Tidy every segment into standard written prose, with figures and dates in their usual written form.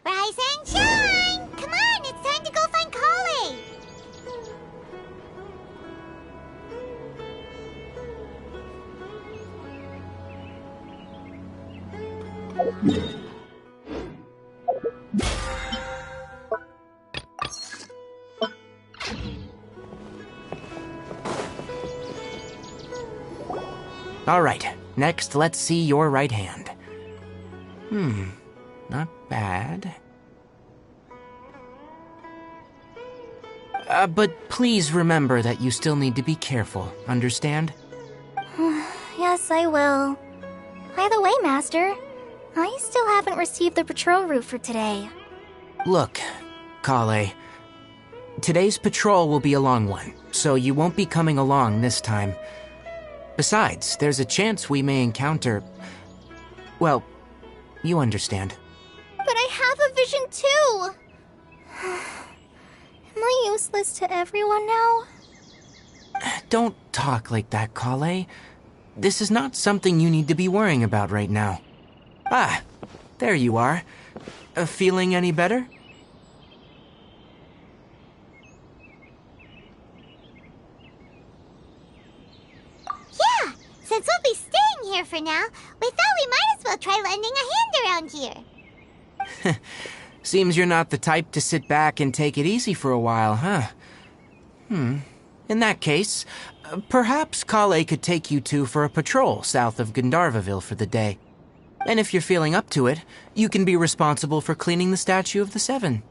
Rise and shine! Come on, it's time to go find Kale! All right, next let's see your right hand. Not bad. But please remember that you still need to be careful, understand? Yes, I will. By the way, Master, I still haven't received the patrol route for today. Look, Kale, today's patrol will be a long one, so you won't be coming along this time. Besides, there's a chance we may encounter... Well, you understand. But I have a vision too! Am I useless to everyone now? Don't talk like that, Kale. This is not something you need to be worrying about right now. Ah, there you are. Feeling any better? Yeah! Since we'll be staying here for now, we thought we might as well try lending a hand around here. Seems you're not the type to sit back and take it easy for a while, huh? In that case, perhaps Kale could take you two for a patrol south of Gandharvaville for the day. And if you're feeling up to it, you can be responsible for cleaning the Statue of the Seven.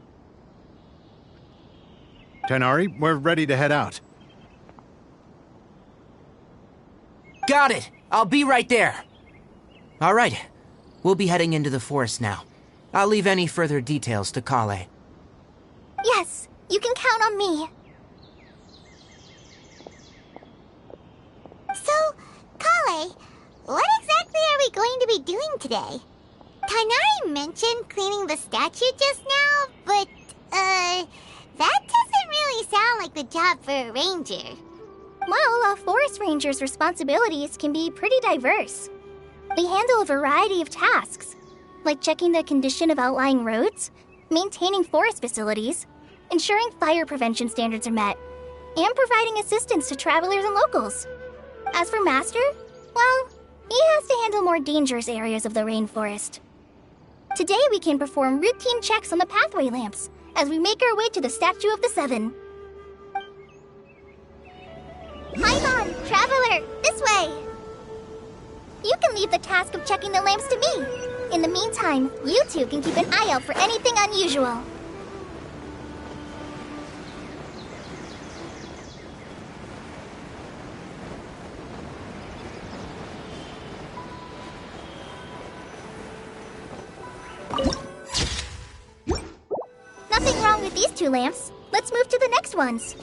Tighnari, we're ready to head out. Got it! I'll be right there! All right, we'll be heading into the forest now. I'll leave any further details to Kale. Yes, you can count on me. So, Kale, what exactly are we going to be doing today? Tighnari mentioned cleaning the statue just now, but, that doesn't really sound like the job for a ranger. Well, a forest ranger's responsibilities can be pretty diverse. They handle a variety of tasks, like checking the condition of outlying roads, maintaining forest facilities, ensuring fire prevention standards are met, and providing assistance to travelers and locals. As for Master, well, he has to handle more dangerous areas of the rainforest. Today we can perform routine checks on the pathway lamps as we make our way to the Statue of the Seven. Paimon, Traveler, this way! You can leave the task of checking the lamps to me. In the meantime, you two can keep an eye out for anything unusual. Nothing wrong with these two lamps. Let's move to the next ones.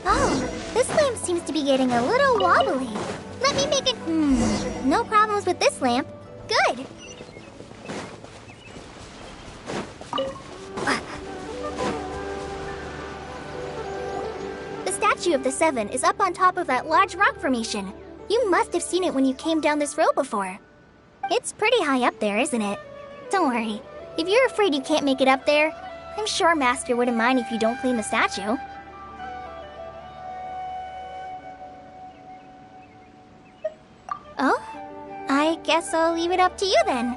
Oh, this lamp seems to be getting a little wobbly. Let me make it... no problems with this lamp. Good. The Statue of the Seven is up on top of that large rock formation. You must have seen it when you came down this road before. It's pretty high up there, isn't it? Don't worry. If you're afraid you can't make it up there, I'm sure Master wouldn't mind if you don't clean the statue. Oh? I guess I'll leave it up to you then.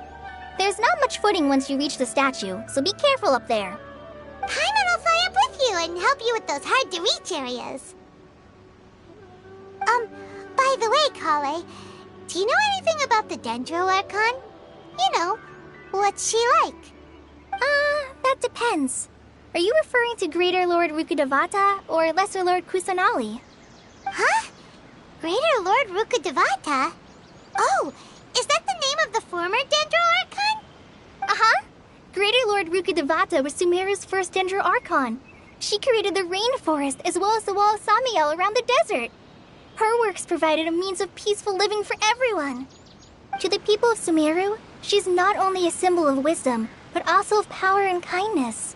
There's not much footing once you reach the statue, so be careful up there. Paimon will fly up with you and help you with those hard-to-reach areas. By the way, Kale, do you know anything about the Dendro Archon? You know, what's she like? That depends. Are you referring to Greater Lord Rukkhadevata or Lesser Lord Kusanali? Huh? Greater Lord Rukkhadevata? Oh, is that the name of the former Dendro Archon? Uh-huh. Greater Lord Rukkhadevata was Sumeru's first Dendro Archon. She created the rainforest as well as the Wall of Samiel around the desert. Her works provided a means of peaceful living for everyone. To the people of Sumeru, she's not only a symbol of wisdom, but also of power and kindness.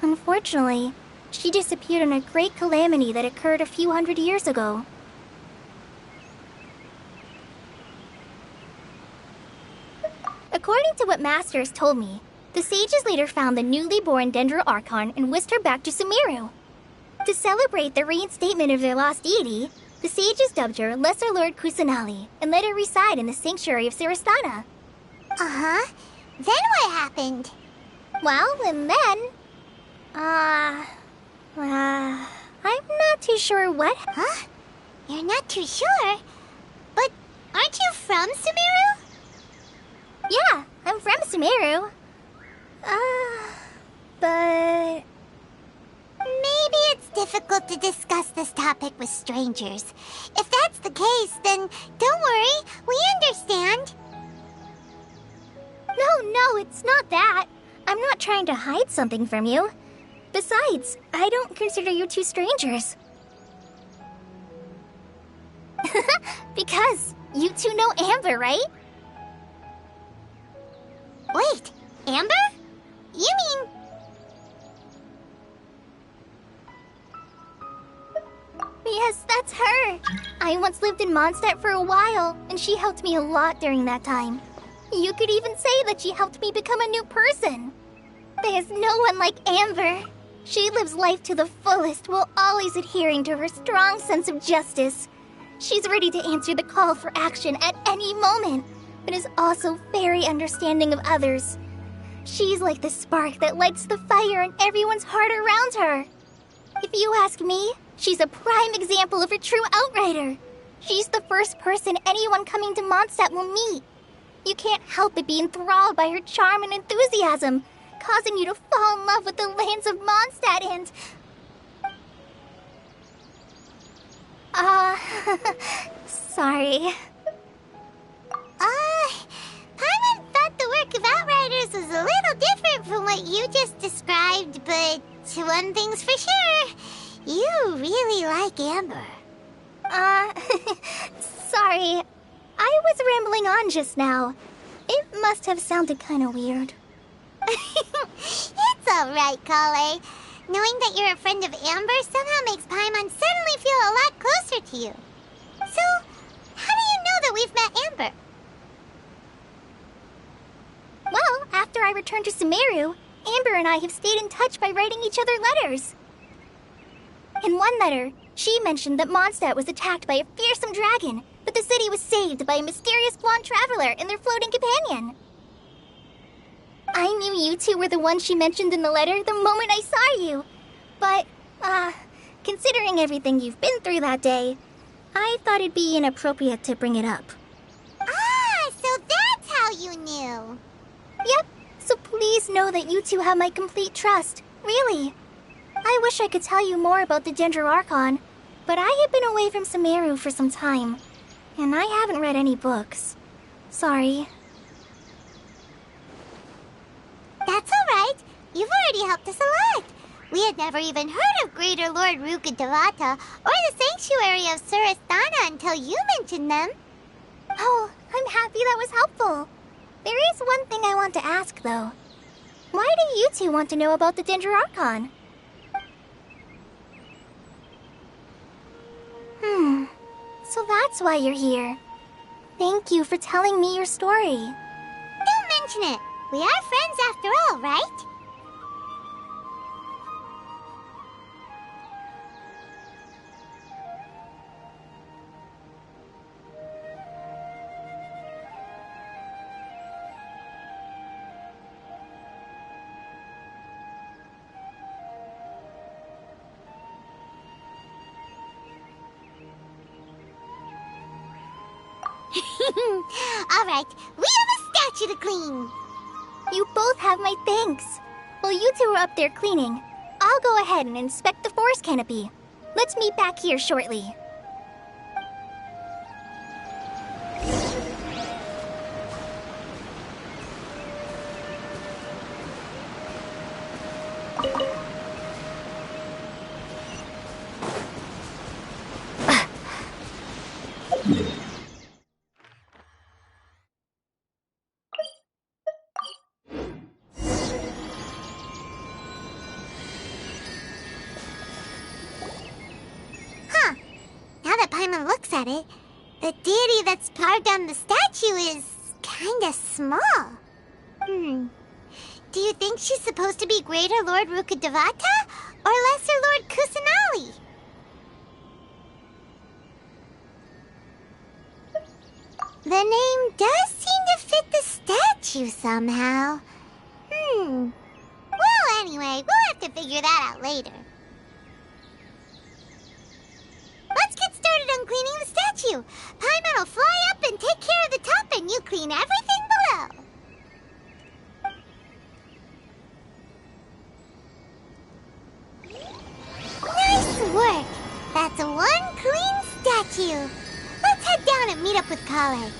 Unfortunately, she disappeared in a great calamity that occurred a few hundred years ago. According to what Masters told me, the sages later found the newly born Dendro Archon and whisked her back to Sumeru. To celebrate the reinstatement of their lost deity, the sages dubbed her Lesser Lord Kusanali and let her reside in the sanctuary of Siristana. Uh-huh. Then what happened? Well, and then... I'm not too sure what... Huh? You're not too sure? But aren't you from Sumeru? Yeah, I'm from Sumeru. But... Maybe it's difficult to discuss this topic with strangers. If that's the case, then don't worry, we understand. No, it's not that. I'm not trying to hide something from you. Besides, I don't consider you two strangers. Because you two know Amber, right? Wait, Amber? You mean... Yes, that's her. I once lived in Mondstadt for a while, and she helped me a lot during that time. You could even say that she helped me become a new person. There's no one like Amber. She lives life to the fullest while always adhering to her strong sense of justice. She's ready to answer the call for action at any moment, but is also very understanding of others. She's like the spark that lights the fire in everyone's heart around her. If you ask me, she's a prime example of a true outrider. She's the first person anyone coming to Mondstadt will meet. You can't help but be enthralled by her charm and enthusiasm, causing you to fall in love with the lands of Mondstadt and... sorry. Paimon thought the work of Outriders was a little different from what you just described, but one thing's for sure, you really like Amber. Sorry. I was rambling on just now. It must have sounded kind of weird. It's alright, Kale. Knowing that you're a friend of Amber somehow makes Paimon suddenly feel a lot closer to you. So, how do you know that we've met Amber? Well, after I returned to Sumeru, Amber and I have stayed in touch by writing each other letters. In one letter, she mentioned that Mondstadt was attacked by a fearsome dragon, but the city was saved by a mysterious blonde traveler and their floating companion. I knew you two were the ones she mentioned in the letter the moment I saw you. But, considering everything you've been through that day, I thought it'd be inappropriate to bring it up. Ah, so that's how you knew. Yep, so please know that you two have my complete trust, really. I wish I could tell you more about the Dendro Archon, but I have been away from Sumeru for some time, and I haven't read any books. Sorry. That's alright. You've already helped us a lot. We had never even heard of Greater Lord Ruka Devata or the Sanctuary of Surasthana until you mentioned them. Oh, I'm happy that was helpful. There is one thing I want to ask, though. Why do you two want to know about the Dendro Archon? So that's why you're here. Thank you for telling me your story. Don't mention it. We are friends after all, right? Alright, we have a statue to clean. You both have my thanks. While you two are up there cleaning, I'll go ahead and inspect the forest canopy. Let's meet back here shortly. Now that Paimon looks at it, the deity that's carved on the statue is kinda small. Do you think she's supposed to be Greater Lord Rukkhadevata or Lesser Lord Kusanali? The name does seem to fit the statue somehow. Well, anyway, we'll have to figure that out later. Let's get started on cleaning the statue. Paimon will fly up and take care of the top, and you clean everything below. Nice work! That's one clean statue. Let's head down and meet up with Kale.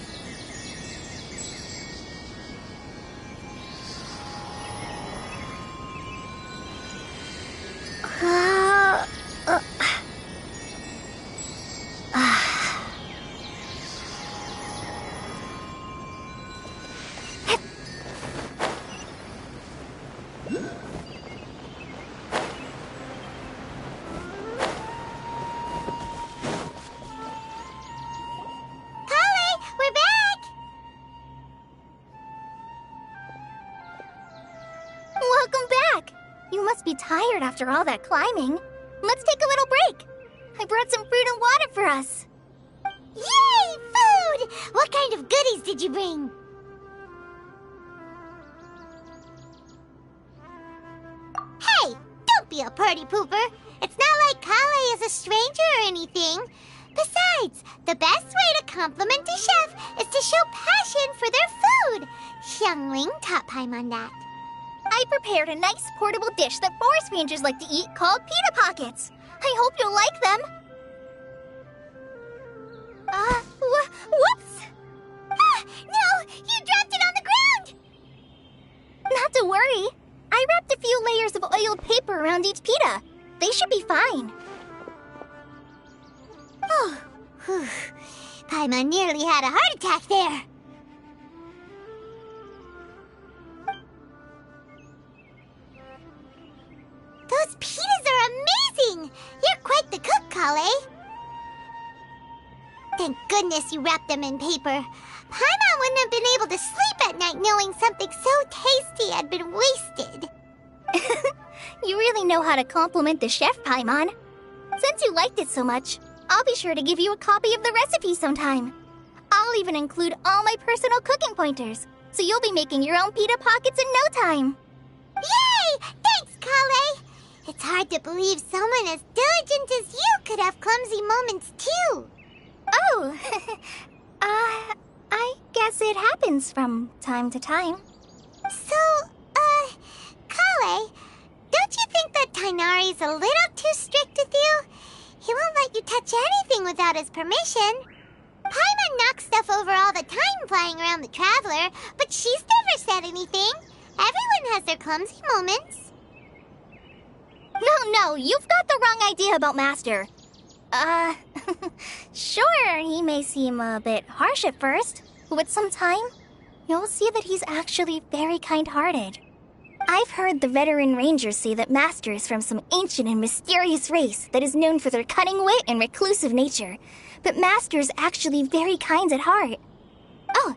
Tired after all that climbing. Let's take a little break. I brought some fruit and water for us. Yay, food! What kind of goodies did you bring? Hey, don't be a party pooper. It's not like Kale is a stranger or anything. Besides, the best way to compliment a chef is to show passion for their food. Xiangling taught Paimon that. I prepared a nice portable dish that forest rangers like to eat called pita pockets. I hope you'll like them. Whoops! Ah, no! You dropped it on the ground! Not to worry. I wrapped a few layers of oiled paper around each pita. They should be fine. Oh, whew. Paimon nearly had a heart attack there. Those pitas are amazing! You're quite the cook, Kale. Thank goodness you wrapped them in paper. Paimon wouldn't have been able to sleep at night knowing something so tasty had been wasted. You really know how to compliment the chef, Paimon. Since you liked it so much, I'll be sure to give you a copy of the recipe sometime. I'll even include all my personal cooking pointers, so you'll be making your own pita pockets in no time. Yay! Thanks, Kale! It's hard to believe someone as diligent as you could have clumsy moments, too. Oh, I guess it happens from time to time. So, Kale, don't you think that Tighnari's a little too strict with you? He won't let you touch anything without his permission. Paimon knocks stuff over all the time flying around the Traveler, but she's never said anything. Everyone has their clumsy moments. No, you've got the wrong idea about Master. Sure, he may seem a bit harsh at first, but with some time, you'll see that he's actually very kind-hearted. I've heard the veteran rangers say that Master is from some ancient and mysterious race that is known for their cunning wit and reclusive nature, but Master is actually very kind at heart. Oh,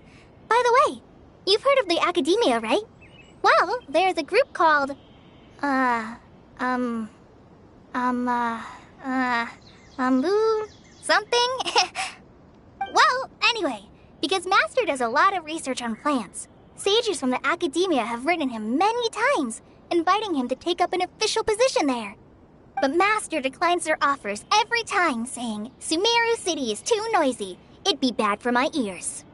by the way, you've heard of the Academia, right? Well, there's a group called, something? Well, anyway, because Master does a lot of research on plants, sages from the Academia have written him many times, inviting him to take up an official position there. But Master declines their offers every time, saying, Sumeru City is too noisy. It'd be bad for my ears.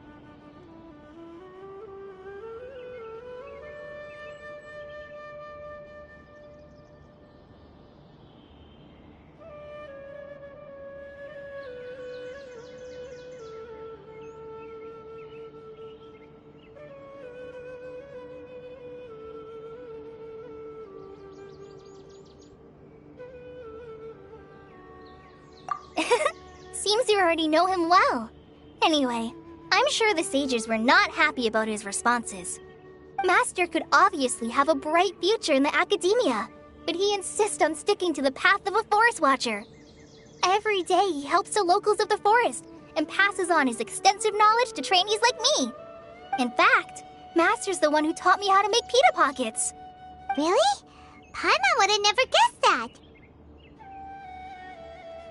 Seems you already know him well. Anyway, I'm sure the sages were not happy about his responses. Master could obviously have a bright future in the Academia, but he insists on sticking to the path of a forest watcher. Every day he helps the locals of the forest and passes on his extensive knowledge to trainees like me. In fact, Master's the one who taught me how to make pita pockets. Really? Paimon would have never guessed that.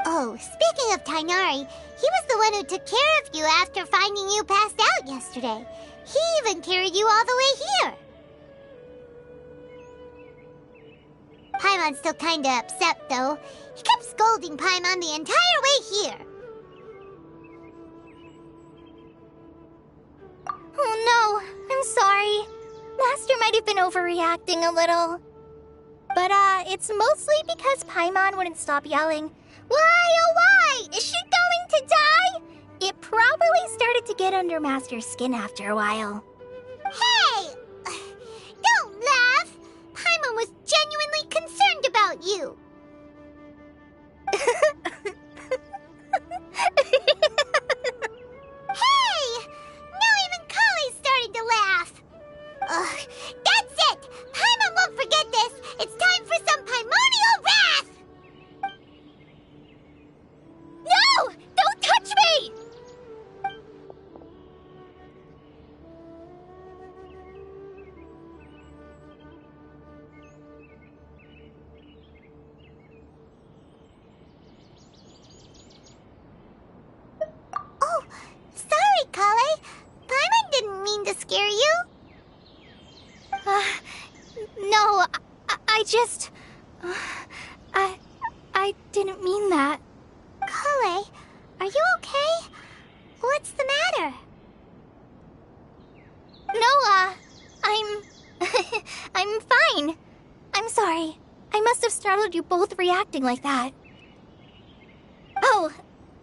Oh, speaking of Tainari, he was the one who took care of you after finding you passed out yesterday. He even carried you all the way here. Paimon's still kinda upset, though. He kept scolding Paimon the entire way here. Oh no, I'm sorry. Master might have been overreacting a little. But, it's mostly because Paimon wouldn't stop yelling, "Why, oh why? Is she going to die?" It probably started to get under Master's skin after a while. Hey! Don't laugh! Paimon was genuinely concerned about you. Hey! Now even Kali's starting to laugh. Ugh, that's it! Paimon won't forget this! It's time for some primordial wrath! No! Don't touch me! Oh, sorry, Kale. Paimon didn't mean to scare you. No, I just... I didn't mean that. Kale, are you okay? What's the matter? No, I'm fine. I'm sorry. I must have startled you both reacting like that. Oh,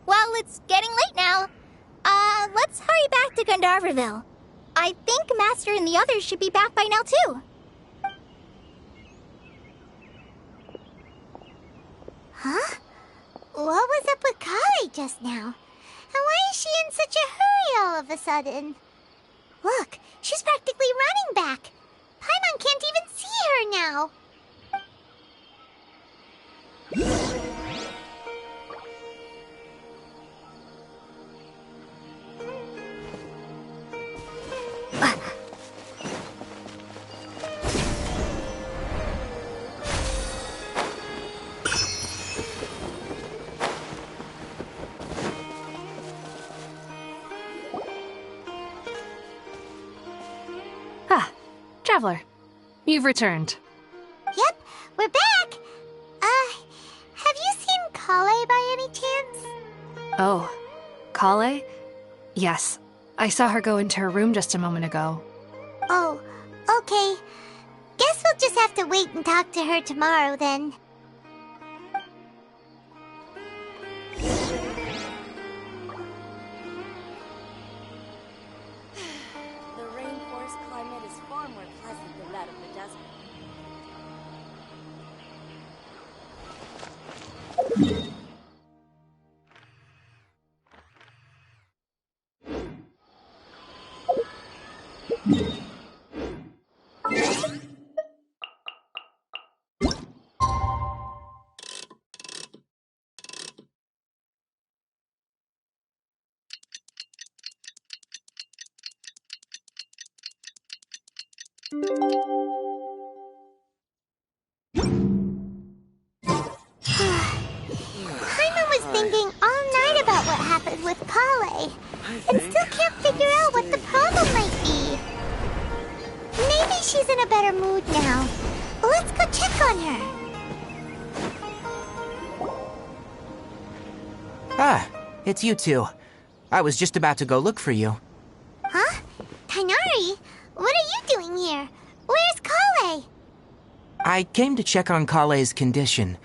well, it's getting late now. Let's hurry back to Gandharvaville. I think Master and the others should be back by now, too. Huh? What was up with Kale just now? And why is she in such a hurry all of a sudden? Look, she's practically running back. Paimon can't even see her now. Traveler, you've returned. Yep, we're back. Have you seen Kale by any chance? Oh, Kale? Yes, I saw her go into her room just a moment ago. Oh, okay. Guess we'll just have to wait and talk to her tomorrow then. The rainforest climate is far more pleasant than that of the desert. Paimon was thinking all night about what happened with Kale, and still can't figure out what the problem might be. Maybe she's in a better mood now. Let's go check on her. Ah, it's you two. I was just about to go look for you. Huh? Tainari? What are you doing here? Where's Kale? I came to check on Kale's condition.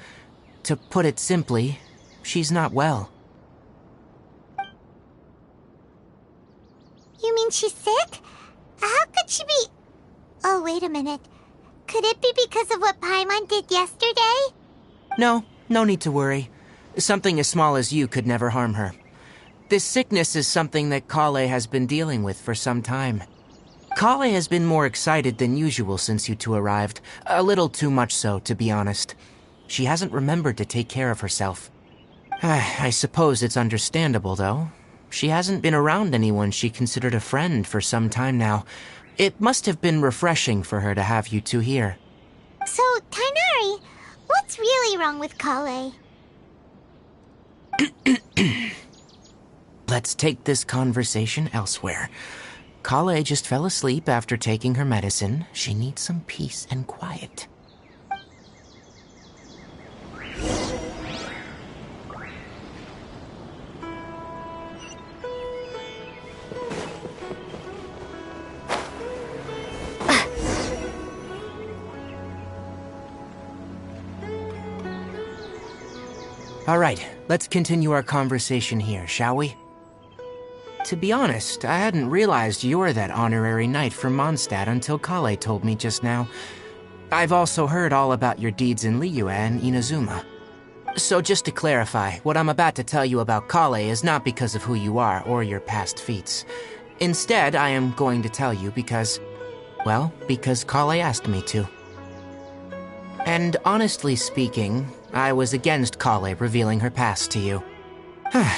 To put it simply, she's not well. You mean she's sick? How could she be... Oh, wait a minute. Could it be because of what Paimon did yesterday? No need to worry. Something as small as you could never harm her. This sickness is something that Kale has been dealing with for some time. Kale has been more excited than usual since you two arrived. A little too much so, to be honest. She hasn't remembered to take care of herself. I suppose it's understandable, though. She hasn't been around anyone she considered a friend for some time now. It must have been refreshing for her to have you two here. So, Tainari, what's really wrong with Kale? Let's take this conversation elsewhere. Kale just fell asleep after taking her medicine. She needs some peace and quiet. All right, let's continue our conversation here, shall we? To be honest, I hadn't realized you're that honorary knight from Mondstadt until Kale told me just now. I've also heard all about your deeds in Liyue and Inazuma. So just to clarify, what I'm about to tell you about Kale is not because of who you are or your past feats. Instead, I am going to tell you because Kale asked me to. And honestly speaking, I was against Kale revealing her past to you.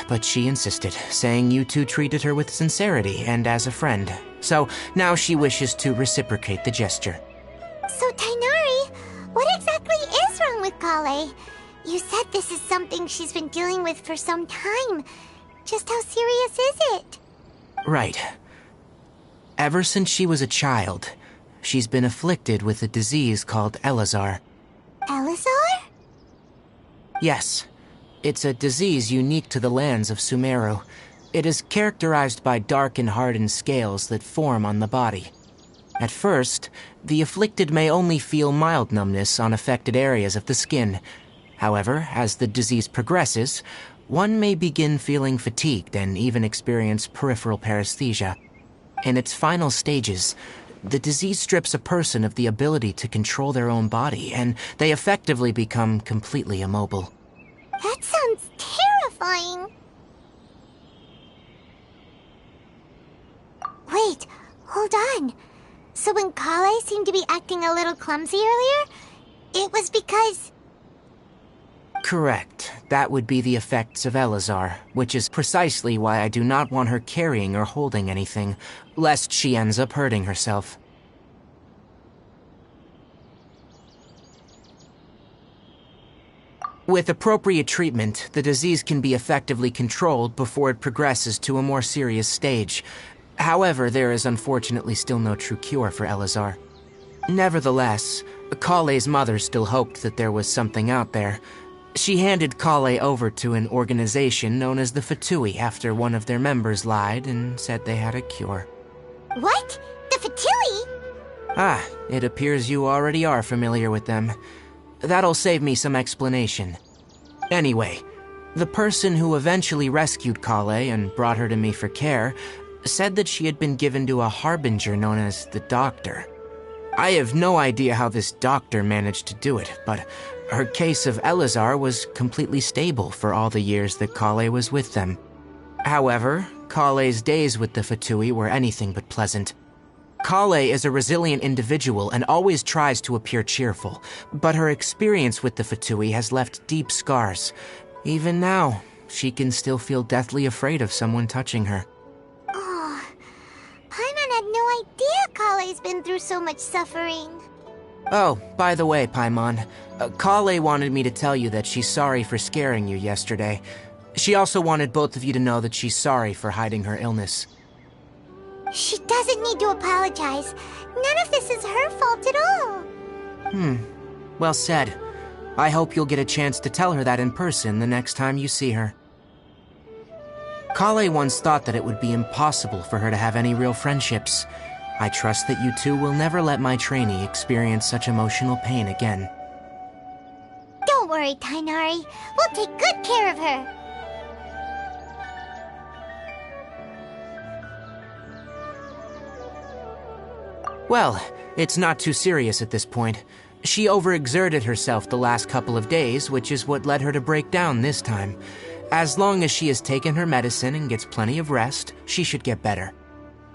But she insisted, saying you two treated her with sincerity and as a friend. So now she wishes to reciprocate the gesture. So, Tainari, what exactly is wrong with Kale? You said this is something she's been dealing with for some time. Just how serious is it? Right. Ever since she was a child, she's been afflicted with a disease called Elazar. Elazar? Yes. It's a disease unique to the lands of Sumeru. It is characterized by dark and hardened scales that form on the body. At first, the afflicted may only feel mild numbness on affected areas of the skin. However, as the disease progresses, one may begin feeling fatigued and even experience peripheral paresthesia. In its final stages, the disease strips a person of the ability to control their own body, and they effectively become completely immobile. That sounds terrifying. Wait, hold on. So when Kale seemed to be acting a little clumsy earlier, it was because... Correct. That would be the effects of Elazar, which is precisely why I do not want her carrying or holding anything, lest she ends up hurting herself. With appropriate treatment, the disease can be effectively controlled before it progresses to a more serious stage. However, there is unfortunately still no true cure for Elazar. Nevertheless, Kale's mother still hoped that there was something out there. She handed Kale over to an organization known as the Fatui after one of their members lied and said they had a cure. What? The Fatui? It appears you already are familiar with them. That'll save me some explanation. Anyway, the person who eventually rescued Kale and brought her to me for care said that she had been given to a harbinger known as the Doctor. I have no idea how this doctor managed to do it, but her case of Elazar was completely stable for all the years that Kale was with them. However, Kale's days with the Fatui were anything but pleasant. Kale is a resilient individual and always tries to appear cheerful, but her experience with the Fatui has left deep scars. Even now, she can still feel deathly afraid of someone touching her. Oh, Paimon had no idea Kale's been through so much suffering. Oh, by the way, Paimon, Kale wanted me to tell you that she's sorry for scaring you yesterday. She also wanted both of you to know that she's sorry for hiding her illness. She doesn't need to apologize. None of this is her fault at all. Well said. I hope you'll get a chance to tell her that in person the next time you see her. Kale once thought that it would be impossible for her to have any real friendships. I trust that you two will never let my trainee experience such emotional pain again. Don't worry, Tainari. We'll take good care of her. Well, it's not too serious at this point. She overexerted herself the last couple of days, which is what led her to break down this time. As long as she has taken her medicine and gets plenty of rest, she should get better.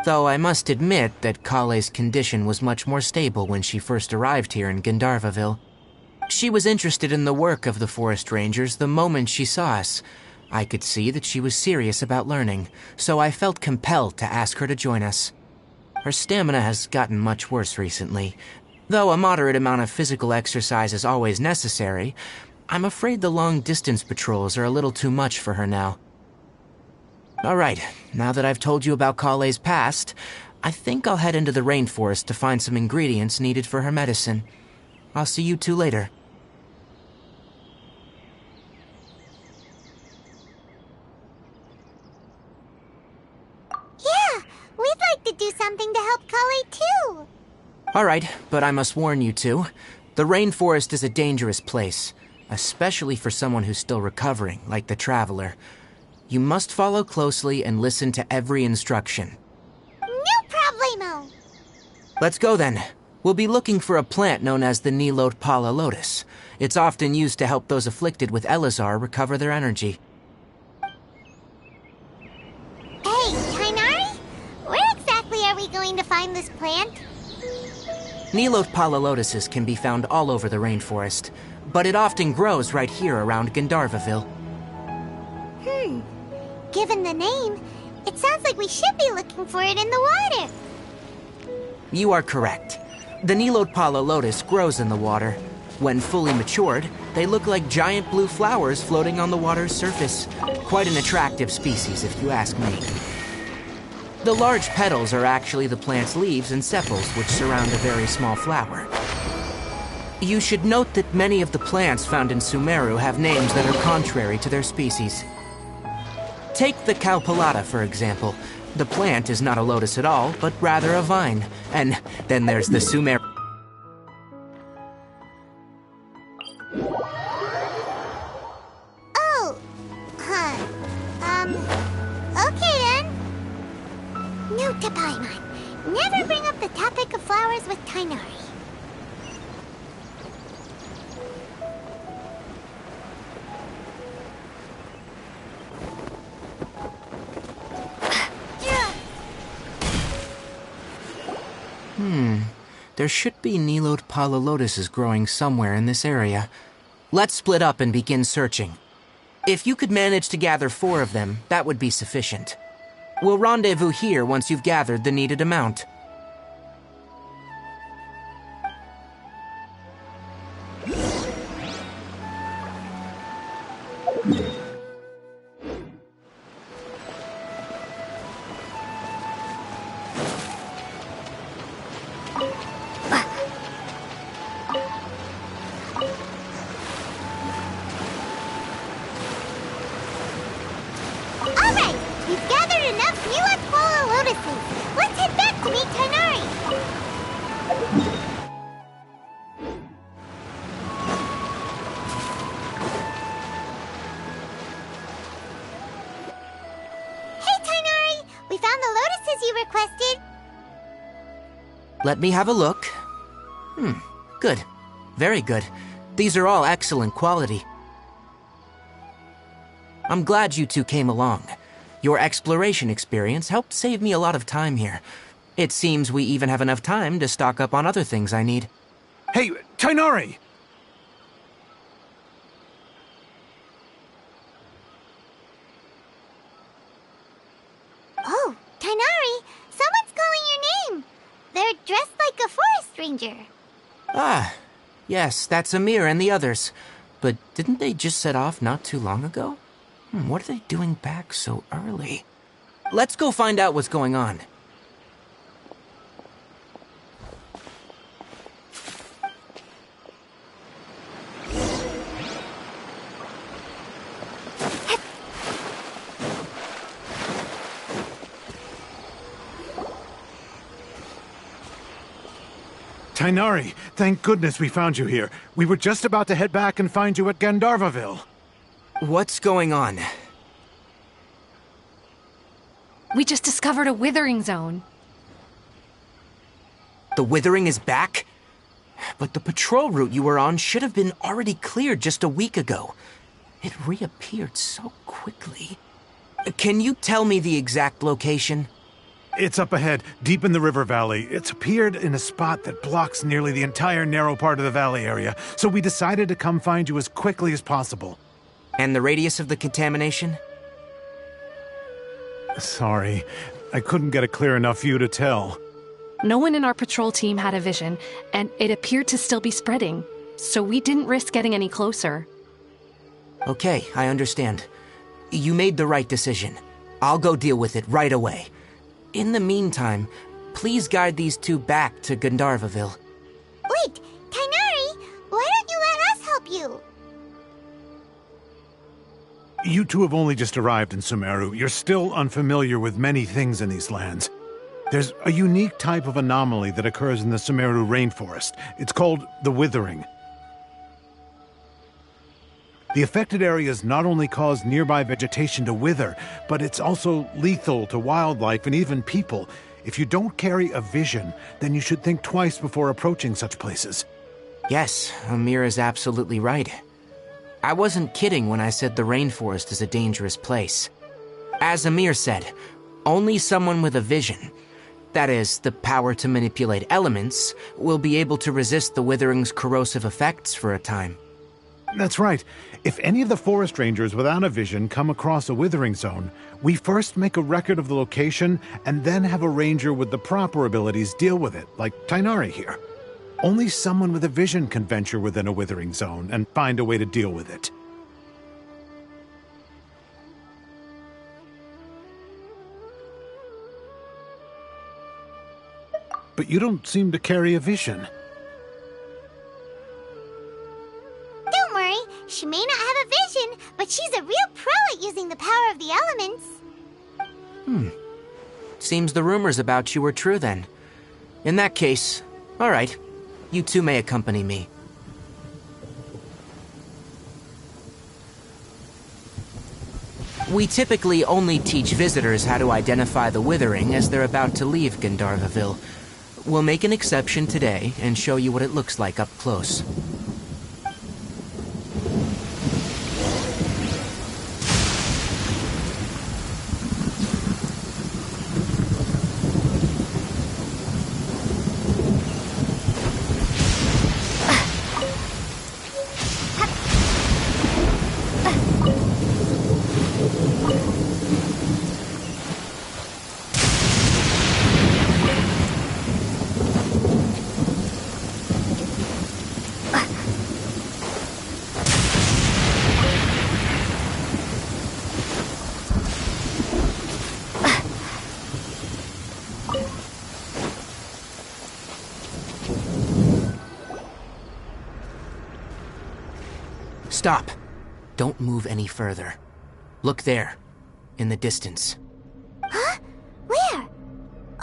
Though I must admit that Kale's condition was much more stable when she first arrived here in Gandharvaville. She was interested in the work of the forest rangers the moment she saw us. I could see that she was serious about learning, so I felt compelled to ask her to join us. Her stamina has gotten much worse recently. Though a moderate amount of physical exercise is always necessary, I'm afraid the long-distance patrols are a little too much for her now. Alright, now that I've told you about Kale's past, I think I'll head into the rainforest to find some ingredients needed for her medicine. I'll see you two later. Yeah, we'd like to do something to help Kale too. Alright, but I must warn you two. The rainforest is a dangerous place, especially for someone who's still recovering, like the Traveler. You must follow closely and listen to every instruction. No problemo. Let's go then. We'll be looking for a plant known as the Nilot Pala Lotus. It's often used to help those afflicted with Elazar recover their energy. Hey, Tainari? Where exactly are we going to find this plant? Nilot Pala Lotuses can be found all over the rainforest, but it often grows right here around Gandharvaville. Given the name, it sounds like we should be looking for it in the water. You are correct. The Nilot Pala Lotus grows in the water. When fully matured, they look like giant blue flowers floating on the water's surface. Quite an attractive species, if you ask me. The large petals are actually the plant's leaves and sepals, which surround a very small flower. You should note that many of the plants found in Sumeru have names that are contrary to their species. Take the Cowpelata, for example. The plant is not a lotus at all, but rather a vine. And then there's the Sumeru. Oh, okay then. Note to Paimon, never bring up the topic of flowers with Tainari. There should be Nilot Pala Lotuses growing somewhere in this area. Let's split up and begin searching. If you could manage to gather 4 of them, that would be sufficient. We'll rendezvous here once you've gathered the needed amount. Alright, we've gathered enough Nilot Pala Lotuses. Let's head back to meet Tainari. Hey, Tainari! We found the lotuses you requested. Let me have a look. Good. Very good. These are all excellent quality. I'm glad you two came along. Your exploration experience helped save me a lot of time here. It seems we even have enough time to stock up on other things I need. Hey, Tainari! Oh, Tainari! Someone's calling your name! They're dressed like a forest ranger. Ah, yes, that's Amir and the others. But didn't they just set off not too long ago? What are they doing back so early? Let's go find out what's going on. Tainari, thank goodness we found you here. We were just about to head back and find you at Gandharvaville. What's going on? We just discovered a withering zone. The withering is back? But the patrol route you were on should have been already cleared just a week ago. It reappeared so quickly. Can you tell me the exact location? It's up ahead, deep in the river valley. It's appeared in a spot that blocks nearly the entire narrow part of the valley area, so we decided to come find you as quickly as possible. And the radius of the contamination? Sorry, I couldn't get a clear enough view to tell. No one in our patrol team had a vision, and it appeared to still be spreading, so we didn't risk getting any closer. Okay, I understand. You made the right decision. I'll go deal with it right away. In the meantime, please guide these two back to Gandharvaville. Wait, Kainari, why don't you let us help you? You two have only just arrived in Sumeru. You're still unfamiliar with many things in these lands. There's a unique type of anomaly that occurs in the Sumeru rainforest. It's called the Withering. The affected areas not only cause nearby vegetation to wither, but it's also lethal to wildlife and even people. If you don't carry a vision, then you should think twice before approaching such places. Yes, Amir is absolutely right. I wasn't kidding when I said the rainforest is a dangerous place. As Amir said, only someone with a vision, that is, the power to manipulate elements, will be able to resist the withering's corrosive effects for a time. That's right. If any of the forest rangers without a vision come across a withering zone, we first make a record of the location and then have a ranger with the proper abilities deal with it, like Tainari here. Only someone with a vision can venture within a withering zone and find a way to deal with it. But you don't seem to carry a vision. Don't worry, she may not have a vision, but she's a real pro at using the power of the elements. Seems the rumors about you were true then. In that case, all right. You two may accompany me. We typically only teach visitors how to identify the withering as they're about to leave Gandharvaville. We'll make an exception today and show you what it looks like up close. Stop. Don't move any further. Look there, in the distance. Huh? Where?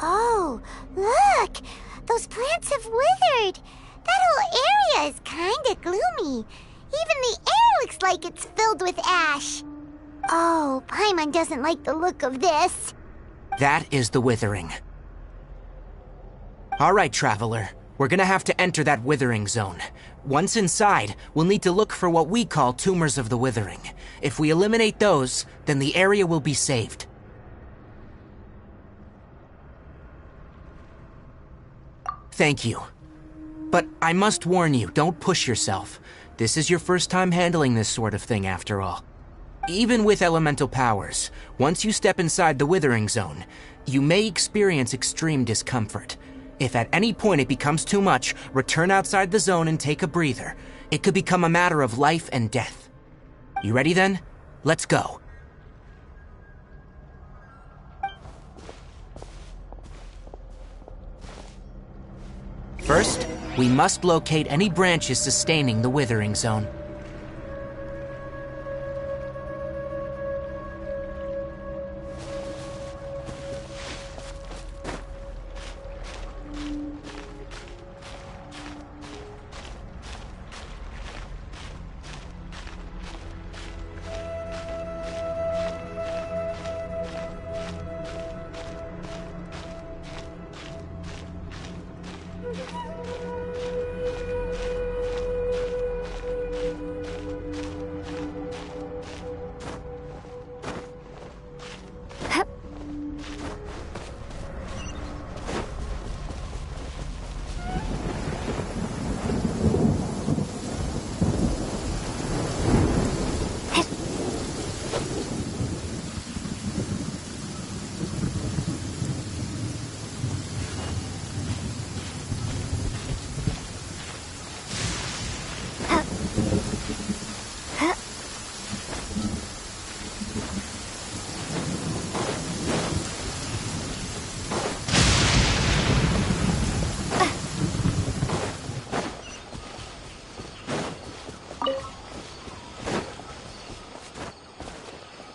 Oh, look! Those plants have withered! That whole area is kinda gloomy. Even the air looks like it's filled with ash. Oh, Paimon doesn't like the look of this. That is the withering. All right, traveler. We're gonna have to enter that withering zone. Once inside, we'll need to look for what we call tumors of the withering. If we eliminate those, then the area will be saved. Thank you. But I must warn you, don't push yourself. This is your first time handling this sort of thing, after all. Even with elemental powers, once you step inside the withering zone, you may experience extreme discomfort. If at any point it becomes too much, return outside the zone and take a breather. It could become a matter of life and death. You ready then? Let's go. First, we must locate any branches sustaining the withering zone.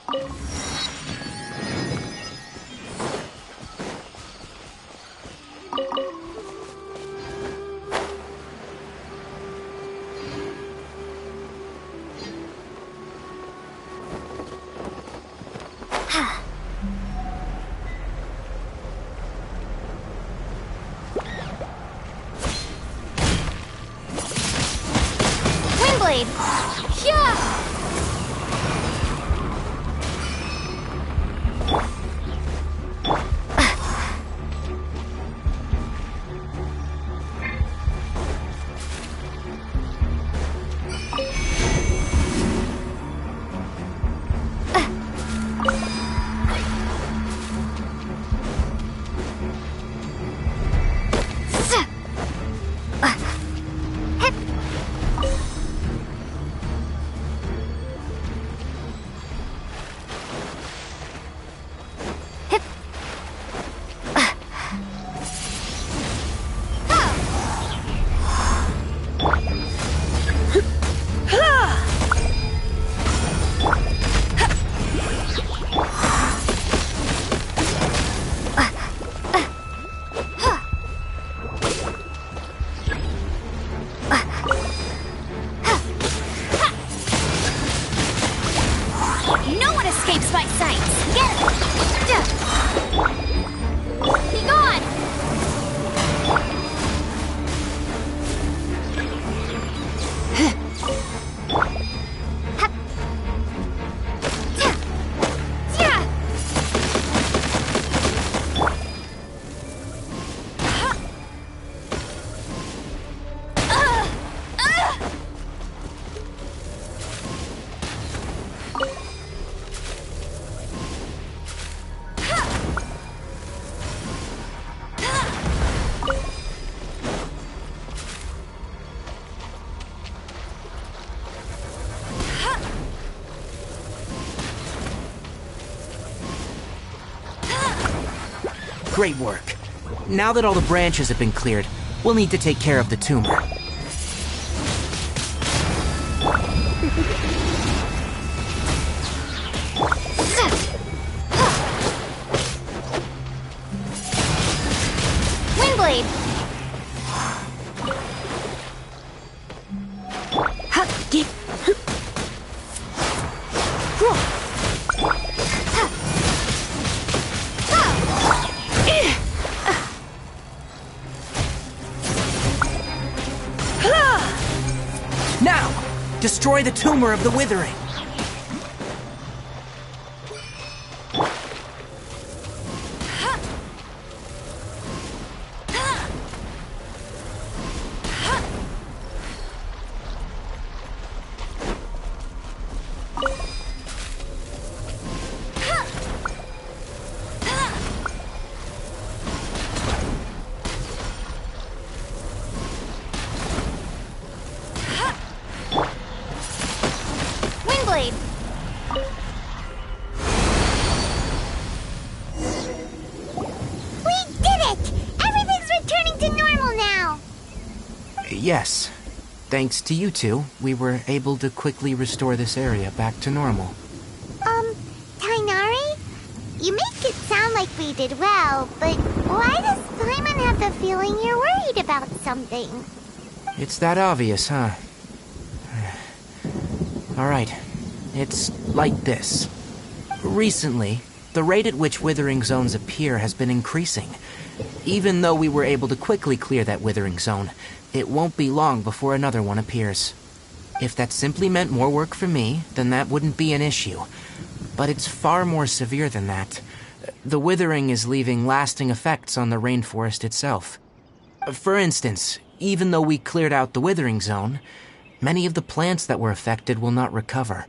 Windblade! Yeah! No one escapes my sight! Get it! Be gone! Great work. Now that all the branches have been cleared, we'll need to take care of the tumor. Windblade! Now, destroy the tumor of the withering. Windblade! We did it! Everything's returning to normal now! Yes. Thanks to you two, we were able to quickly restore this area back to normal. Tainari? You make it sound like we did well, but why does Paimon have the feeling you're worried about something? It's that obvious, huh? Alright. It's like this. Recently, the rate at which withering zones appear has been increasing. Even though we were able to quickly clear that withering zone, it won't be long before another one appears. If that simply meant more work for me, then that wouldn't be an issue. But it's far more severe than that. The withering is leaving lasting effects on the rainforest itself. For instance, even though we cleared out the withering zone, many of the plants that were affected will not recover.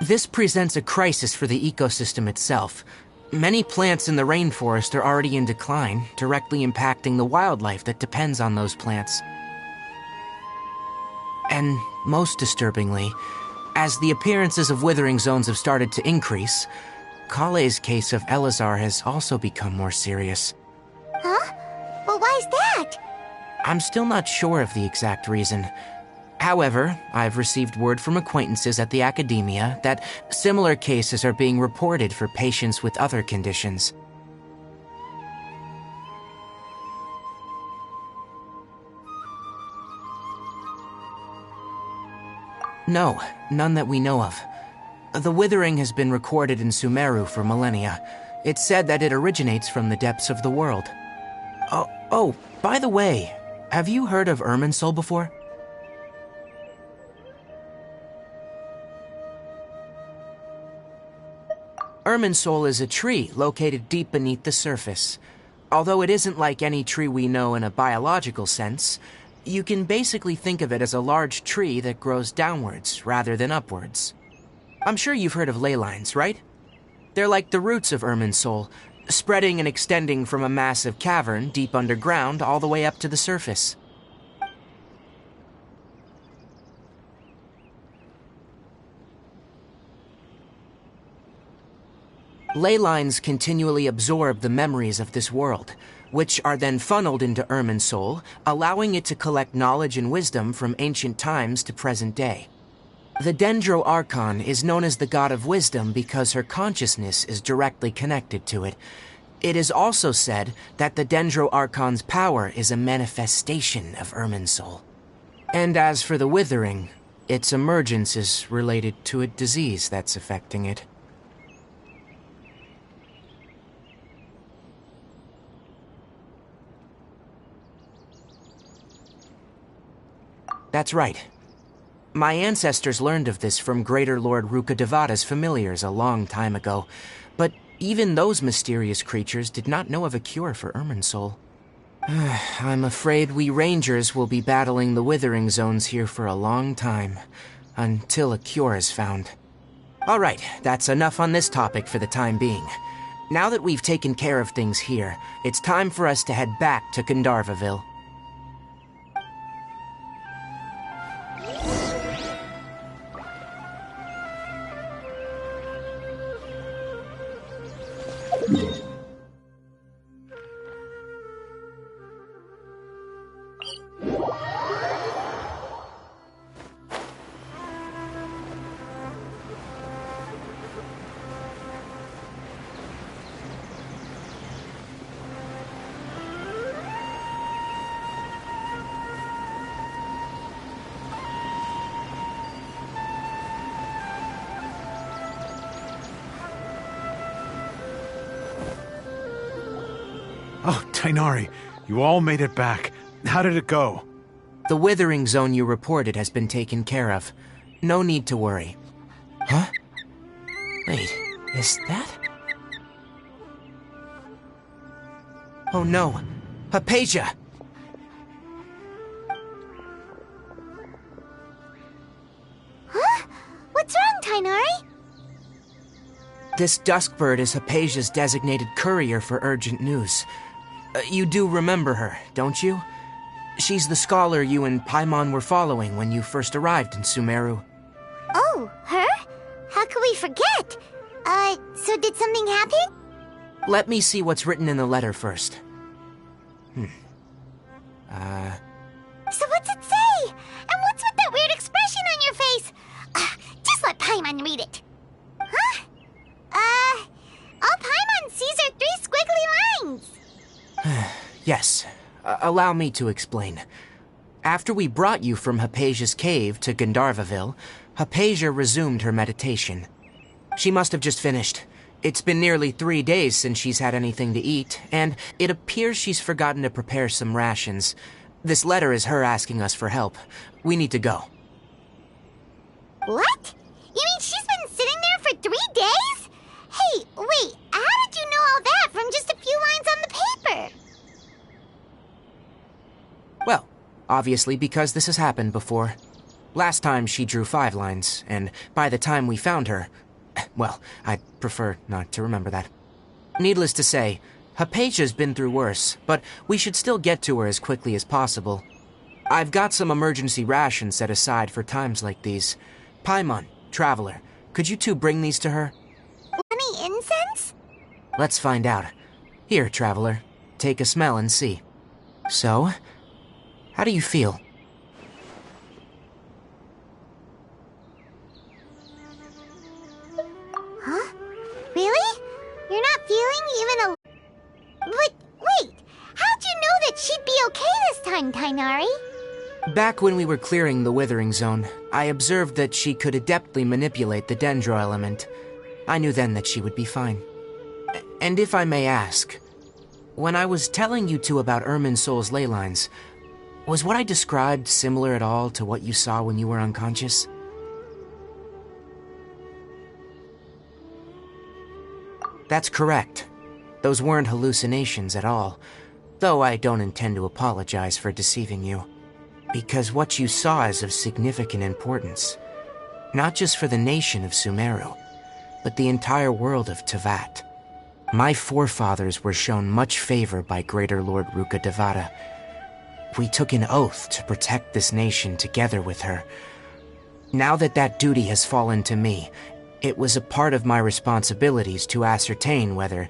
This presents a crisis for the ecosystem itself. Many plants in the rainforest are already in decline, directly impacting the wildlife that depends on those plants. And most disturbingly, as the appearances of withering zones have started to increase, Kale's case of Elazar has also become more serious. Huh? Well, why's that? I'm still not sure of the exact reason, However, I've received word from acquaintances at the academia that similar cases are being reported for patients with other conditions. No, none that we know of. The withering has been recorded in Sumeru for millennia. It's said that it originates from the depths of the world. Oh, by the way, have you heard of Irminsul before? Irminsul is a tree located deep beneath the surface. Although it isn't like any tree we know in a biological sense, you can basically think of it as a large tree that grows downwards rather than upwards. I'm sure you've heard of ley lines, right? They're like the roots of Irminsul, spreading and extending from a massive cavern deep underground all the way up to the surface. Ley lines continually absorb the memories of this world, which are then funneled into Irminsul, allowing it to collect knowledge and wisdom from ancient times to present day. The Dendro Archon is known as the god of wisdom because her consciousness is directly connected to it. It is also said that the Dendro Archon's power is a manifestation of Irminsul. And as for the withering, its emergence is related to a disease that's affecting it. That's right. My ancestors learned of this from Greater Lord Rukkhadevata's familiars a long time ago, but even those mysterious creatures did not know of a cure for Irminsul. I'm afraid we Rangers will be battling the withering zones here for a long time, until a cure is found. Alright, that's enough on this topic for the time being. Now that we've taken care of things here, it's time for us to head back to Gandharvaville. Oh, Tighnari, you all made it back. How did it go? The withering zone you reported has been taken care of. No need to worry. Huh? Wait, is that? Oh no, Hypatia! Huh? What's wrong, Tighnari? This Duskbird is Hypatia's designated courier for urgent news. You do remember her, don't you? She's the scholar you and Paimon were following when you first arrived in Sumeru. Oh, her? How could we forget? So did something happen? Let me see what's written in the letter first. So what's it say? And what's with that weird expression on your face? Just let Paimon read it. Huh? All Paimon sees are 3 squiggly lines. Yes. Allow me to explain. After we brought you from Hypatia's cave to Gandharvaville, Hypatia resumed her meditation. She must have just finished. It's been nearly 3 days since she's had anything to eat, and it appears she's forgotten to prepare some rations. This letter is her asking us for help. We need to go. What? You mean she's been sitting there for 3 days? Hey, wait, how did you know all that from just a few lines on the paper? Well, obviously because this has happened before. Last time she drew 5 lines, and by the time we found her... Well, I'd prefer not to remember that. Needless to say, Hypatia's been through worse, but we should still get to her as quickly as possible. I've got some emergency rations set aside for times like these. Paimon, Traveler, could you 2 bring these to her? Any incense? Let's find out. Here, Traveler, take a smell and see. So, how do you feel? even a... But wait, how'd you know that she'd be okay this time, Tainari? Back when we were clearing the Withering Zone, I observed that she could adeptly manipulate the Dendro element. I knew then that she would be fine. And if I may ask, when I was telling you two about Irminsul's ley lines, was what I described similar at all to what you saw when you were unconscious? That's correct. Those weren't hallucinations at all, though I don't intend to apologize for deceiving you. Because what you saw is of significant importance, not just for the nation of Sumeru, but the entire world of Teyvat. My forefathers were shown much favor by Greater Lord Rukkhadevata. We took an oath to protect this nation together with her. Now that that duty has fallen to me, it was a part of my responsibilities to ascertain whether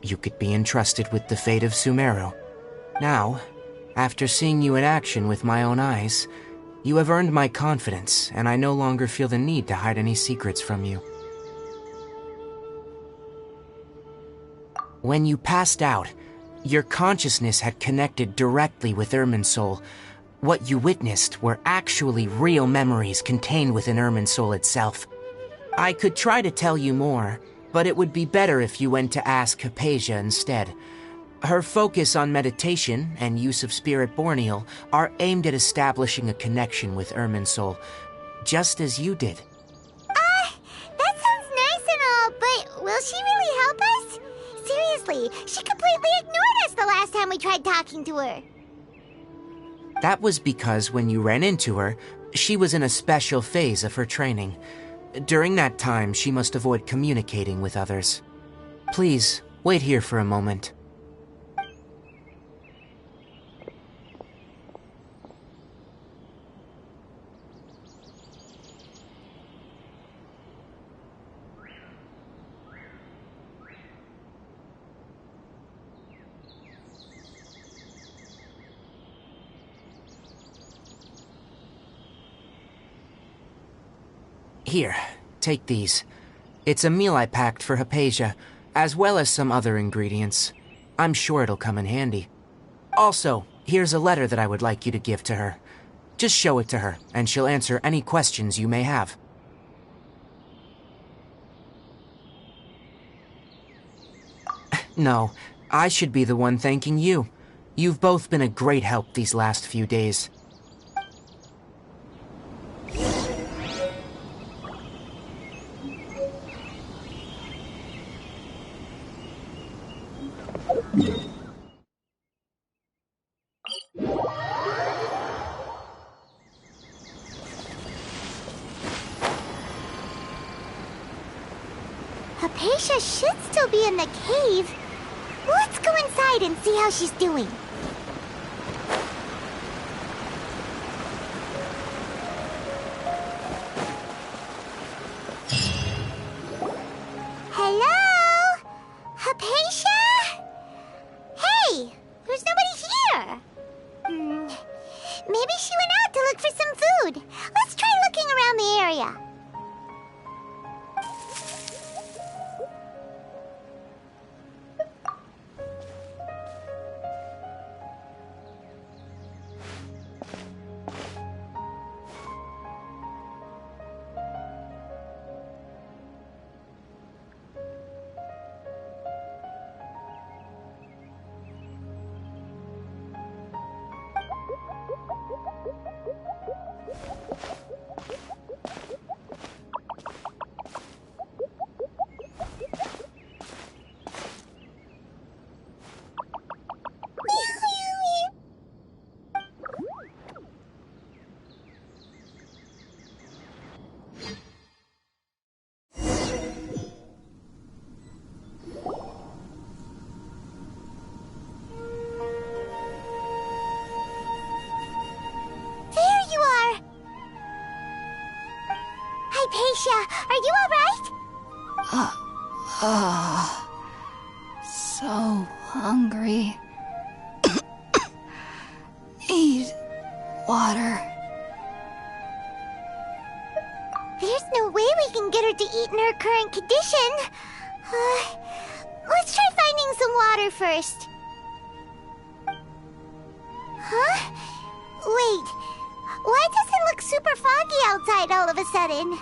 you could be entrusted with the fate of Sumeru. Now, after seeing you in action with my own eyes, you have earned my confidence, and I no longer feel the need to hide any secrets from you. When you passed out, your consciousness had connected directly with Irminsul. What you witnessed were actually real memories contained within Irminsul itself. I could try to tell you more, but it would be better if you went to ask Hypatia instead. Her focus on meditation and use of Spirit Borneal are aimed at establishing a connection with Irminsul, just as you did. That sounds nice and all, but will she really help us? Seriously, she completely ignored us the last time we tried talking to her. That was because when you ran into her, she was in a special phase of her training. During that time, she must avoid communicating with others. Please, wait here for a moment. Here, take these. It's a meal I packed for Hypatia, as well as some other ingredients. I'm sure it'll come in handy. Also, here's a letter that I would like you to give to her. Just show it to her, and she'll answer any questions you may have. No, I should be the one thanking you. You've both been a great help these last few days. Hypatia should still be in the cave. Let's go inside and see how she's doing. Hello? Hypatia? Hey, there's nobody here. Maybe she went out to look for some food. Let's try looking around the area. Hypatia, are you alright? So hungry. Need water. There's no way we can get her to eat in her current condition. Let's try finding some water first. Huh? Wait, why does it look super foggy outside all of a sudden?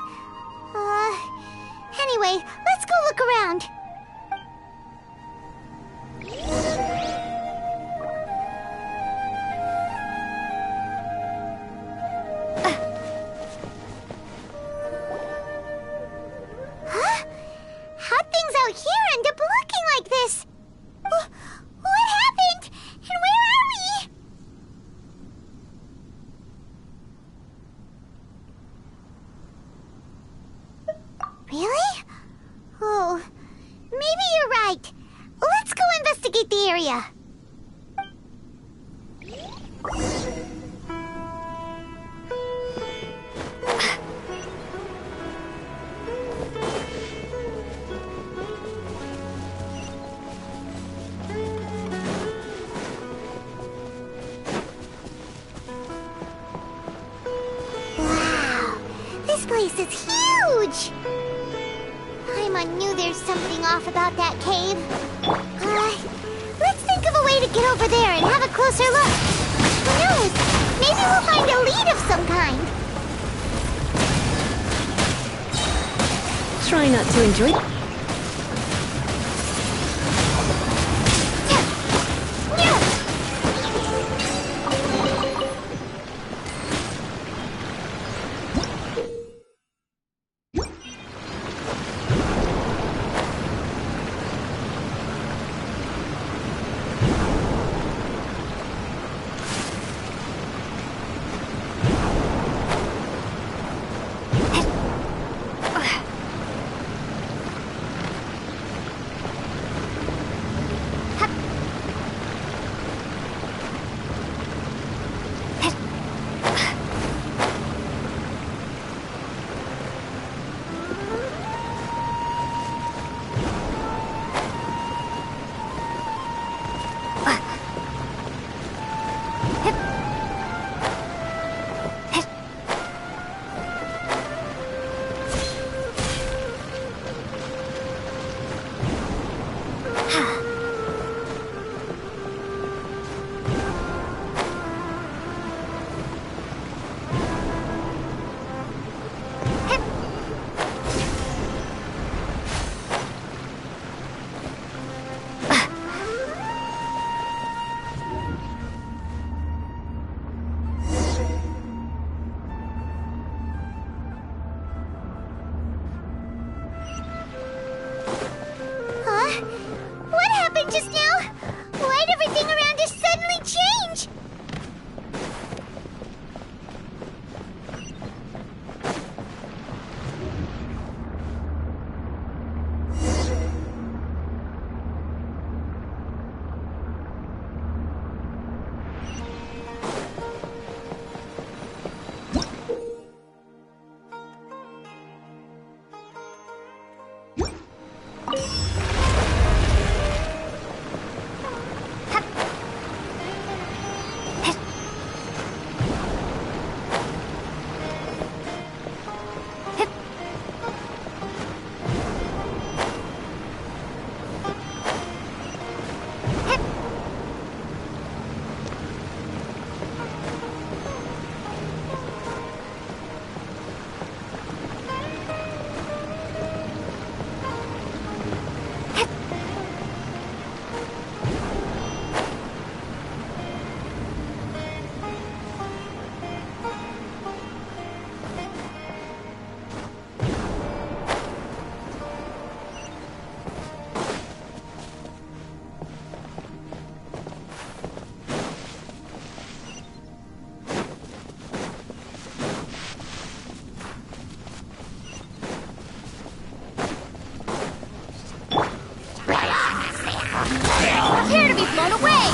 Anyway, let's go look around. Huh? How'd things out here end up looking like this? What happened? And where are we? Really? Oh, maybe you're right. Let's go investigate the area. Wow, this place is huge! I knew there's something off about that cave. Let's think of a way to get over there and have a closer look. Who knows? Maybe we'll find a lead of some kind. Try not to enjoy. What happened just now? Why'd everything around us suddenly change? Prepare to be blown away!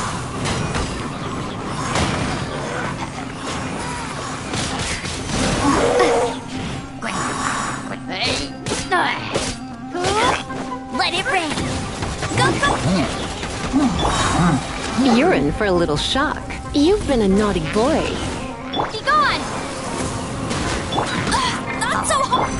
Let it rain! Go, go! You're in for a little shock. You've been a naughty boy. Be gone! Not so hard!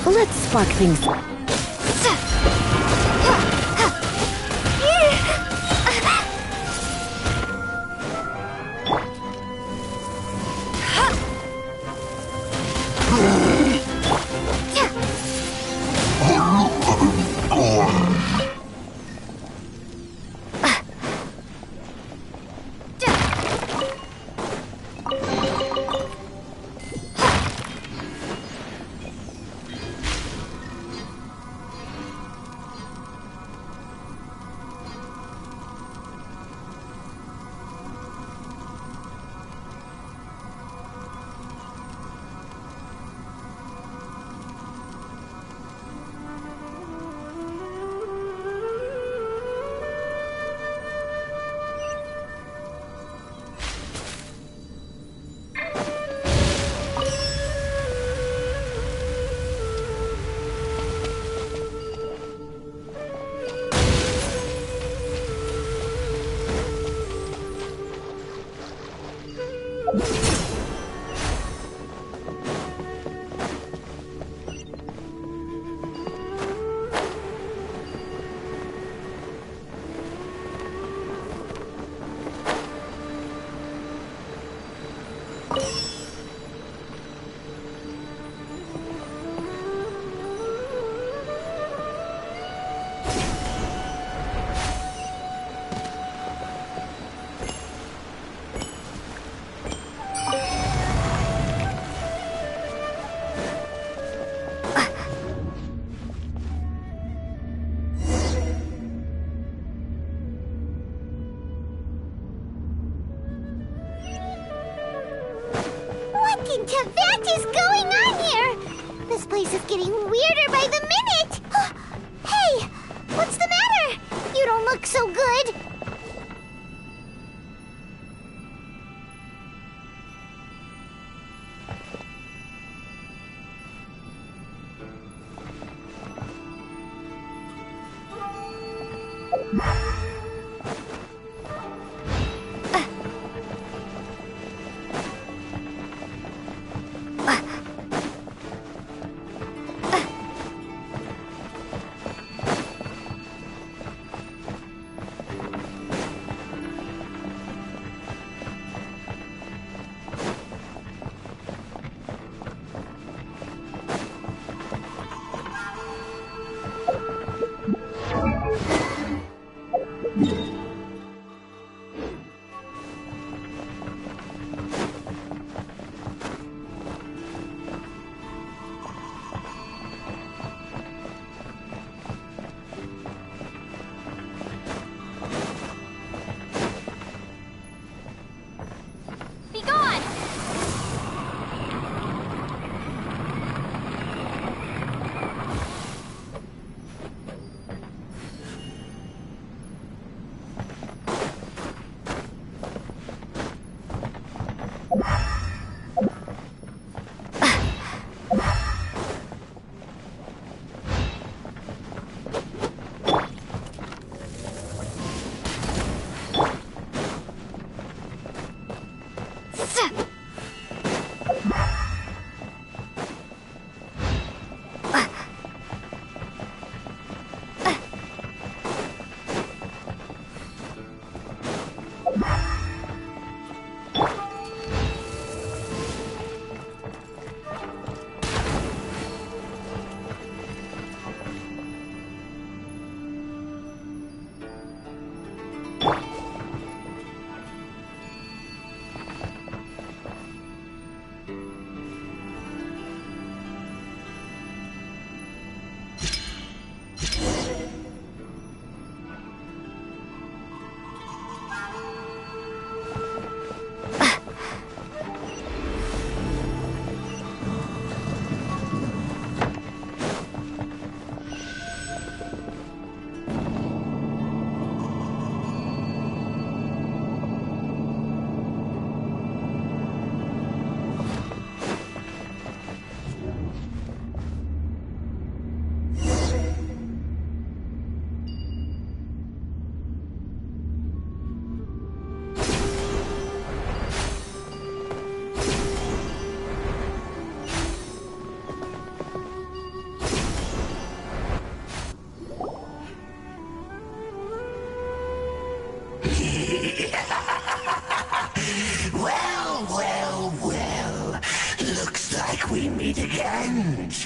Let's spark things. What is going on here? This place is getting weirder by the minute! Hey! What's the matter? You don't look so good!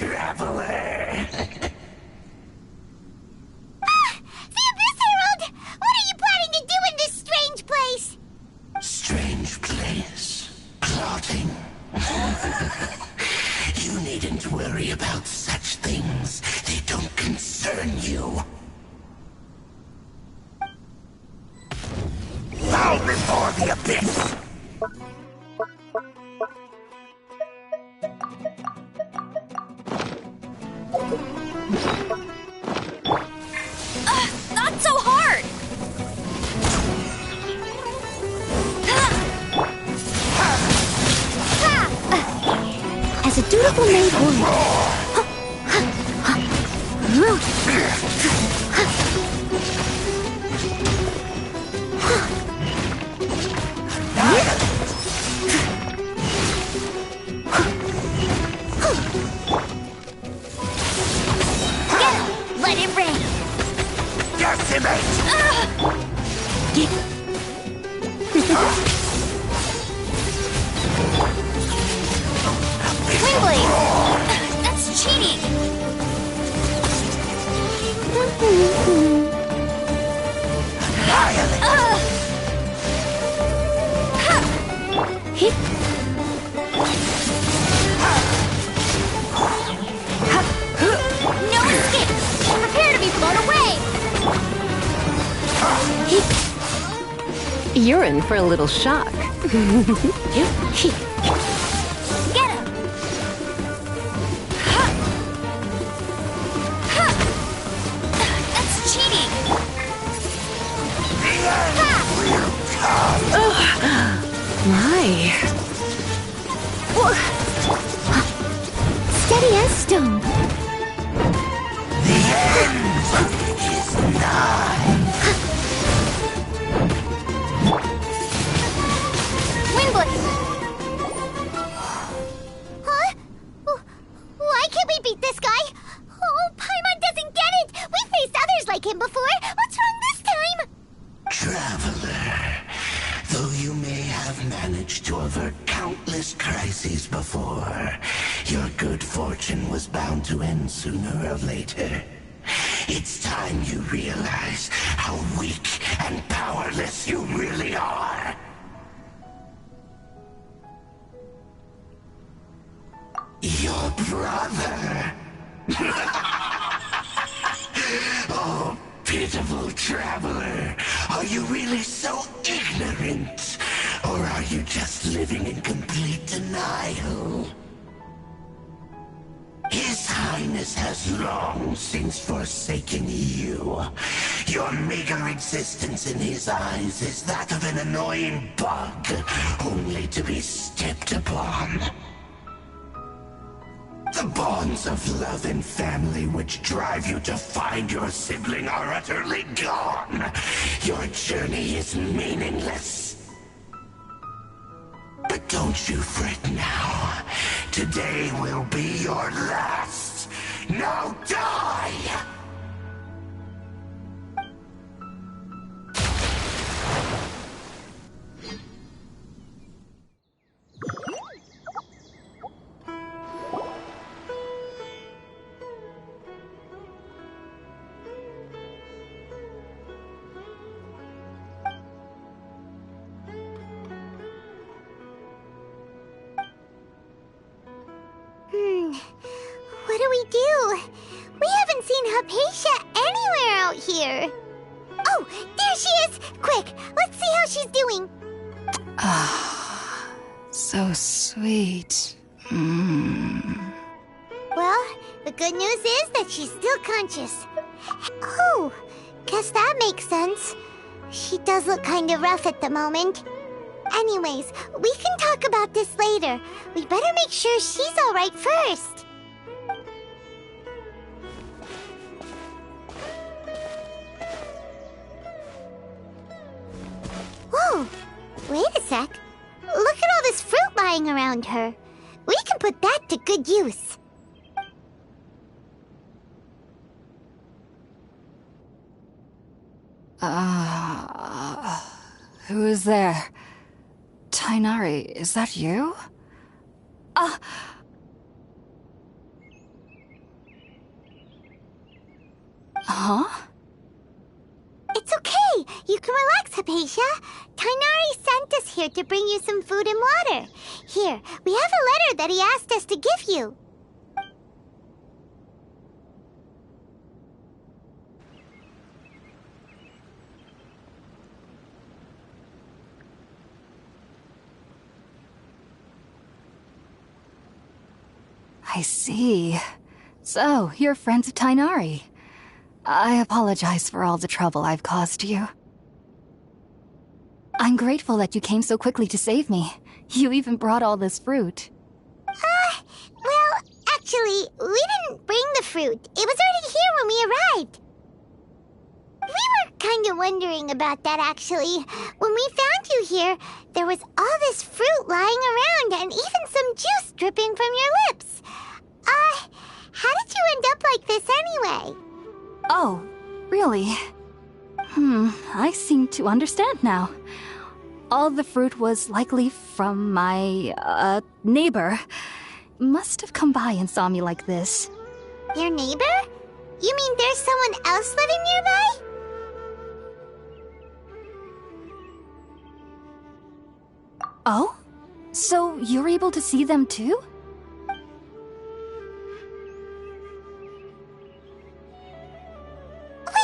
traveler. The Abyss Herald! What are you planning to do in this strange place? Strange place. Plotting. You needn't worry about such things. They don't concern you. Bow before the Abyss! Not so hard! As a dutiful maid would. Let it rain! Decimate! Windblade! That's cheating! No escape! Prepare to be blown away! You're in for a little shock. Get him! That's cheating! My. Steady as stone. The end is nigh. Windblade! Huh? Why can't we beat this guy? Oh, Paimon doesn't get it! We faced others like him before! What's wrong this time? Traveler, though you may have managed to avert countless crises before, your good fortune was bound to end sooner or later. It's time you realize how weak and powerless you really are. Your brother? Oh, pitiful traveler. Are you really so ignorant? Or are you just living in complete denial? His Highness has long since forsaken you. Your meager existence in his eyes is that of an annoying bug, only to be stepped upon. The bonds of love and family which drive you to find your sibling are utterly gone. Your journey is meaningless. But don't you fret now. Today will be your last. Now die! What do we do? We haven't seen Hypatia anywhere out here. Oh, there she is! Quick, let's see how she's doing. So sweet. Well, the good news is that she's still conscious. Oh, guess that makes sense. She does look kind of rough at the moment. Anyways, we can talk about this later. We better make sure she's alright first. Whoa, wait a sec. Look at all this fruit lying around her. We can put that to good use. Who is there? Tainari, is that you? Huh? It's okay. You can relax, Hypatia. Tighnari sent us here to bring you some food and water. Here, we have a letter that he asked us to give you. I see. So, you're friends of Tighnari. I apologize for all the trouble I've caused you. I'm grateful that you came so quickly to save me. You even brought all this fruit. Well, actually, we didn't bring the fruit. It was already here when we arrived. We were kind of wondering about that, actually. When we found you here, there was all this fruit lying around and even some juice dripping from your lips. How did you end up like this anyway? Oh, really? I seem to understand now. All the fruit was likely from my, neighbor. Must have come by and saw me like this. Your neighbor? You mean there's someone else living nearby? Oh? So you're able to see them too?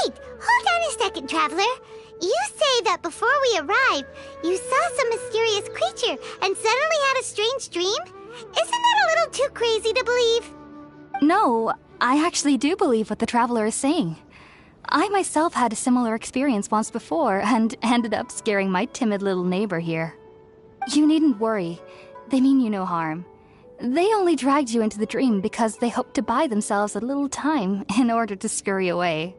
Wait, hold on a second, Traveler. You say that before we arrived, you saw some mysterious creature and suddenly had a strange dream? Isn't that a little too crazy to believe? No, I actually do believe what the Traveler is saying. I myself had a similar experience once before and ended up scaring my timid little neighbor here. You needn't worry. They mean you no harm. They only dragged you into the dream because they hoped to buy themselves a little time in order to scurry away.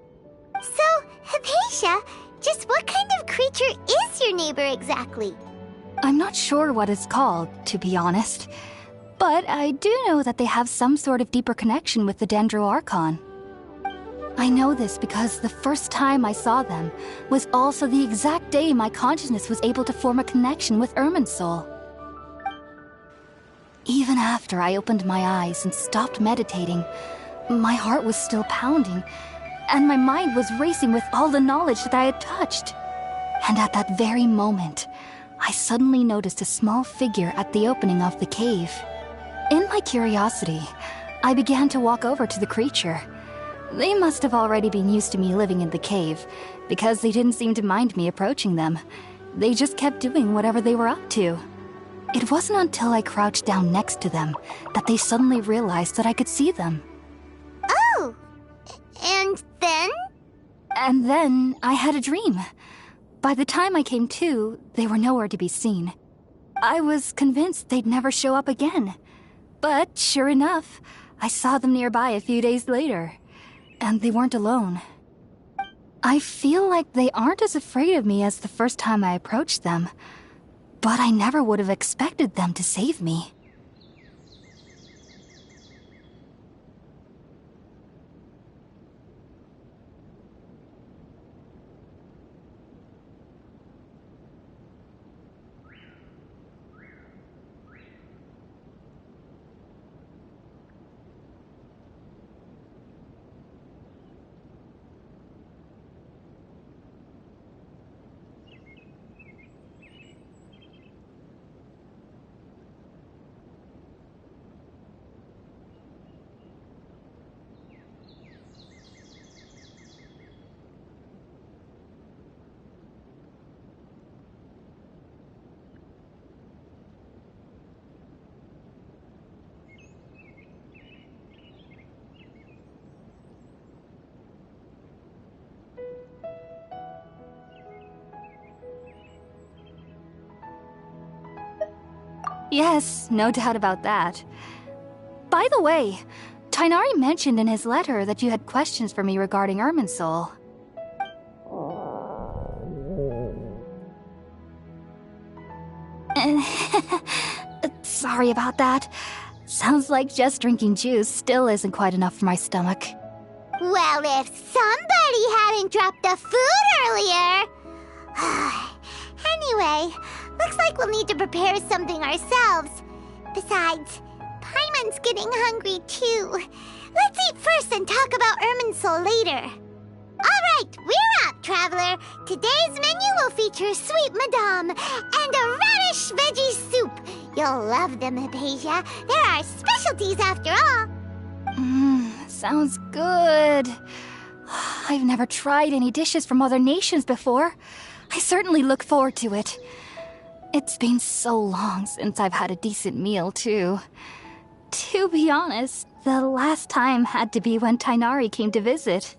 So, Hypatia, just what kind of creature is your neighbor exactly? I'm not sure what it's called, to be honest. But I do know that they have some sort of deeper connection with the Dendroarchon. I know this because the first time I saw them was also the exact day my consciousness was able to form a connection with Irminsul. Even after I opened my eyes and stopped meditating, my heart was still pounding, and my mind was racing with all the knowledge that I had touched. And at that very moment, I suddenly noticed a small figure at the opening of the cave. In my curiosity, I began to walk over to the creature. They must have already been used to me living in the cave, because they didn't seem to mind me approaching them. They just kept doing whatever they were up to. It wasn't until I crouched down next to them that they suddenly realized that I could see them. Oh! And then? And then I had a dream. By the time I came to, they were nowhere to be seen. I was convinced they'd never show up again. But sure enough, I saw them nearby a few days later. And they weren't alone. I feel like they aren't as afraid of me as the first time I approached them. But I never would have expected them to save me. Yes, no doubt about that. By the way, Tighnari mentioned in his letter that you had questions for me regarding Irminsul. Sorry about that. Sounds like just drinking juice still isn't quite enough for my stomach. Well, if somebody hadn't dropped the food earlier... Anyway, looks like we'll need to prepare something ourselves. Besides, Paimon's getting hungry too. Let's eat first and talk about Irminsul later. traveler. Today's menu will feature sweet madame and a radish veggie soup. You'll love them, Hypatia. They're our specialties after all. Sounds good. I've never tried any dishes from other nations before. I certainly look forward to it. It's been so long since I've had a decent meal, too. To be honest, the last time had to be when Tainari came to visit.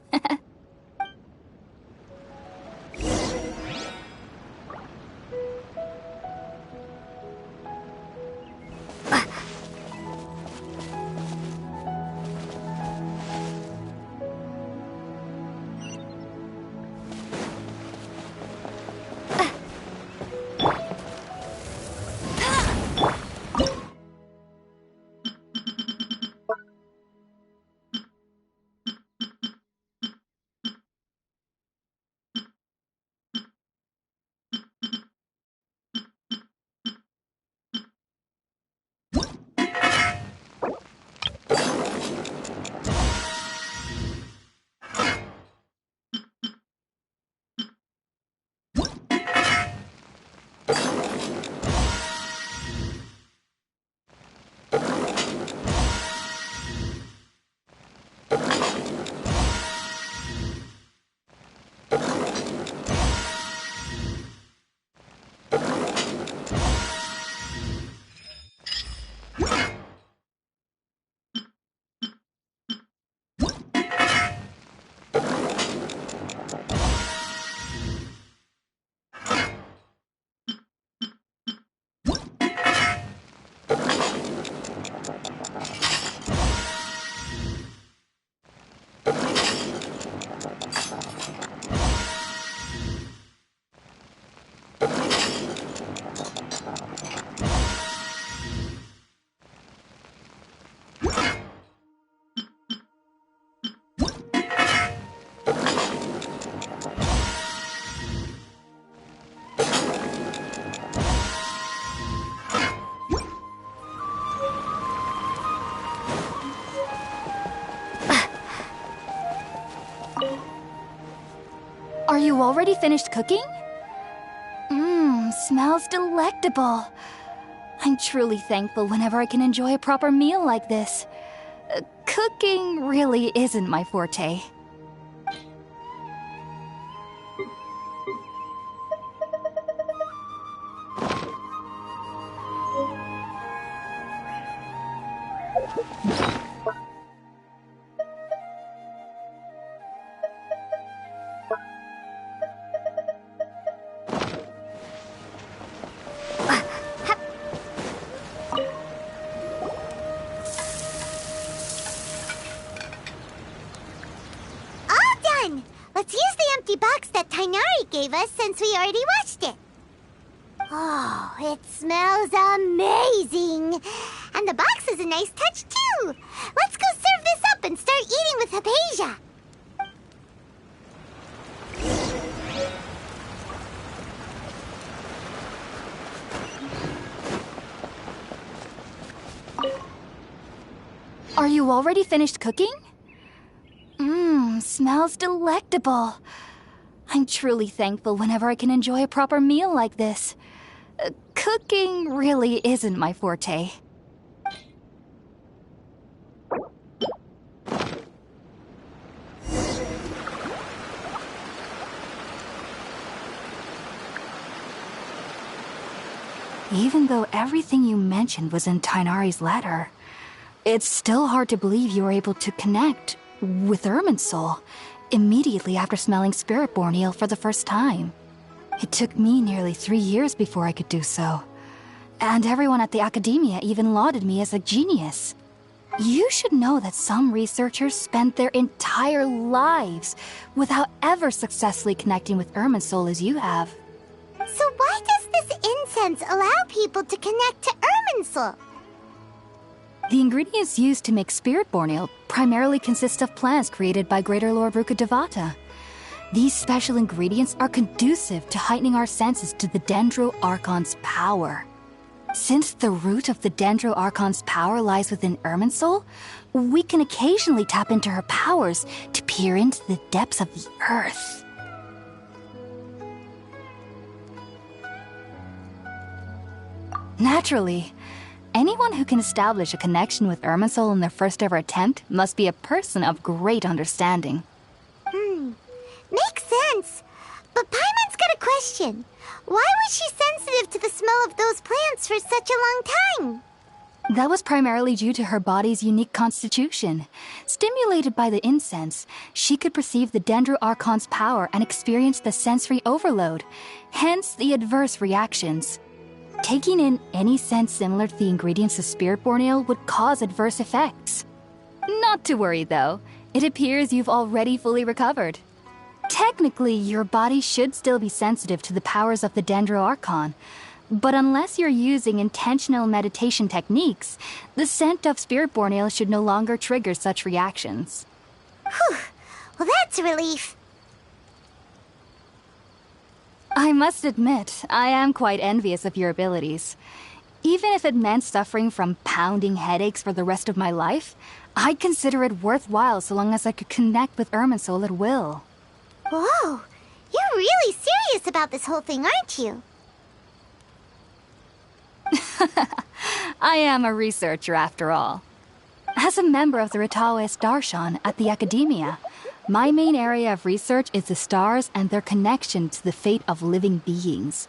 Are you already finished cooking? Smells delectable. I'm truly thankful whenever I can enjoy a proper meal like this. Cooking really isn't my forte. Let's use the empty box that Tainari gave us since we already washed it. Oh, it smells amazing. And the box is a nice touch, too. Let's go serve this up and start eating with Hypatia. Are you already finished cooking? Smells delectable. I'm truly thankful whenever I can enjoy a proper meal like this. Cooking really isn't my forte. Even though everything you mentioned was in Tainari's letter, it's still hard to believe you were able to connect with Irminsul immediately after smelling Spirit-born eel for the first time. It took me nearly 3 years before I could do so. And everyone at the academia even lauded me as a genius. You should know that some researchers spent their entire lives without ever successfully connecting with Irminsul as you have. So why does this incense allow people to connect to Irminsul? The ingredients used to make Spirit-born eel primarily consist of plants created by Greater Lord Rukkhadevata. These special ingredients are conducive to heightening our senses to the Dendro Archon's power. Since the root of the Dendro Archon's power lies within Irminsul, we can occasionally tap into her powers to peer into the depths of the earth. Naturally. Anyone who can establish a connection with Irminsul in their first ever attempt must be a person of great understanding. Makes sense. But Paimon's got a question. Why was she sensitive to the smell of those plants for such a long time? That was primarily due to her body's unique constitution. Stimulated by the incense, she could perceive the Dendro-Archon's power and experience the sensory overload, hence the adverse reactions. Taking in any scent similar to the ingredients of Spiritborn Ale would cause adverse effects. Not to worry though, it appears you've already fully recovered. Technically, your body should still be sensitive to the powers of the Dendro-Archon, but unless you're using intentional meditation techniques, the scent of Spiritborn Ale should no longer trigger such reactions. Whew. Well, that's a relief. I must admit, I am quite envious of your abilities. Even if it meant suffering from pounding headaches for the rest of my life, I'd consider it worthwhile so long as I could connect with Irminsul at will. Whoa, you're really serious about this whole thing, aren't you? I am a researcher after all. As a member of the Ritaoist Darshan at the Academia, my main area of research is the stars and their connection to the fate of living beings.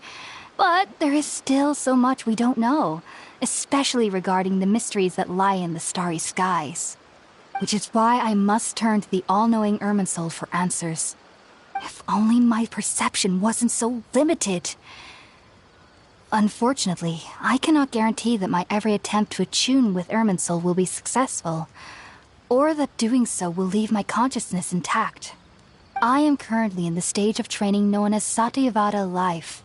But there is still so much we don't know, especially regarding the mysteries that lie in the starry skies. Which is why I must turn to the all-knowing Irminsul for answers. If only my perception wasn't so limited. Unfortunately, I cannot guarantee that my every attempt to attune with Irminsul will be successful, or that doing so will leave my consciousness intact. I am currently in the stage of training known as Satyavada life.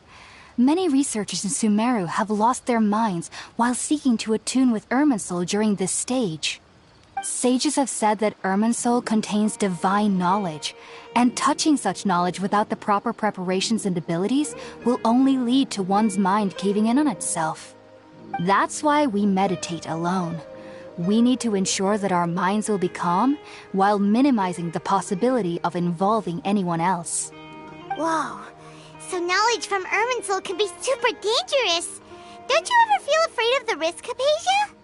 Many researchers in Sumeru have lost their minds while seeking to attune with Irminsul during this stage. Sages have said that Irminsul contains divine knowledge, and touching such knowledge without the proper preparations and abilities will only lead to one's mind caving in on itself. That's why we meditate alone. We need to ensure that our minds will be calm while minimizing the possibility of involving anyone else. Whoa, so knowledge from Irminsul can be super dangerous. Don't you ever feel afraid of the risk, Hypatia?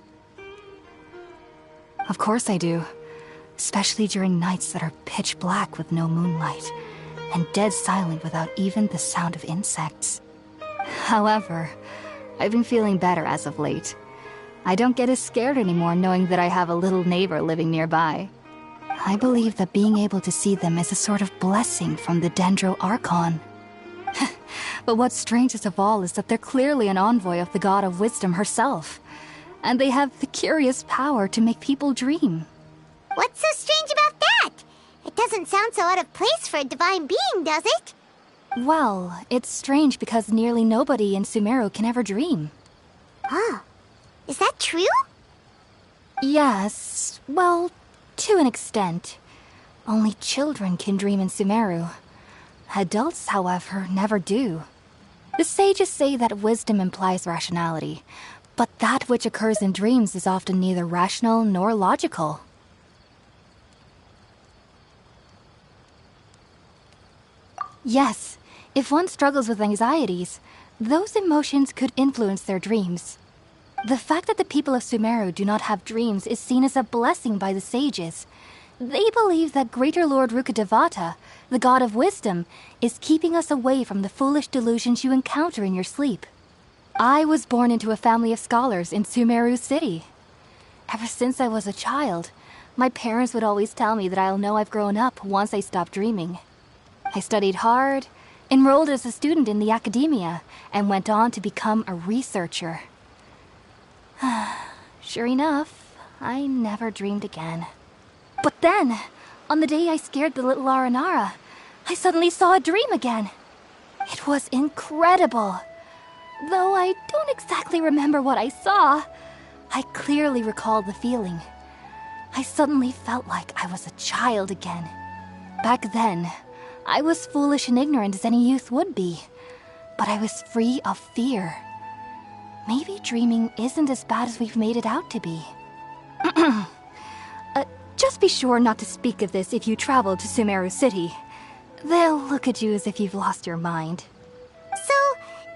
Of course I do. Especially during nights that are pitch black with no moonlight, and dead silent without even the sound of insects. However, I've been feeling better as of late. I don't get as scared anymore knowing that I have a little neighbor living nearby. I believe that being able to see them is a sort of blessing from the Dendro-Archon. But what's strangest of all is that they're clearly an envoy of the God of Wisdom herself, and they have the curious power to make people dream. What's so strange about that? It doesn't sound so out of place for a divine being, does it? Well, it's strange because nearly nobody in Sumeru can ever dream. Huh. Is that true? Yes, well, to an extent. Only children can dream in Sumeru. Adults, however, never do. The sages say that wisdom implies rationality, but that which occurs in dreams is often neither rational nor logical. Yes, if one struggles with anxieties, those emotions could influence their dreams. The fact that the people of Sumeru do not have dreams is seen as a blessing by the sages. They believe that Greater Lord Rukkhadevata, the God of Wisdom, is keeping us away from the foolish delusions you encounter in your sleep. I was born into a family of scholars in Sumeru City. Ever since I was a child, my parents would always tell me that I'll know I've grown up once I stop dreaming. I studied hard, enrolled as a student in the academia, and went on to become a researcher. Sure enough, I never dreamed again. But then, on the day I scared the little Aranara, I suddenly saw a dream again. It was incredible. Though I don't exactly remember what I saw, I clearly recall the feeling. I suddenly felt like I was a child again. Back then, I was foolish and ignorant as any youth would be, but I was free of fear. Maybe dreaming isn't as bad as we've made it out to be. Just be sure not to speak of this if you travel to Sumeru City. They'll look at you as if you've lost your mind. So,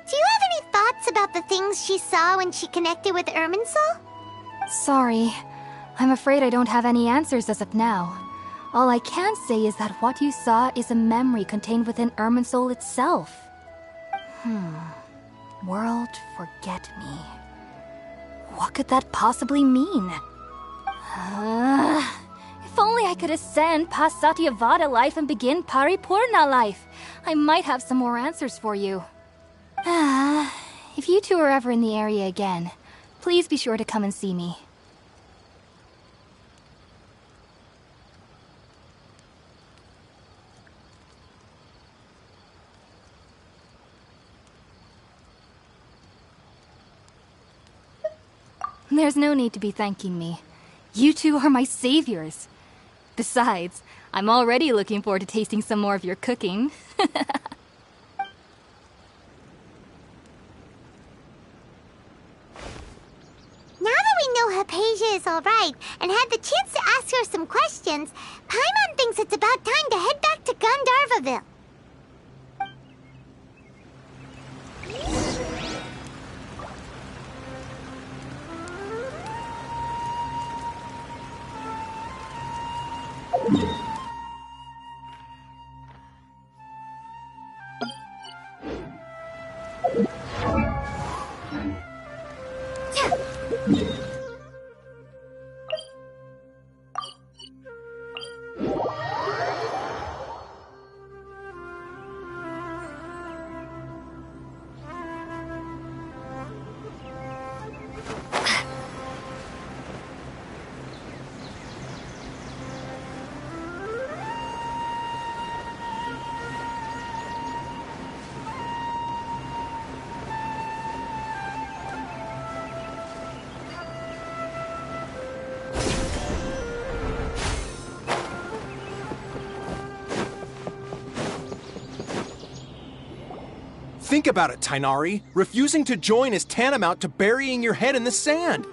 do you have any thoughts about the things she saw when she connected with Irminsul? Sorry. I'm afraid I don't have any answers as of now. All I can say is that what you saw is a memory contained within Irminsul itself. World forget me. What could that possibly mean? If only I could ascend past Satyavada life and begin Paripurna life, I might have some more answers for you. If you two are ever in the area again, please be sure to come and see me. There's no need to be thanking me. You two are my saviors. Besides, I'm already looking forward to tasting some more of your cooking. Now that we know Hypatia is alright and had the chance to ask her some questions, Paimon thinks it's about time to head back to Gandharvaville. Think about it, Tainari. Refusing to join is tantamount to burying your head in the sand.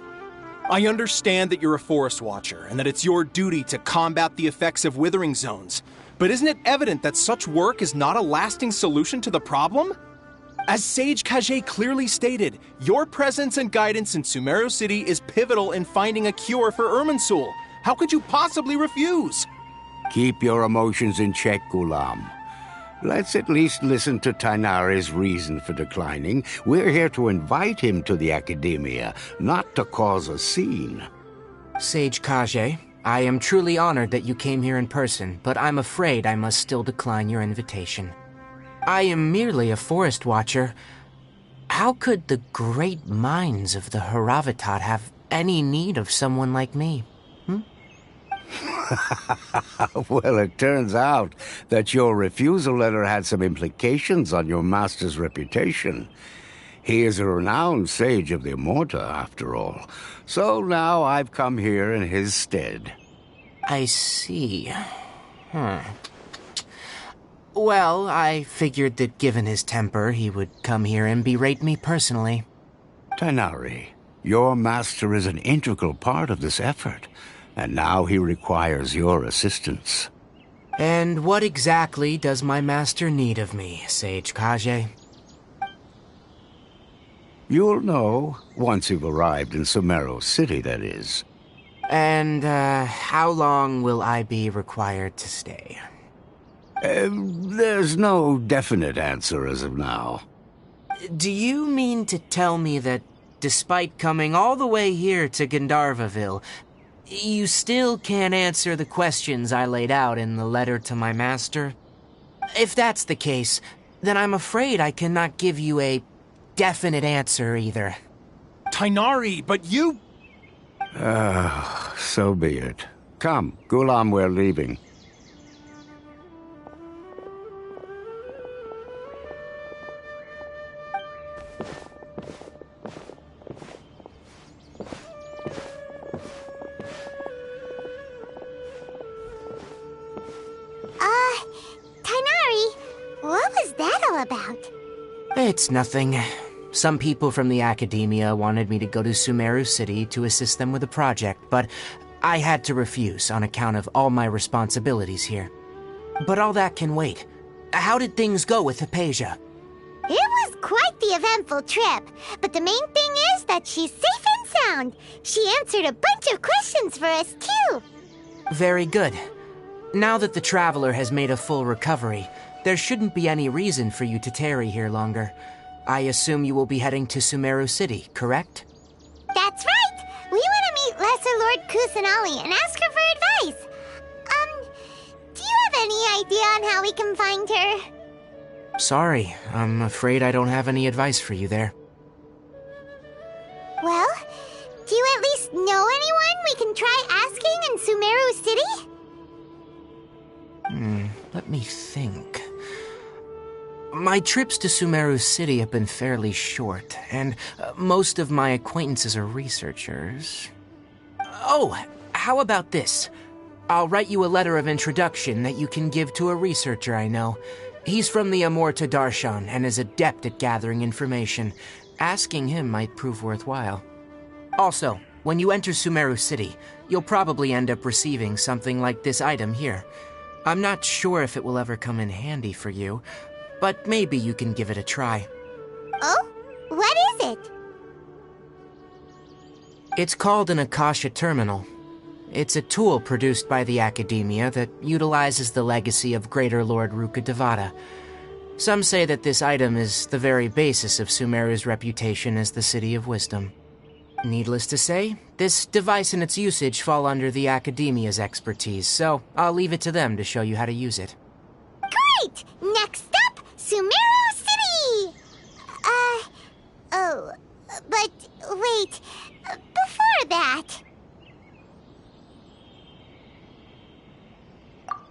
I understand that you're a forest watcher and that it's your duty to combat the effects of withering zones. But isn't it evident that such work is not a lasting solution to the problem? As Sage Kage clearly stated, your presence and guidance in Sumeru City is pivotal in finding a cure for Irminsul. How could you possibly refuse? Keep your emotions in check, Ghulam. Let's at least listen to Tainari's reason for declining. We're here to invite him to the Academia, not to cause a scene. Sage Kage, I am truly honored that you came here in person, but I'm afraid I must still decline your invitation. I am merely a forest watcher. How could the great minds of the Mrajtheartist have any need of someone like me? Well, it turns out that your refusal letter had some implications on your master's reputation. He is a renowned sage of the Immorta, after all. So now I've come here in his stead. I see. Well, I figured that given his temper, he would come here and berate me personally. Tainari, your master is an integral part of this effort. And now he requires your assistance. And what exactly does my master need of me, Sage Kage? You'll know, once you've arrived in Sumeru City, that is. And, how long will I be required to stay? There's no definite answer as of now. Do you mean to tell me that, despite coming all the way here to Gandharvaville, you still can't answer the questions I laid out in the letter to my master? If that's the case, then I'm afraid I cannot give you a definite answer either. Tainari, but you... So be it. Come, Ghulam, we're leaving. Tainari, what was that all about? It's nothing. Some people from the Academia wanted me to go to Sumeru City to assist them with a project, but I had to refuse on account of all my responsibilities here. But all that can wait. How did things go with Hypatia? It was quite the eventful trip, but the main thing is that she's safe and sound. She answered a bunch of questions for us, too. Very good. Now that the traveler has made a full recovery, there shouldn't be any reason for you to tarry here longer. I assume you will be heading to Sumeru City, correct? That's right! We want to meet Lesser Lord Kusanali and ask her for advice. Do you have any idea on how we can find her? Sorry, I'm afraid I don't have any advice for you there. Well, do you at least know anyone we can try asking in Sumeru City? Let me think. My trips to Sumeru City have been fairly short, and most of my acquaintances are researchers. Oh, how about this? I'll write you a letter of introduction that you can give to a researcher I know. He's from the Amorta Darshan and is adept at gathering information. Asking him might prove worthwhile. Also, when you enter Sumeru City, you'll probably end up receiving something like this item here. I'm not sure if it will ever come in handy for you, but maybe you can give it a try. Oh? What is it? It's called an Akasha Terminal. It's a tool produced by the Academia that utilizes the legacy of Greater Lord Rukkhadevata. Some say that this item is the very basis of Sumeru's reputation as the City of Wisdom. Needless to say, this device and its usage fall under the Academia's expertise, so I'll leave it to them to show you how to use it. Great! Next up, Sumeru City! But wait, before that...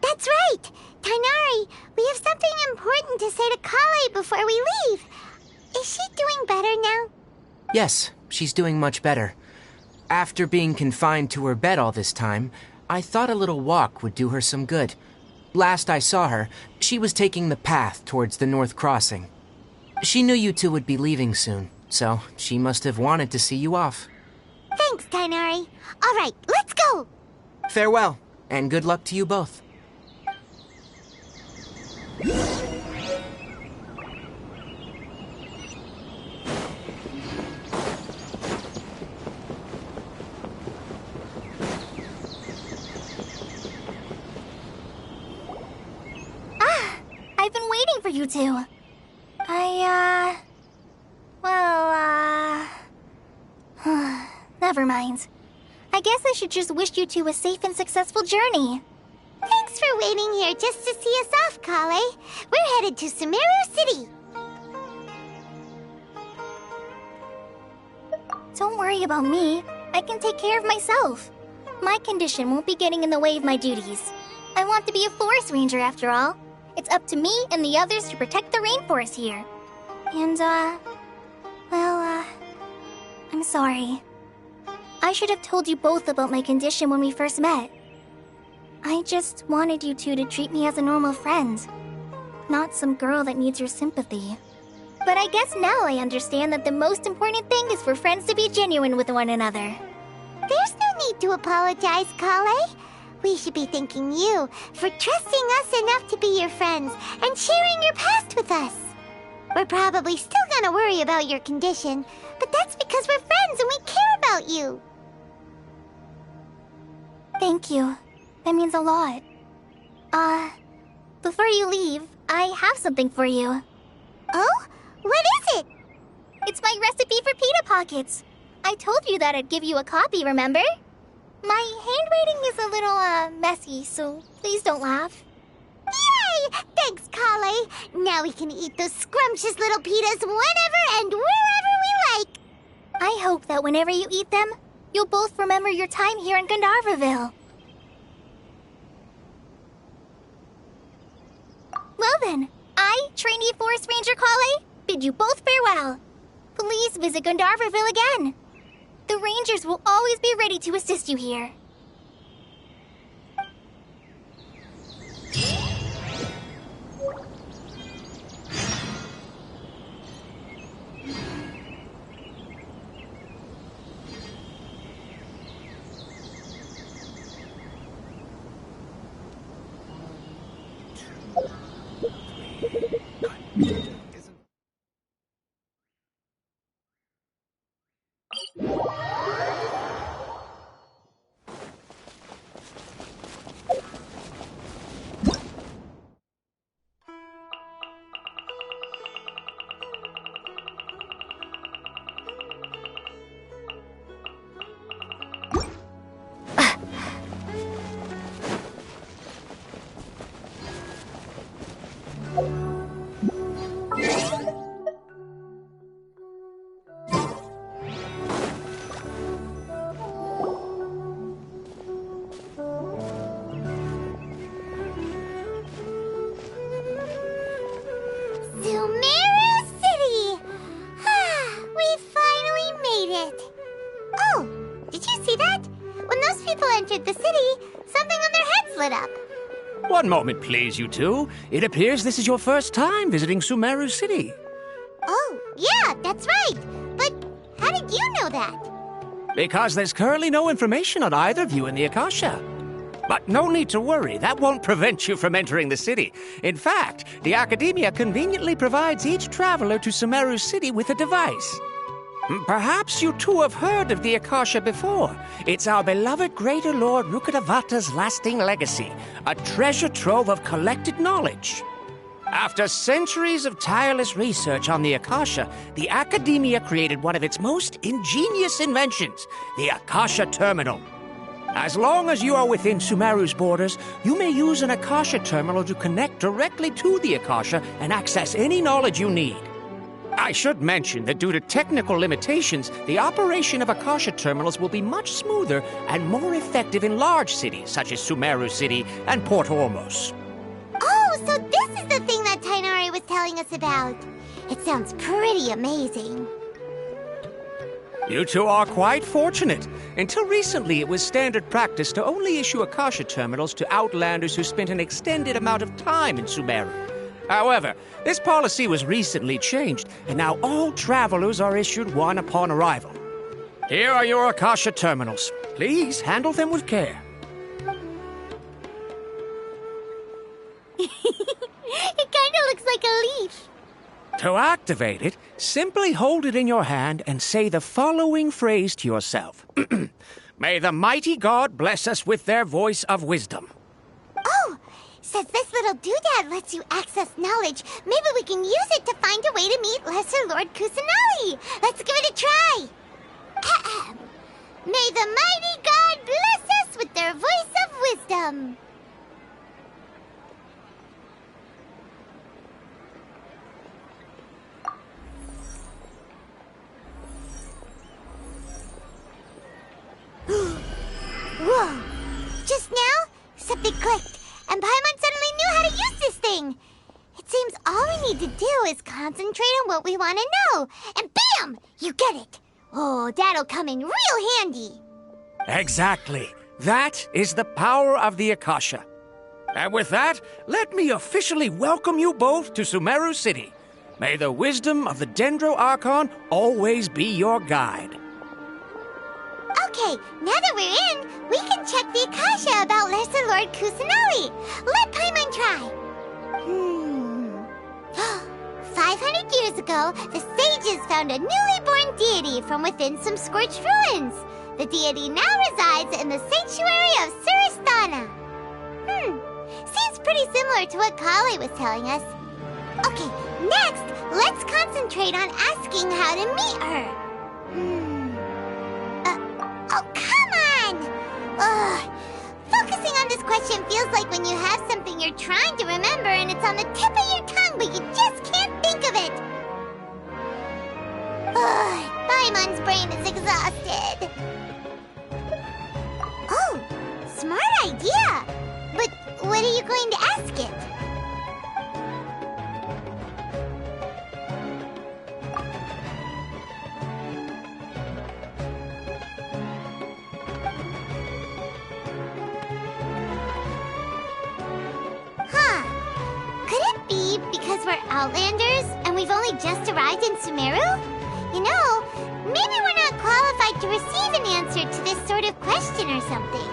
That's right! Tainari, we have something important to say to Kale before we leave. Is she doing better now? Yes, she's doing much better. After being confined to her bed all this time, I thought a little walk would do her some good. Last I saw her, she was taking the path towards the North Crossing. She knew you two would be leaving soon, so she must have wanted to see you off. Thanks, Tainari. All right, let's go! Farewell, and good luck to you both. I've been waiting for you two. Never mind. I guess I should just wish you two a safe and successful journey. Thanks for waiting here just to see us off, Kale. We're headed to Sumeru City. Don't worry about me. I can take care of myself. My condition won't be getting in the way of my duties. I want to be a forest ranger after all. It's up to me and the others to protect the rainforest here. And, I'm sorry. I should have told you both about my condition when we first met. I just wanted you two to treat me as a normal friend, not some girl that needs your sympathy. But I guess now I understand that the most important thing is for friends to be genuine with one another. There's no need to apologize, Kale. We should be thanking you for trusting us enough to be your friends and sharing your past with us. We're probably still gonna worry about your condition, but that's because we're friends and we care about you. Thank you. That means a lot. Before you leave, I have something for you. Oh? What is it? It's my recipe for pita pockets. I told you that I'd give you a copy, remember? My handwriting is a little, messy, so please don't laugh. Yay! Thanks, Kale. Now we can eat those scrumptious little pitas whenever and wherever we like. I hope that whenever you eat them, you'll both remember your time here in Gandharvaville. Well then, I, trainee Forest Ranger Kale, bid you both farewell. Please visit Gandharvaville again. The Rangers will always be ready to assist you here. Sumeru City! We finally made it! Oh, did you see that? When those people entered the city, something on their heads lit up. One moment, please, you two. It appears this is your first time visiting Sumeru City. Oh, yeah, that's right. But how did you know that? Because there's currently no information on either of you in the Akasha. But no need to worry, that won't prevent you from entering the city. In fact, the Academia conveniently provides each traveler to Sumeru City with a device. Perhaps you two have heard of the Akasha before. It's our beloved Greater Lord Rukkhadevata's lasting legacy, a treasure trove of collected knowledge. After centuries of tireless research on the Akasha, the Academia created one of its most ingenious inventions, the Akasha Terminal. As long as you are within Sumeru's borders, you may use an Akasha terminal to connect directly to the Akasha and access any knowledge you need. I should mention that due to technical limitations, the operation of Akasha terminals will be much smoother and more effective in large cities such as Sumeru City and Port Ormos. Oh, so this is the thing that Tainari was telling us about. It sounds pretty amazing. You two are quite fortunate. Until recently, it was standard practice to only issue Akasha terminals to outlanders who spent an extended amount of time in Sumeru. However, this policy was recently changed, and now all travelers are issued one upon arrival. Here are your Akasha terminals. Please handle them with care. It kinda looks like a leaf. To activate it, simply hold it in your hand and say the following phrase to yourself. May the mighty God bless us with their voice of wisdom. Oh, says this little doodad lets you access knowledge. Maybe we can use it to find a way to meet Lesser Lord Kusanali. Let's give it a try. May the mighty God bless us with their voice of wisdom. Whoa! Just now, something clicked, and Paimon suddenly knew how to use this thing. It seems all we need to do is concentrate on what we want to know, and bam! You get it. Oh, that'll come in real handy. Exactly. That is the power of the Akasha. And with that, let me officially welcome you both to Sumeru City. May the wisdom of the Dendro Archon always be your guide. Okay, now that we're in, we can check the Akasha about Lesser Lord Kusanali. Let Paimon try. 500 years ago, the sages found a newly born deity from within some scorched ruins. The deity now resides in the sanctuary of Suristana. Seems pretty similar to what Kale was telling us. Okay, next, let's concentrate on asking how to meet her. Oh, come on! Ugh. Focusing on this question feels like when you have something you're trying to remember and it's on the tip of your tongue, but you just can't think of it. Ugh, Paimon's brain is exhausted. Oh, smart idea. But what are you going to ask it? Because we're Outlanders and we've only just arrived in Sumeru? You know, maybe we're not qualified to receive an answer to this sort of question or something.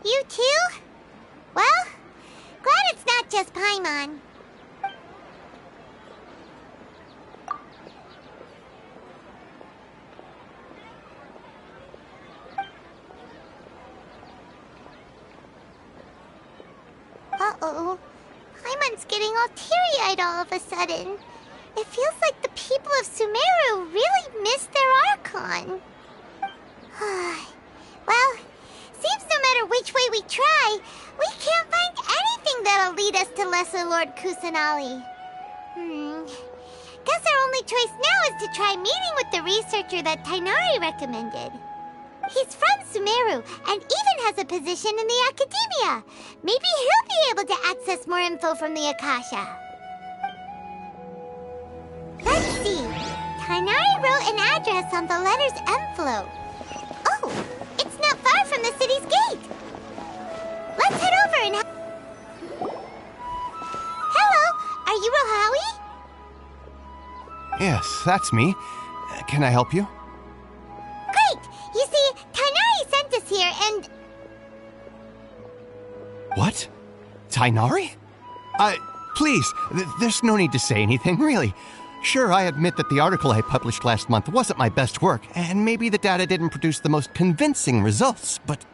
You too? Well, glad it's not just Paimon. Uh-oh. Paimon's getting all teary-eyed all of a sudden. It feels like the people of Sumeru really missed their Archon. Well, seems no matter which way we try, we can't find anything that'll lead us to Lesser Lord Kusanali. Guess our only choice now is to try meeting with the researcher that Tainari recommended. He's from Sumeru and even has a position in the Academia. Maybe he'll be able to access more info from the Akasha. Let's see. Tainari wrote an address on the letter's envelope. Oh, it's not far from the city's gate. Let's head over and Hello, are you Rohawi? Yes, that's me. Can I help you? Great! You see, Tainari sent us here and... What? Tainari? Please, there's no need to say anything, really. Sure, I admit that the article I published last month wasn't my best work, and maybe the data didn't produce the most convincing results, but...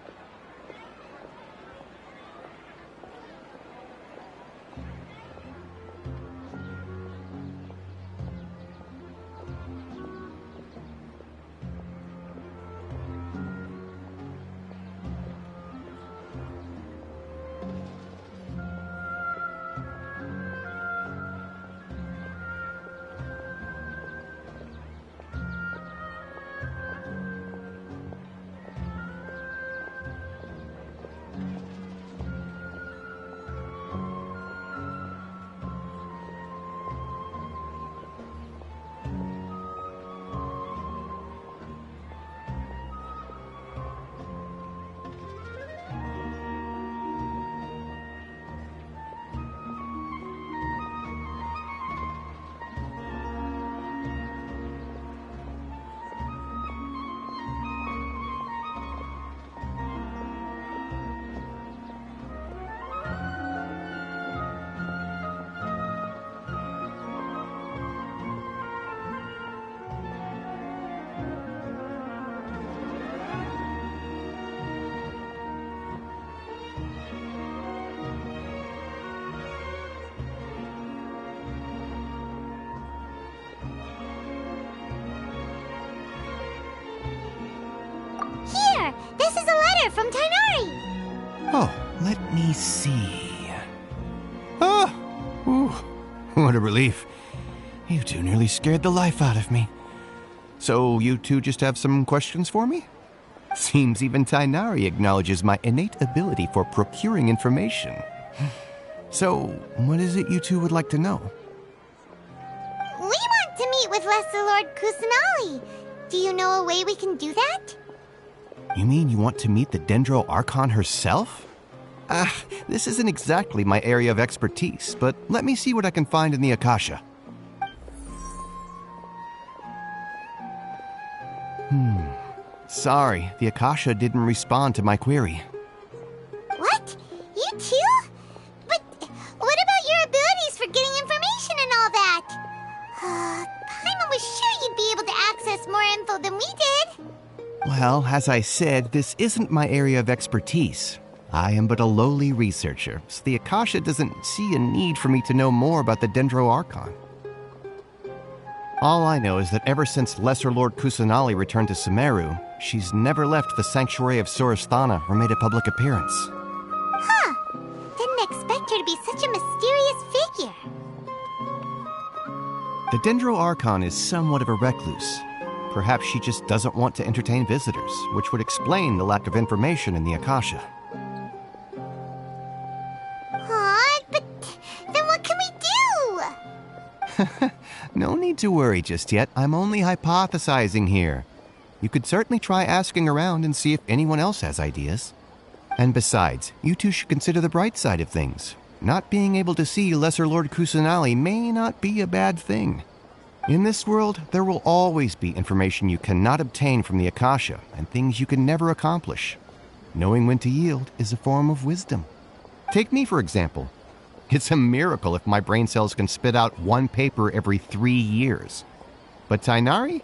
Here! This is a letter from Tainari! Oh, let me see... Oh! Ooh, what a relief. You two nearly scared the life out of me. So you two just have some questions for me? Seems even Tainari acknowledges my innate ability for procuring information. So, what is it you two would like to know? We want to meet with Lesser Lord Kusanali. Do you know a way we can do that? You mean you want to meet the Dendro Archon herself? This isn't exactly my area of expertise, but let me see what I can find in the Akasha. Sorry, the Akasha didn't respond to my query. What? You too? But what about your abilities for getting information and all that? Paimon was sure you'd be able to access more info than we did. Well, as I said, this isn't my area of expertise. I am but a lowly researcher, so the Akasha doesn't see a need for me to know more about the Dendro Archon. All I know is that ever since Lesser Lord Kusanali returned to Sumeru, she's never left the Sanctuary of Sorasthana or made a public appearance. Huh. Didn't expect her to be such a mysterious figure. The Dendro Archon is somewhat of a recluse. Perhaps she just doesn't want to entertain visitors, which would explain the lack of information in the Akasha. But then what can we do? No need to worry just yet. I'm only hypothesizing here. You could certainly try asking around and see if anyone else has ideas. And besides, you two should consider the bright side of things. Not being able to see Lesser Lord Kusanali may not be a bad thing. In this world, there will always be information you cannot obtain from the Akasha and things you can never accomplish. Knowing when to yield is a form of wisdom. Take me, for example. It's a miracle if my brain cells can spit out one paper every 3 years. But Tainari?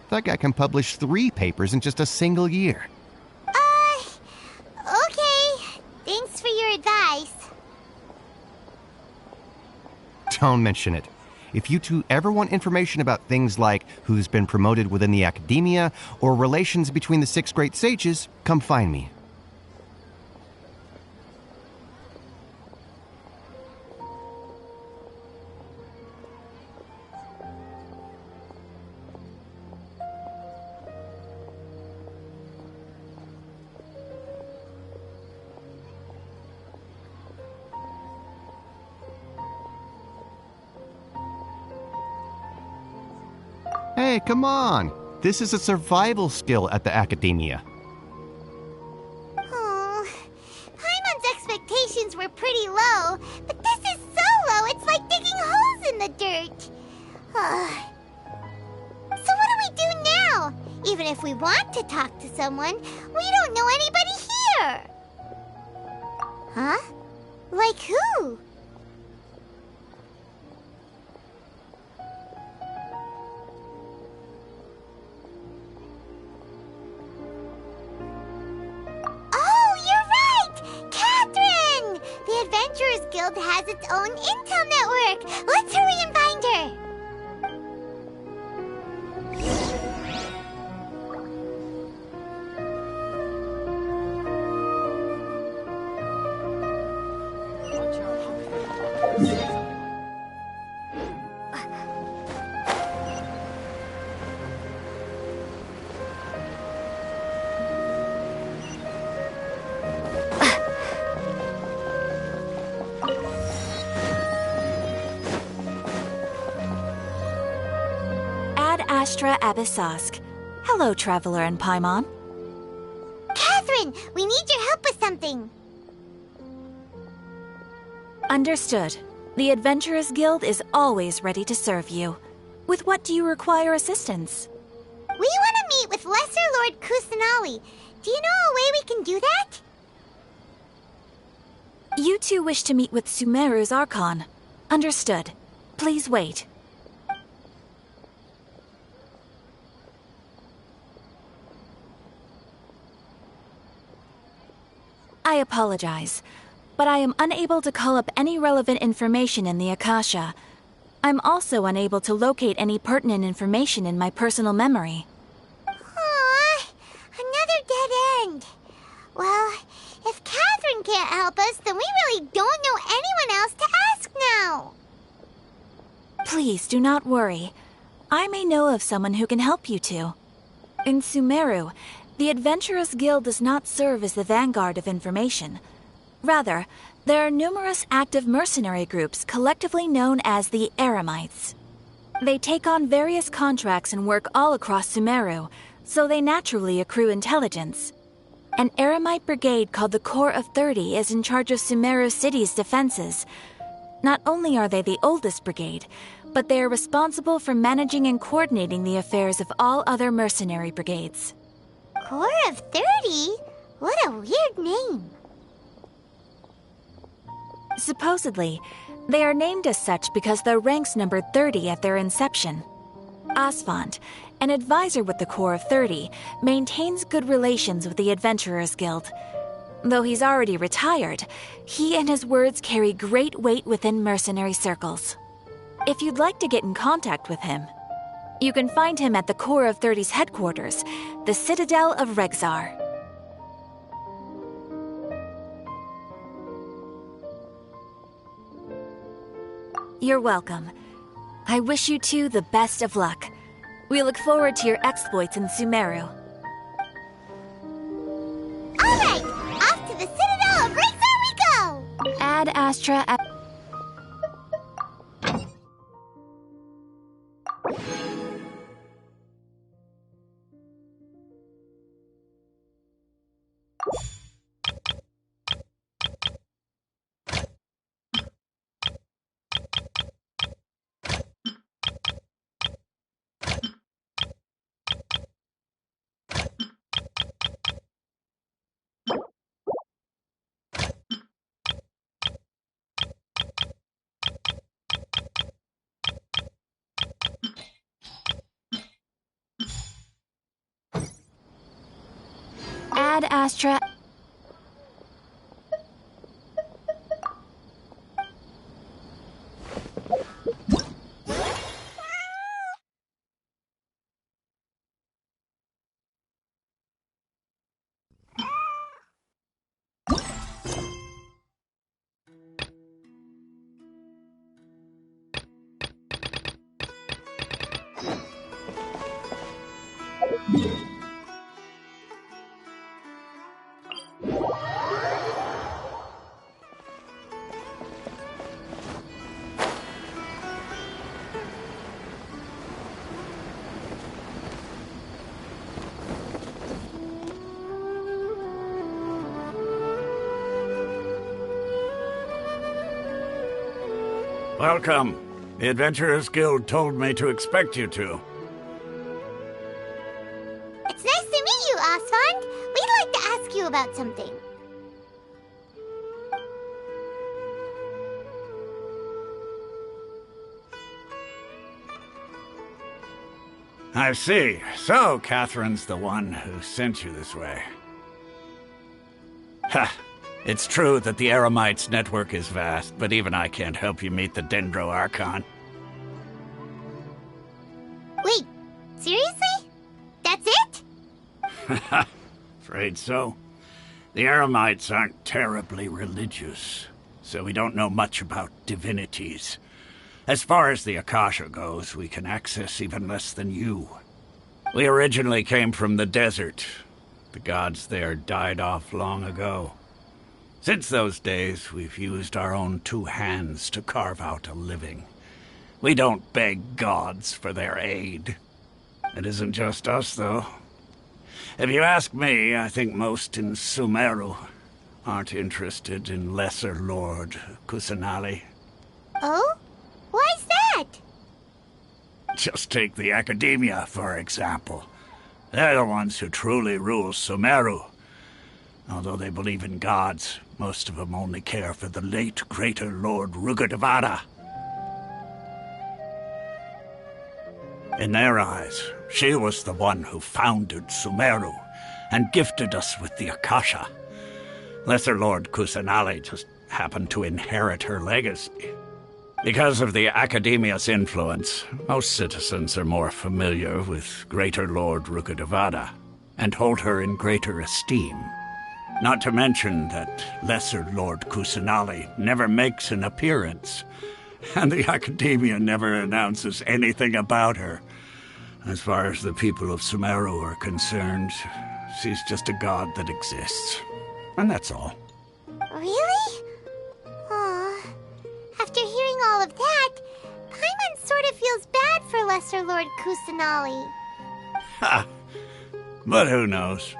That guy can publish 3 papers in just a single year. Okay. Thanks for your advice. don't mention it. If you two ever want information about things like who's been promoted within the academia or relations between the 6 great sages, come find me. Hey, come on! This is a survival skill at the Academia. Oh, Paimon's expectations were pretty low, but this is so low it's like digging holes in the dirt. So what do we do now? Even if we want to talk to someone, we don't know anybody here. Huh? Like who? Adventurers Guild has its own intel network. Let's hurry and find her. Astra Abyssosk. Hello, Traveler and Paimon. Catherine, we need your help with something. Understood. The Adventurers Guild is always ready to serve you. With what do you require assistance? We want to meet with Lesser Lord Kusanali. Do you know a way we can do that? You two wish to meet with Sumeru's Archon. Understood. Please wait. I apologize, but I am unable to call up any relevant information in the Akasha. I'm also unable to locate any pertinent information in my personal memory. Aww, another dead end. Well, if Catherine can't help us, then we really don't know anyone else to ask now. Please do not worry. I may know of someone who can help you two. In Sumeru, the Adventurers Guild does not serve as the vanguard of information. Rather, there are numerous active mercenary groups collectively known as the Eremites. They take on various contracts and work all across Sumeru, so they naturally accrue intelligence. An Eremite brigade called the Corps of 30 is in charge of Sumeru City's defenses. Not only are they the oldest brigade, but they are responsible for managing and coordinating the affairs of all other mercenary brigades. Corps of 30? What a weird name. Supposedly, they are named as such because their ranks numbered 30 at their inception. Asfand, an advisor with the Corps of 30, maintains good relations with the Adventurers Guild. Though he's already retired, he and his words carry great weight within mercenary circles. If you'd like to get in contact with him, you can find him at the Corps of 30's headquarters, the Citadel of Regzar. You're welcome. I wish you two the best of luck. We look forward to your exploits in Sumeru. All right, off to the Citadel of Regzar we go! Ad Astra... Ad Astra... Welcome. The Adventurers Guild told me to expect you two. It's nice to meet you, Osfond. We'd like to ask you about something. I see. So, Catherine's the one who sent you this way. Ha! It's true that the Eremites' network is vast, but even I can't help you meet the Dendro Archon. Wait, seriously? That's it? Afraid so. The Eremites aren't terribly religious, so we don't know much about divinities. As far as the Akasha goes, we can access even less than you. We originally came from the desert. The gods there died off long ago. Since those days, we've used our own two hands to carve out a living. We don't beg gods for their aid. It isn't just us, though. If you ask me, I think most in Sumeru aren't interested in Lesser Lord Kusanali. Oh? Why's that? Just take the Academia, for example. They're the ones who truly rule Sumeru. Although they believe in gods, most of them only care for the late Greater Lord Rugurdevada. In their eyes, she was the one who founded Sumeru and gifted us with the Akasha. Lesser Lord Kusanali just happened to inherit her legacy. Because of the Academia's influence, most citizens are more familiar with Greater Lord Rugurdevada and hold her in greater esteem. Not to mention that Lesser Lord Kusanali never makes an appearance, and the Academia never announces anything about her. As far as the people of Sumeru are concerned, she's just a god that exists. And that's all. Really? Aw. After hearing all of that, Paimon sort of feels bad for Lesser Lord Kusanali. Ha! But who knows?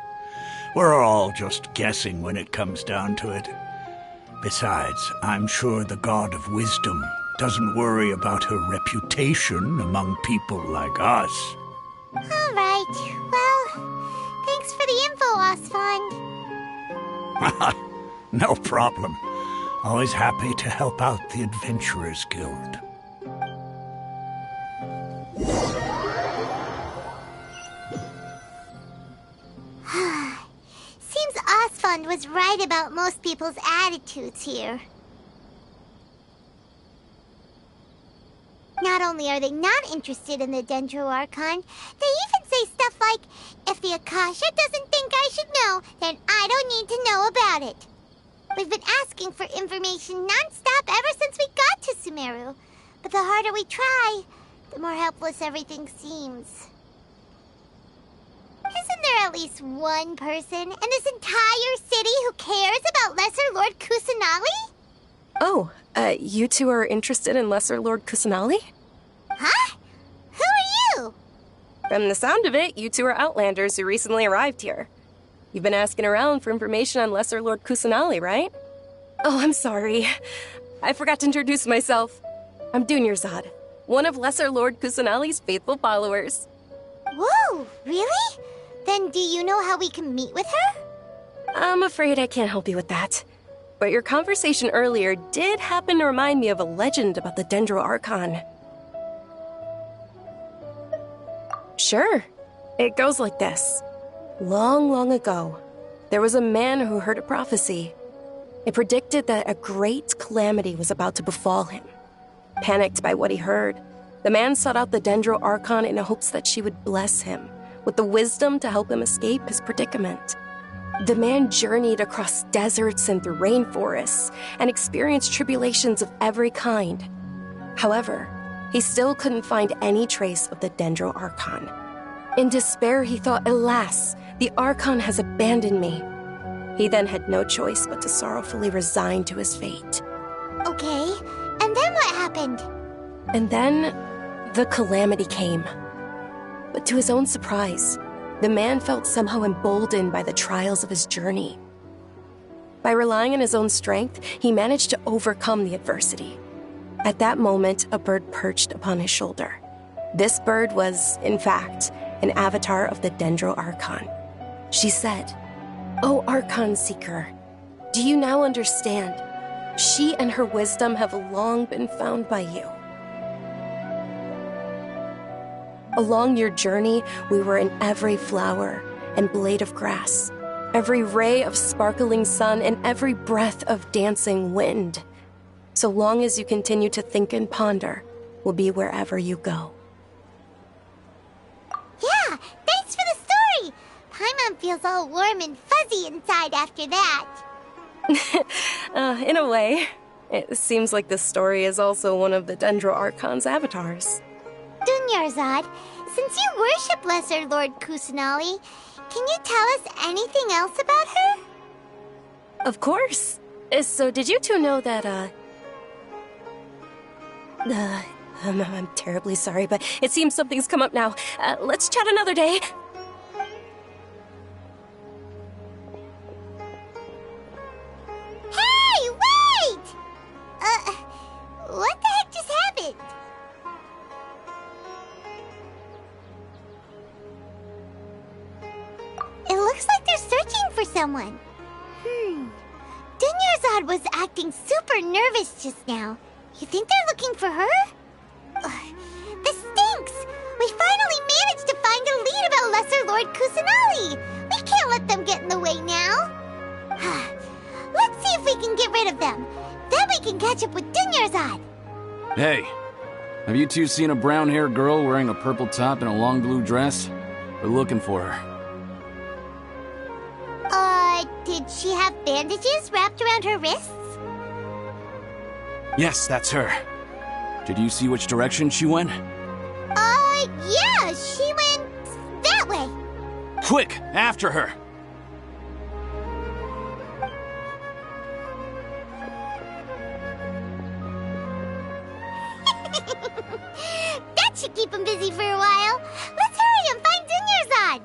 We're all just guessing when it comes down to it. Besides, I'm sure the God of Wisdom doesn't worry about her reputation among people like us. All right. Well, thanks for the info, Osfond. No problem. Always happy to help out the Adventurers Guild. Seems Osfond was right about most people's attitudes here. Not only are they not interested in the Dendro Archon, they even say stuff like, if the Akasha doesn't think I should know, then I don't need to know about it. We've been asking for information non-stop ever since we got to Sumeru. But the harder we try, the more helpless everything seems. Isn't there at least one person in this entire city who cares about Lesser Lord Kusanali? Oh, you two are interested in Lesser Lord Kusanali? Huh? Who are you? From the sound of it, you two are Outlanders who recently arrived here. You've been asking around for information on Lesser Lord Kusanali, right? Oh, I'm sorry. I forgot to introduce myself. I'm Dunyarzad, one of Lesser Lord Kusanali's faithful followers. Whoa, really? Then do you know how we can meet with her? I'm afraid I can't help you with that. But your conversation earlier did happen to remind me of a legend about the Dendro Archon. Sure. It goes like this. Long, long ago, there was a man who heard a prophecy. It predicted that a great calamity was about to befall him. Panicked by what he heard, the man sought out the Dendro Archon in hopes that she would bless him with the wisdom to help him escape his predicament. The man journeyed across deserts and through rainforests and experienced tribulations of every kind. However, he still couldn't find any trace of the Dendro Archon. In despair, he thought, alas, the Archon has abandoned me. He then had no choice but to sorrowfully resign to his fate. Okay, and then what happened? And then, the calamity came. But to his own surprise, the man felt somehow emboldened by the trials of his journey. By relying on his own strength, he managed to overcome the adversity. At that moment, a bird perched upon his shoulder. This bird was, in fact, an avatar of the Dendro Archon. She said, "O Archon Seeker, do you now understand? She and her wisdom have long been found by you. Along your journey, we were in every flower and blade of grass, every ray of sparkling sun, and every breath of dancing wind. So long as you continue to think and ponder, we'll be wherever you go." Yeah, thanks for the story! Paimon feels all warm and fuzzy inside after that. In a way. It seems like this story is also one of the Dendro Archon's avatars. Dunyarzad, since you worship Lesser Lord Kusanali, can you tell us anything else about her? Of course. So did you two know that, I'm terribly sorry, but it seems something's come up now. Let's chat another day. Hey, wait! What the heck just happened? It looks like they're searching for someone. Dunyarzad was acting super nervous just now. You think they're looking for her? This stinks! We finally managed to find a lead about Lesser Lord Kusanali! We can't let them get in the way now! Let's see if we can get rid of them. Then we can catch up with Dunyarzad! Hey, have you two seen a brown-haired girl wearing a purple top and a long blue dress? We're looking for her. Did she have bandages wrapped around her wrists? Yes, that's her. Did you see which direction she went? Yeah, she went that way. Quick, after her! That should keep him busy for a while. Let's hurry and find Dunyarzad.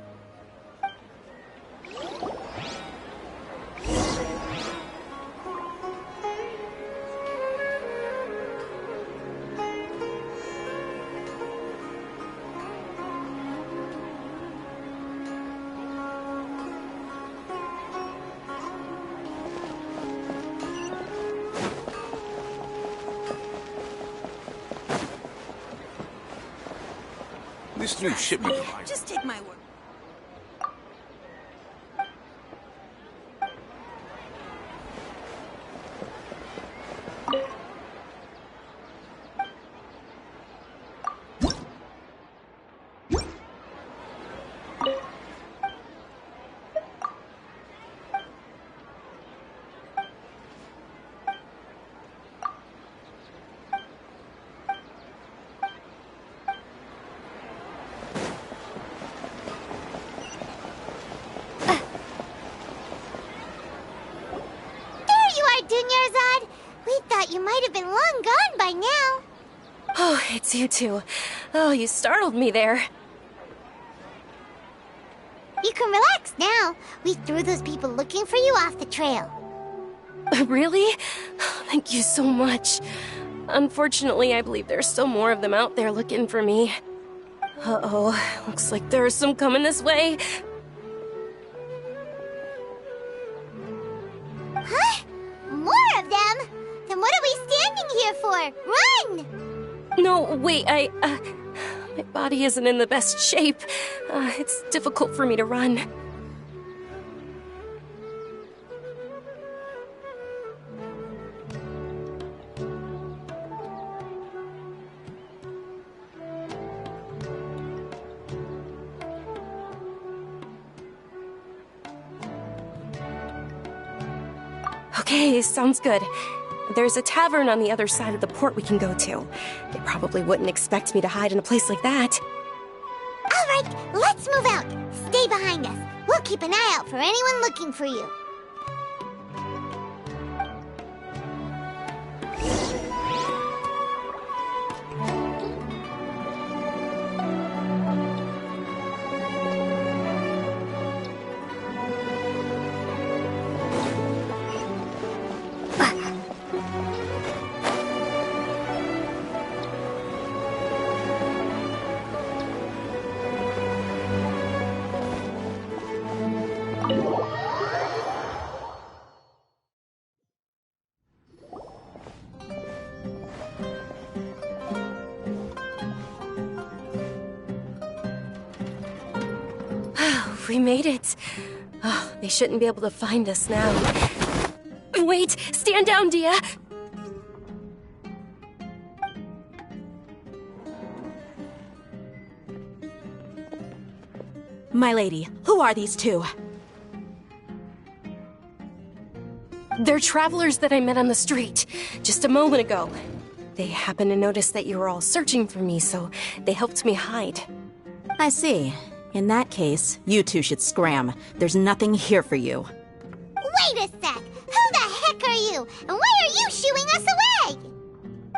This new shipment. Just take my word. Dunyarzad, we thought you might have been long gone by now. Oh, it's you two. Oh, you startled me there. You can relax now. We threw those people looking for you off the trail. Really? Thank you so much. Unfortunately, I believe there's still more of them out there looking for me. Uh-oh, looks like there's some coming this way. Huh? More of them? Then what are we standing here for? Run! No, wait, my body isn't in the best shape. It's difficult for me to run. Okay, sounds good. There's a tavern on the other side of the port we can go to. They probably wouldn't expect me to hide in a place like that. All right, let's move out. Stay behind us. We'll keep an eye out for anyone looking for you. We made it. Oh, they shouldn't be able to find us now. Wait! Stand down, Dia! My lady, who are these two? They're travelers that I met on the street just a moment ago. They happened to notice that you were all searching for me, so they helped me hide. I see. In that case, you two should scram. There's nothing here for you. Wait a sec! Who the heck are you? And why are you shooing us away?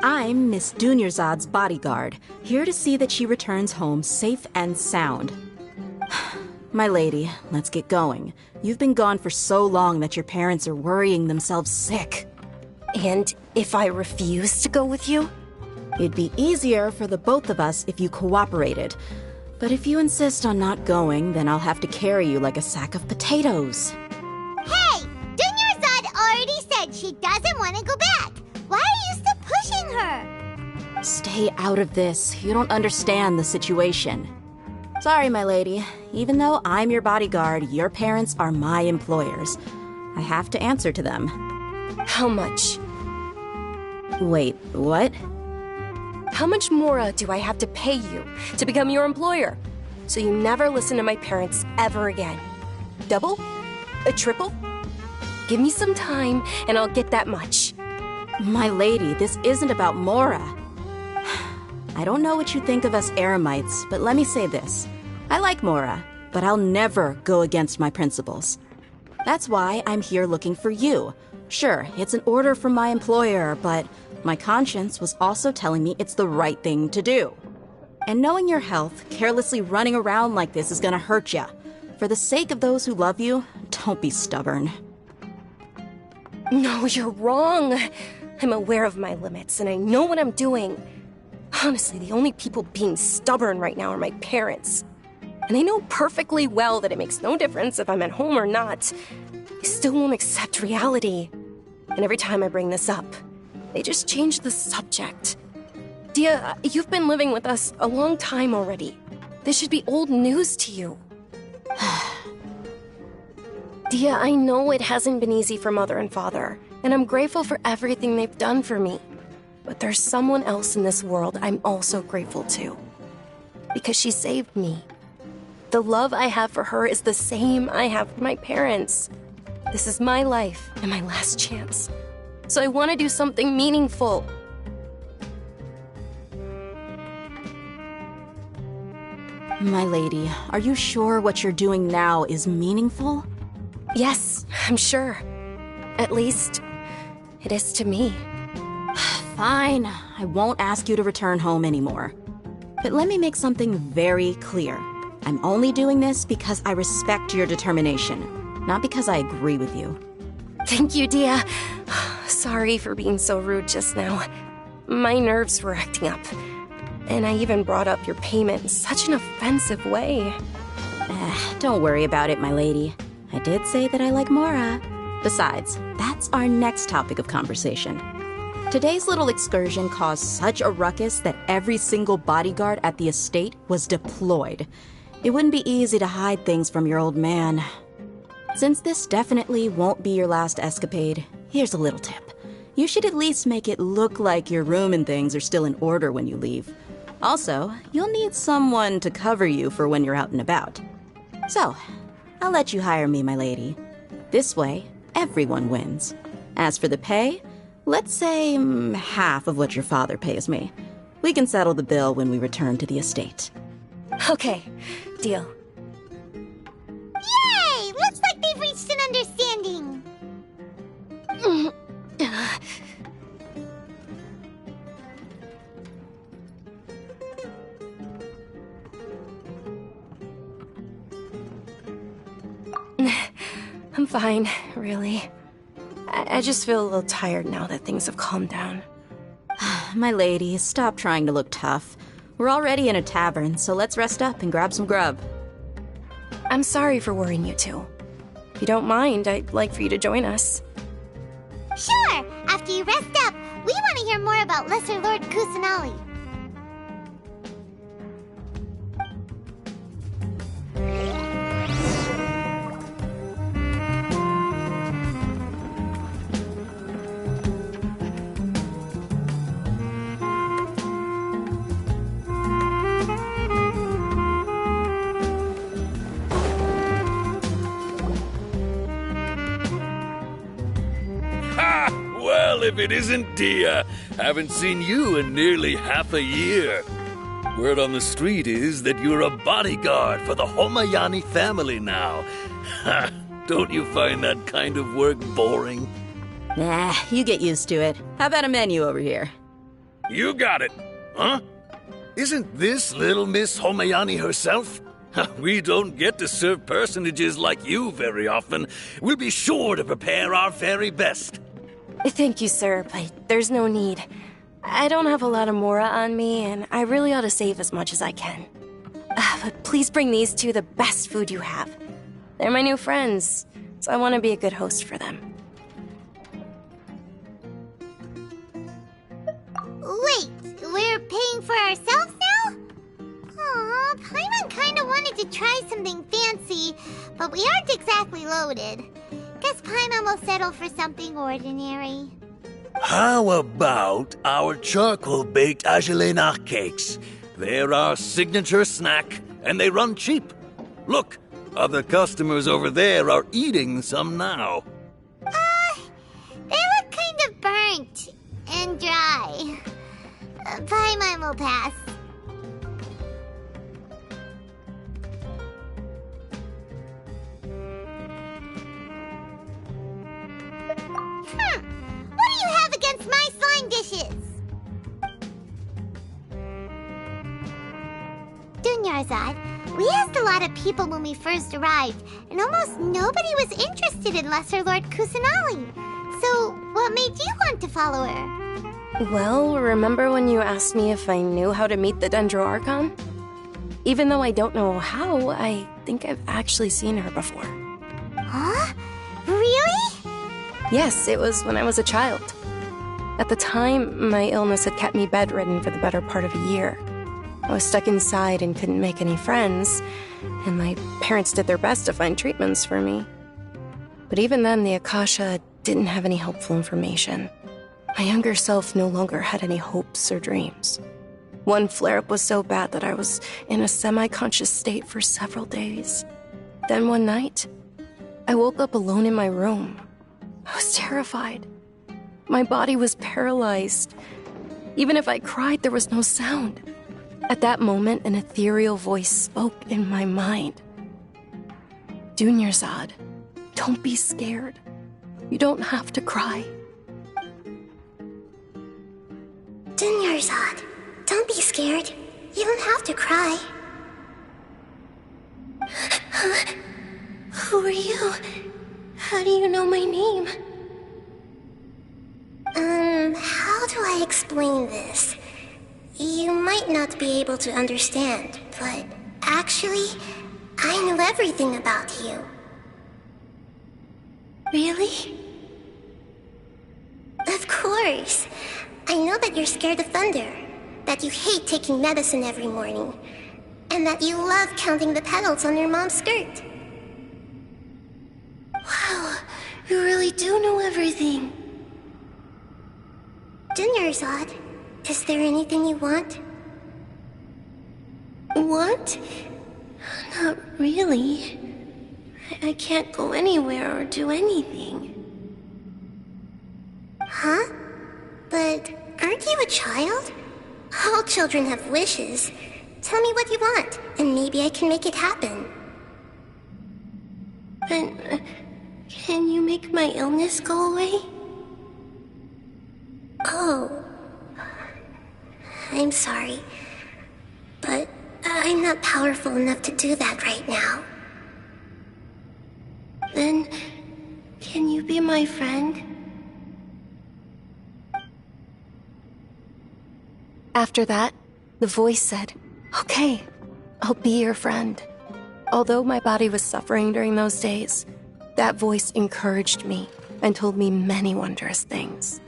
I'm Miss Dunyarzad's bodyguard, here to see that she returns home safe and sound. My lady, let's get going. You've been gone for so long that your parents are worrying themselves sick. And if I refuse to go with you? It'd be easier for the both of us if you cooperated. But if you insist on not going, then I'll have to carry you like a sack of potatoes. Hey! Dunyarzad already said she doesn't want to go back. Why are you still pushing her? Stay out of this. You don't understand the situation. Sorry, my lady. Even though I'm your bodyguard, your parents are my employers. I have to answer to them. How much? Wait, what? How much more do I have to pay you to become your employer? So you never listen to my parents ever again. Double? A triple? Give me some time and I'll get that much. My lady, this isn't about Mora. I don't know what you think of us Eremites, but let me say this. I like Mora, but I'll never go against my principles. That's why I'm here looking for you. Sure, it's an order from my employer, but my conscience was also telling me it's the right thing to do. And knowing your health, carelessly running around like this is gonna hurt ya. For the sake of those who love you, don't be stubborn. No, you're wrong. I'm aware of my limits, and I know what I'm doing. Honestly, the only people being stubborn right now are my parents. And they know perfectly well that it makes no difference if I'm at home or not. They still won't accept reality. And every time I bring this up, they just change the subject. Dia, you've been living with us a long time already. This should be old news to you. Dia, I know it hasn't been easy for Mother and Father, and I'm grateful for everything they've done for me. But there's someone else in this world I'm also grateful to. Because she saved me. The love I have for her is the same I have for my parents. This is my life and my last chance. So I want to do something meaningful. My lady, are you sure what you're doing now is meaningful? Yes, I'm sure. At least, it is to me. Fine, I won't ask you to return home anymore. But let me make something very clear. I'm only doing this because I respect your determination, not because I agree with you. Thank you, Dia. Sorry for being so rude just now. My nerves were acting up. And I even brought up your payment in such an offensive way. Don't worry about it, my lady. I did say that I like Mora. Besides, that's our next topic of conversation. Today's little excursion caused such a ruckus that every single bodyguard at the estate was deployed. It wouldn't be easy to hide things from your old man. Since this definitely won't be your last escapade, here's a little tip. You should at least make it look like your room and things are still in order when you leave. Also, you'll need someone to cover you for when you're out and about. So, I'll let you hire me, my lady. This way, everyone wins. As for the pay, let's say half of what your father pays me. We can settle the bill when we return to the estate. Okay, deal. Yay! Looks like they've reached an understanding. I'm fine, really. I just feel a little tired now that things have calmed down. My lady, stop trying to look tough. We're already in a tavern, so let's rest up and grab some grub. I'm sorry for worrying you two. If you don't mind, I'd like for you to join us. Sure! After you rest up, we want to hear more about Lesser Lord Kusanali. Well, if it isn't Dia. Haven't seen you in nearly half a year. Word on the street is that you're a bodyguard for the Homayani family now. Ha! Don't you find that kind of work boring? Nah, you get used to it. How about a menu over here? You got it. Huh? Isn't this little Miss Homayani herself? We don't get to serve personages like you very often. We'll be sure to prepare our very best. Thank you, sir, but there's no need. I don't have a lot of Mora on me, and I really ought to save as much as I can. But please bring these two the best food you have. They're my new friends, so I want to be a good host for them. Wait, we're paying for ourselves now? Aw, Paimon kinda wanted to try something fancy, but we aren't exactly loaded. Guess Paimon will settle for something ordinary. How about our charcoal-baked Agelenach cakes? They're our signature snack, and they run cheap. Look, other customers over there are eating some now. They look kind of burnt and dry. Paimon will pass. What do you have against my slime dishes? Dunyarzad, we asked a lot of people when we first arrived, and almost nobody was interested in Lesser Lord Kusanali. So, what made you want to follow her? Well, remember when you asked me if I knew how to meet the Dendro Archon? Even though I don't know how, I think I've actually seen her before. Huh? Really? Yes, it was when I was a child. At the time, my illness had kept me bedridden for the better part of a year. I was stuck inside and couldn't make any friends, and my parents did their best to find treatments for me. But even then, the Akasha didn't have any helpful information. My younger self no longer had any hopes or dreams. One flare-up was so bad that I was in a semi-conscious state for several days. Then one night, I woke up alone in my room. I was terrified. My body was paralyzed. Even if I cried, there was no sound. At that moment, an ethereal voice spoke in my mind. Dunyarzad, don't be scared. You don't have to cry. Dunyarzad, don't be scared. You don't have to cry. Who are you? How do you know my name? How do I explain this? You might not be able to understand, but actually, I know everything about you. Really? Of course. I know that you're scared of thunder, that you hate taking medicine every morning, and that you love counting the petals on your mom's skirt. Wow, you really do know everything. Dunyarzad, is there anything you want? Want? Not really. I can't go anywhere or do anything. Huh? But aren't you a child? All children have wishes. Tell me what you want, and maybe I can make it happen. But can you make my illness go away? Oh. I'm sorry. But I'm not powerful enough to do that right now. Then, can you be my friend? After that, the voice said, "Okay, I'll be your friend." Although my body was suffering during those days, that voice encouraged me and told me many wondrous things.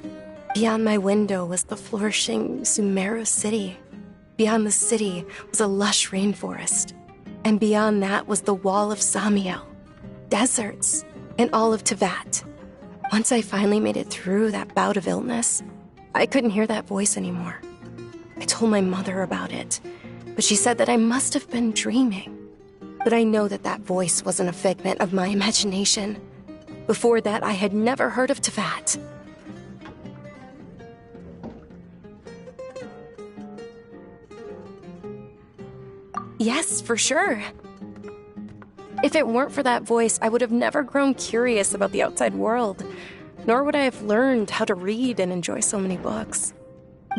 Beyond my window was the flourishing Sumeru city. Beyond the city was a lush rainforest. And beyond that was the wall of Samiel, deserts, and all of Tevat. Once I finally made it through that bout of illness, I couldn't hear that voice anymore. I told my mother about it, but she said that I must have been dreaming. But I know that that voice wasn't a figment of my imagination. Before that, I had never heard of Tevat. Yes, for sure. If it weren't for that voice, I would have never grown curious about the outside world, nor would I have learned how to read and enjoy so many books.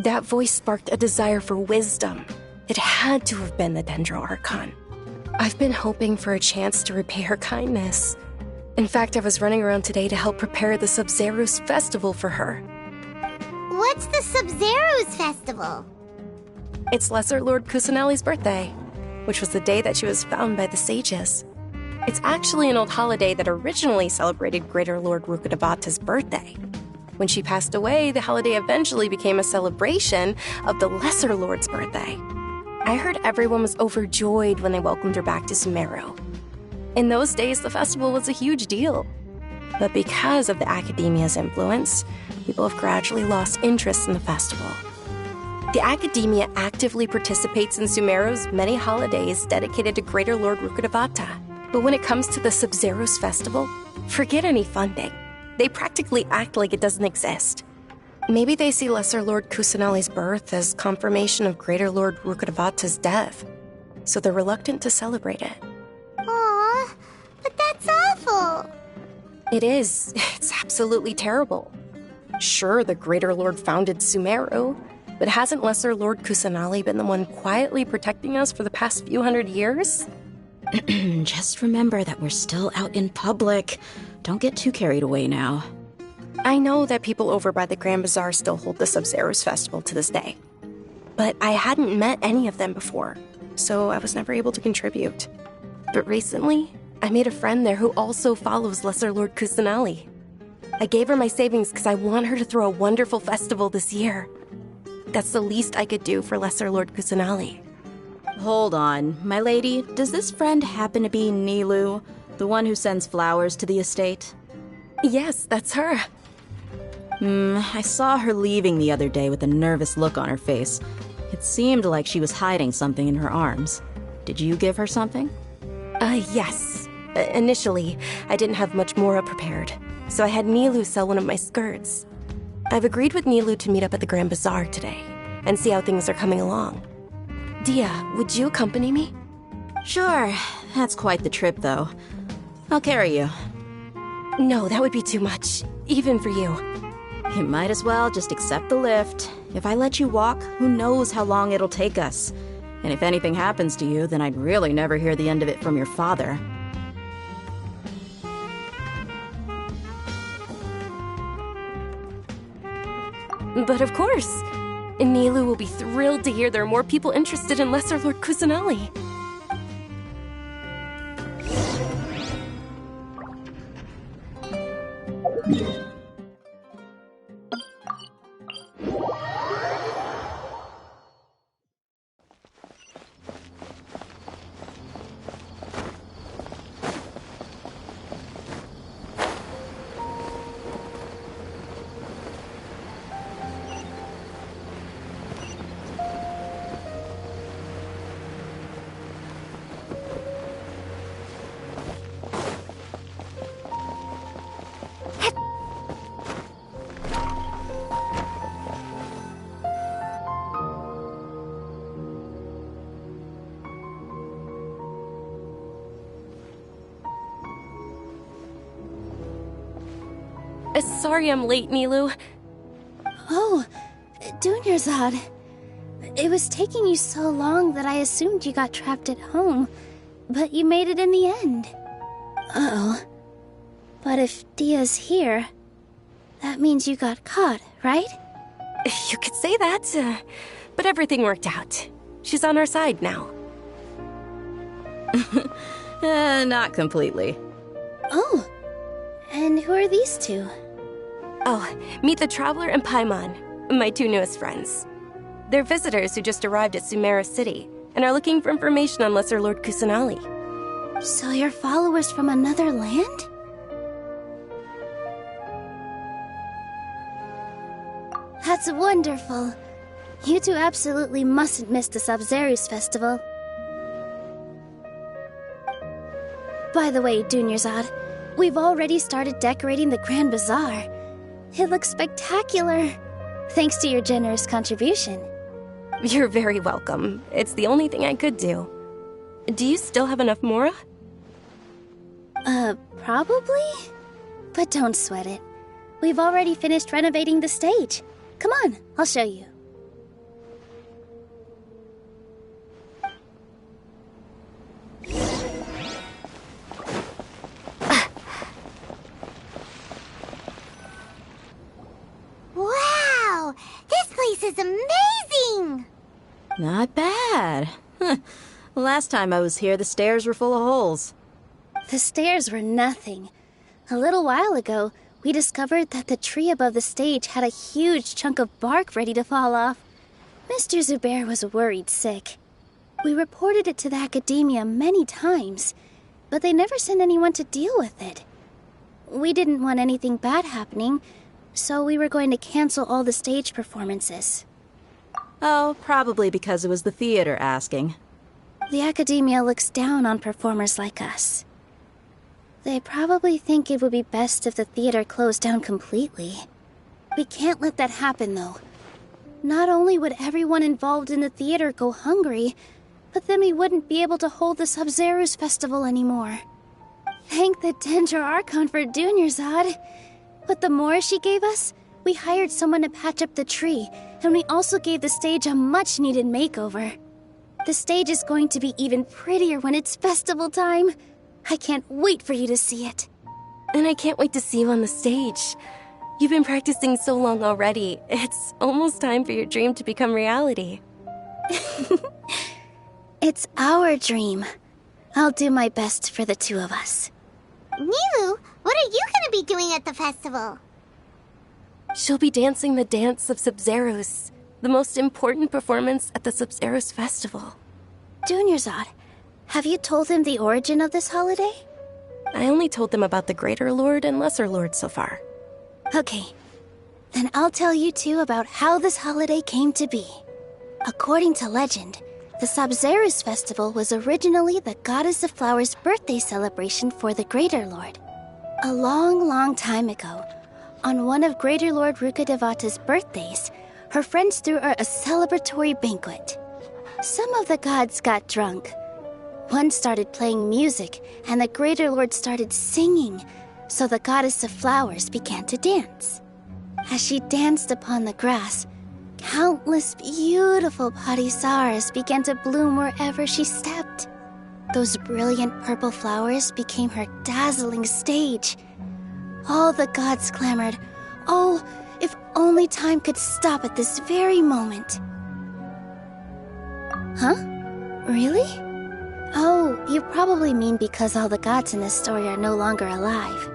That voice sparked a desire for wisdom. It had to have been the Dendro Archon. I've been hoping for a chance to repay her kindness. In fact, I was running around today to help prepare the Sub-Zero's festival for her. What's the Sub-Zero's festival? It's Lesser Lord Kusanali's birthday, which was the day that she was found by the sages. It's actually an old holiday that originally celebrated Greater Lord Rukkhadevata's birthday. When she passed away, the holiday eventually became a celebration of the Lesser Lord's birthday. I heard everyone was overjoyed when they welcomed her back to Sumeru. In those days, the festival was a huge deal. But because of the Academia's influence, people have gradually lost interest in the festival. The Academia actively participates in Sumeru's many holidays dedicated to Greater Lord Rukkhadevata. But when it comes to the Sub-Zero's festival, forget any funding. They practically act like it doesn't exist. Maybe they see Lesser Lord Kusanali's birth as confirmation of Greater Lord Rukkhadevata's death, so they're reluctant to celebrate it. Aww, but that's awful. It is. It's absolutely terrible. Sure, the Greater Lord founded Sumeru, but hasn't Lesser Lord Kusanali been the one quietly protecting us for the past few hundred years? Just remember that we're still out in public. Don't get too carried away now. I know that people over by the Grand Bazaar still hold the Sub-Zero's festival to this day. But I hadn't met any of them before, so I was never able to contribute. But recently, I made a friend there who also follows Lesser Lord Kusanali. I gave her my savings because I want her to throw a wonderful festival this year. That's the least I could do for Lesser Lord Kusanali. Hold on, my lady. Does this friend happen to be Nilu, the one who sends flowers to the estate? Yes, that's her. I saw her leaving the other day with a nervous look on her face. It seemed like she was hiding something in her arms. Did you give her something? Yes. Initially, I didn't have much more prepared, so I had Nilu sell one of my skirts. I've agreed with Nilu to meet up at the Grand Bazaar today and see how things are coming along. Dia, would you accompany me? Sure. That's quite the trip, though. I'll carry you. No, that would be too much, even for you. You might as well just accept the lift. If I let you walk, who knows how long it'll take us. And if anything happens to you, then I'd really never hear the end of it from your father. But of course, Nilu will be thrilled to hear there are more people interested in Lesser Lord Kusanali. Sorry I'm late, Nilu. Oh, Dunyarzad. It was taking you so long that I assumed you got trapped at home, but you made it in the end. Uh-oh. But if Dia's here, that means you got caught, right? You could say that, but everything worked out. She's on our side now. Not completely. Oh, and who are these two? Oh, meet the Traveler and Paimon, my two newest friends. They're visitors who just arrived at Sumeru City and are looking for information on Lesser Lord Kusanali. So you're followers from another land? That's wonderful. You two absolutely mustn't miss the Sub-Zero's festival. By the way, Dunyarzad, we've already started decorating the Grand Bazaar. It looks spectacular, thanks to your generous contribution. You're very welcome. It's the only thing I could do. Do you still have enough Mora? Probably? But don't sweat it. We've already finished renovating the stage. Come on, I'll show you. Wow! This place is amazing! Not bad. Last time I was here, the stairs were full of holes. The stairs were nothing. A little while ago, we discovered that the tree above the stage had a huge chunk of bark ready to fall off. Mr. Zubair was worried sick. We reported it to the academia many times, but they never sent anyone to deal with it. We didn't want anything bad happening, so we were going to cancel all the stage performances. Oh, probably because it was the theater asking. The academia looks down on performers like us. They probably think it would be best if the theater closed down completely. We can't let that happen, though. Not only would everyone involved in the theater go hungry, but then we wouldn't be able to hold the Sub-Zero's festival anymore. Thank the Dendra Archon for Dunyarzad. With the Mora she gave us, we hired someone to patch up the tree, and we also gave the stage a much-needed makeover. The stage is going to be even prettier when it's festival time. I can't wait for you to see it. And I can't wait to see you on the stage. You've been practicing so long already. It's almost time for your dream to become reality. It's our dream. I'll do my best for the two of us. Nilu, what are you gonna be doing at the festival? She'll be dancing the dance of Sub-Zeros, the most important performance at the Sub-Zeros festival. Dunyarzad, have you told him the origin of this holiday? I only told them about the Greater Lord and Lesser Lord so far. Okay, then I'll tell you two about how this holiday came to be. According to legend, the Sub-Zeros festival was originally the Goddess of Flowers' birthday celebration for the Greater Lord. A long, long time ago, on one of Greater Lord Rukkhadevata's birthdays, her friends threw her a celebratory banquet. Some of the gods got drunk. One started playing music, and the Greater Lord started singing, so the Goddess of Flowers began to dance. As she danced upon the grass, countless beautiful parisaras began to bloom wherever she stepped. Those brilliant purple flowers became her dazzling stage. All the gods clamored, "Oh, if only time could stop at this very moment." Huh? Really? Oh, you probably mean because all the gods in this story are no longer alive.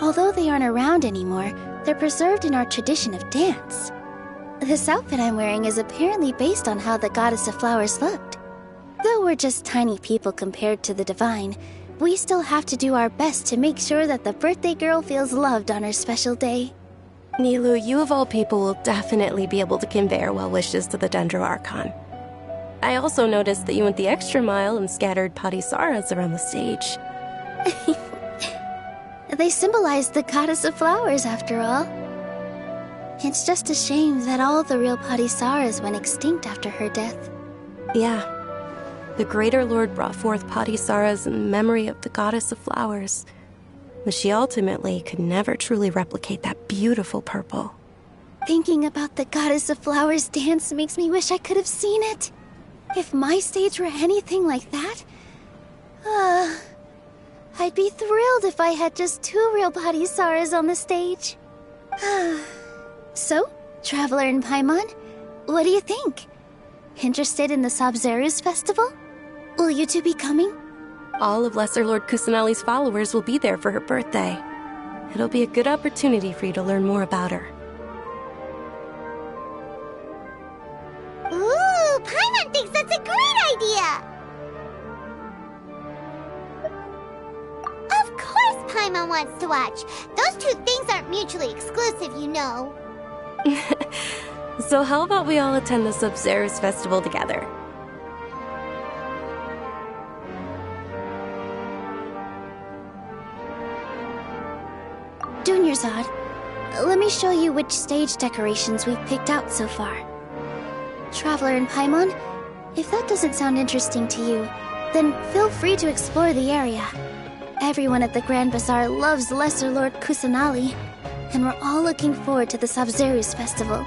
Although they aren't around anymore, they're preserved in our tradition of dance. This outfit I'm wearing is apparently based on how the Goddess of Flowers looked. Though we're just tiny people compared to the divine, we still have to do our best to make sure that the birthday girl feels loved on her special day. Nilu, you of all people will definitely be able to convey our well wishes to the Dendro Archon. I also noticed that you went the extra mile and scattered parisaras around the stage. They symbolize the Goddess of Flowers, after all. It's just a shame that all the real parisaras went extinct after her death. Yeah. The Greater Lord brought forth parisaras in memory of the Goddess of Flowers, but she ultimately could never truly replicate that beautiful purple. Thinking about the Goddess of Flowers dance makes me wish I could have seen it. If my stage were anything like that, I'd be thrilled if I had just 2 real parisaras on the stage. So, Traveler and Paimon, what do you think? Interested in the Sub-Zeros festival? Will you two be coming? All of Lesser Lord Kusanali's followers will be there for her birthday. It'll be a good opportunity for you to learn more about her. Ooh, Paimon thinks that's a great idea! Of course Paimon wants to watch. Those two things aren't mutually exclusive, you know. So how about we all attend the Sub-Zeros festival together? Dunyarzad, let me show you which stage decorations we've picked out so far. Traveler and Paimon, if that doesn't sound interesting to you, Then feel free to explore the area. Everyone at the Grand Bazaar loves Lesser Lord Kusanali, and we're all looking forward to the Sabzeruz festival.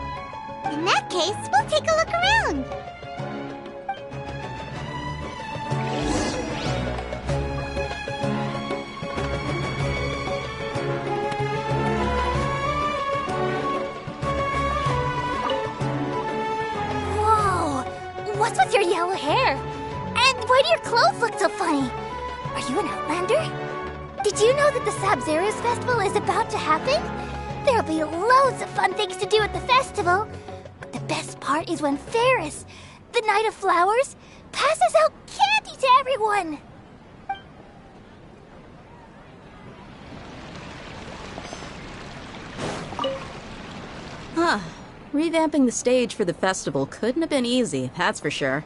In that case, we'll take a look around. Whoa! What's with your yellow hair? And why do your clothes look so funny? Are you an outlander? Did you know that the Sabzeruz festival is about to happen? There'll be loads of fun things to do at the festival. But the best part is when Ferris, the Knight of Flowers, passes out candy to everyone. Huh. Revamping the stage for the festival couldn't have been easy, that's for sure.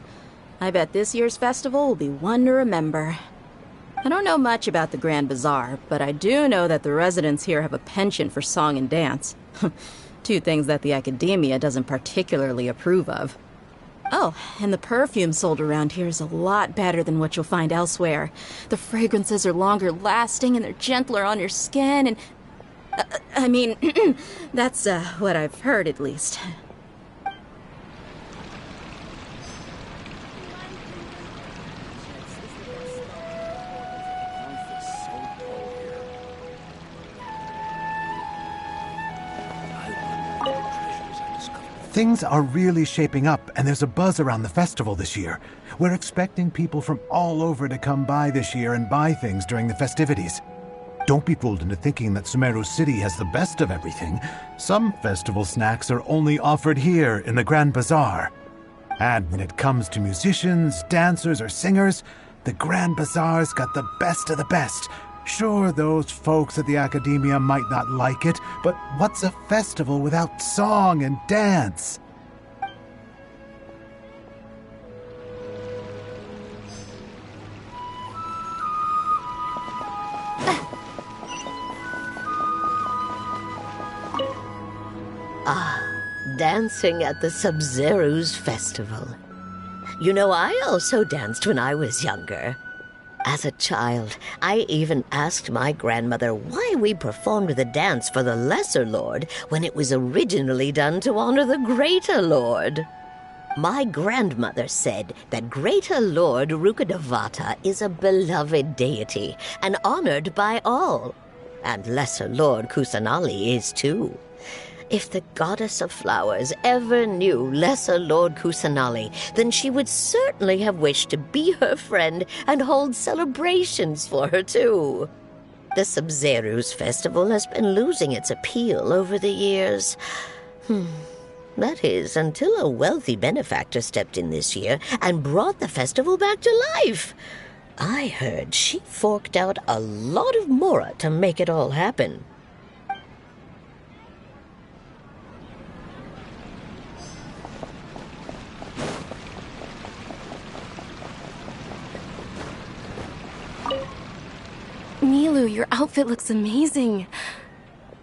I bet this year's festival will be one to remember. I don't know much about the Grand Bazaar, but I do know that the residents here have a penchant for song and dance. Two things that the academia doesn't particularly approve of. Oh, and the perfume sold around here is a lot better than what you'll find elsewhere. The fragrances are longer lasting and they're gentler on your skin and... I mean, that's what I've heard at least. Things are really shaping up, and there's a buzz around the festival this year. We're expecting people from all over to come by this year and buy things during the festivities. Don't be fooled into thinking that Sumeru City has the best of everything. Some festival snacks are only offered here in the Grand Bazaar. And when it comes to musicians, dancers, or singers, the Grand Bazaar's got the best of the best. Sure, those folks at the academia might not like it, but what's a festival without song and dance? Dancing at the Sabzeruz festival. You know, I also danced when I was younger. As a child, I even asked my grandmother why we performed the dance for the Lesser Lord when it was originally done to honor the Greater Lord. My grandmother said that Greater Lord Rukkhadevata is a beloved deity and honored by all. And Lesser Lord Kusanali is too. If the Goddess of Flowers ever knew Lesser Lord Kusanali, then she would certainly have wished to be her friend and hold celebrations for her too. The Sabzeruz festival has been losing its appeal over the years. That is, until a wealthy benefactor stepped in this year and brought the festival back to life. I heard she forked out a lot of mora to make it all happen. Nilu, your outfit looks amazing.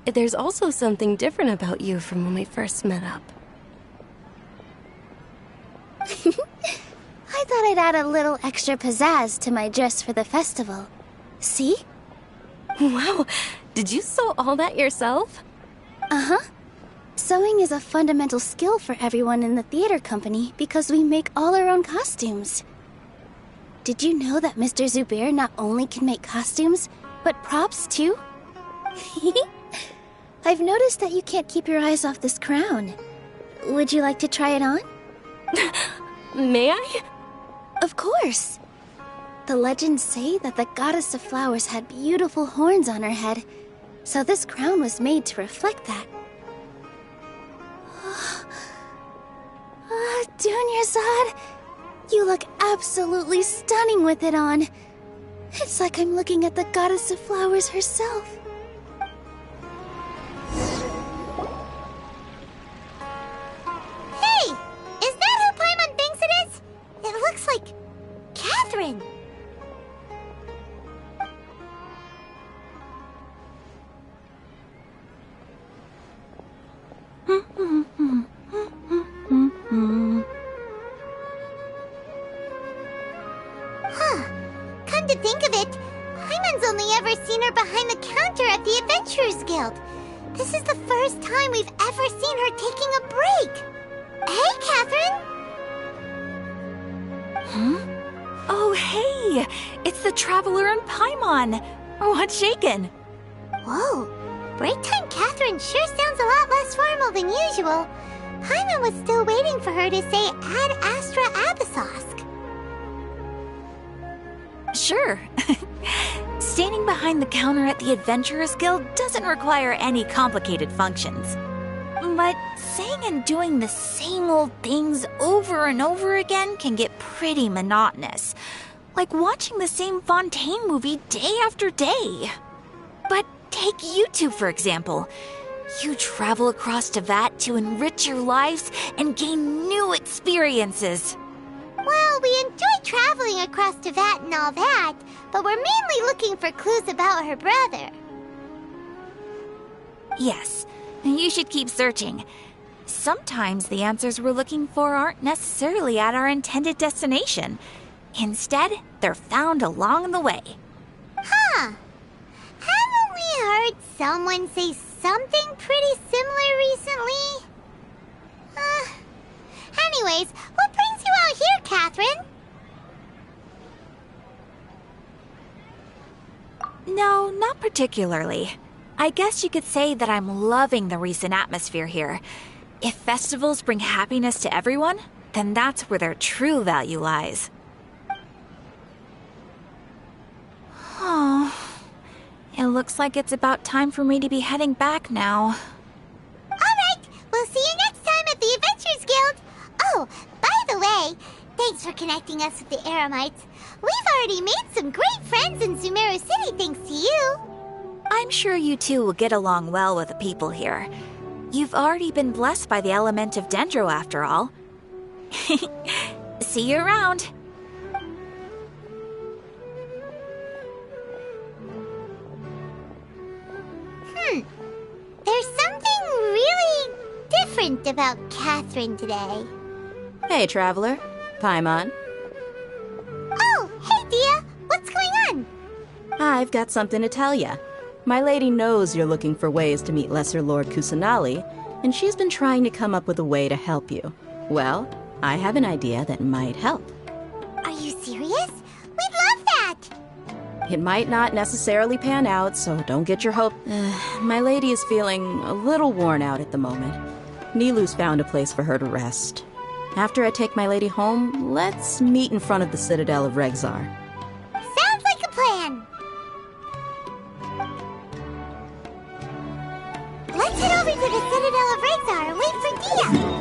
There's also something different about you from when we first met up. I thought I'd add a little extra pizzazz to my dress for the festival. See? Wow, did you sew all that yourself? Uh-huh. Sewing is a fundamental skill for everyone in the theater company because we make all our own costumes. Did you know that Mr. Zubair not only can make costumes, but props too? I've noticed that you can't keep your eyes off this crown. Would you like to try it on? May I? Of course. The legends say that the Goddess of Flowers had beautiful horns on her head, so this crown was made to reflect that. Dunyarzad, you look absolutely stunning with it on. It's like I'm looking at the Goddess of Flowers herself. Hey! Is that who Paimon thinks it is? It looks like Catherine. Huh. Adventurers Guild. This is the first time we've ever seen her taking a break. Hey, Catherine! Huh? Oh, hey! It's the Traveler and Paimon! What's shaken? Whoa, break time Catherine sure sounds a lot less formal than usual. Paimon was still waiting for her to say Ad Astra Abyssosk. Sure. Standing behind the counter at the Adventurers Guild doesn't require any complicated functions. But saying and doing the same old things over and over again can get pretty monotonous. Like watching the same Fontaine movie day after day. But take you two, for example. You travel across Teyvat to enrich your lives and gain new experiences. Well, we enjoy traveling across Teyvat and all that, but we're mainly looking for clues about her brother. Yes, you should keep searching. Sometimes the answers we're looking for aren't necessarily at our intended destination. Instead, they're found along the way. Huh. Haven't we heard someone say something pretty similar recently? Anyways, what brings you out here, Catherine? No, not particularly. I guess you could say that I'm loving the recent atmosphere here. If festivals bring happiness to everyone, then that's where their true value lies. Oh, it looks like it's about time for me to be heading back now. Alright, we'll see you next time at the Adventurers Guild. Oh, by the way, thanks for connecting us with the Eremites. We've already made some great friends in Sumeru City thanks to you. I'm sure you two will get along well with the people here. You've already been blessed by the element of Dendro after all. See you around. There's something really different about Catherine today. Hey, Traveler. Paimon. Oh, hey, Dia. What's going on? I've got something to tell ya. My lady knows you're looking for ways to meet Lesser Lord Kusanali, and she's been trying to come up with a way to help you. Well, I have an idea that might help. Are you serious? We'd love that! It might not necessarily pan out, so don't get your hope. My lady is feeling a little worn out at the moment. Nilu's found a place for her to rest. After I take my lady home, let's meet in front of the Citadel of Regzar. Sounds like a plan! Let's head over to the Citadel of Regzar and wait for Dia!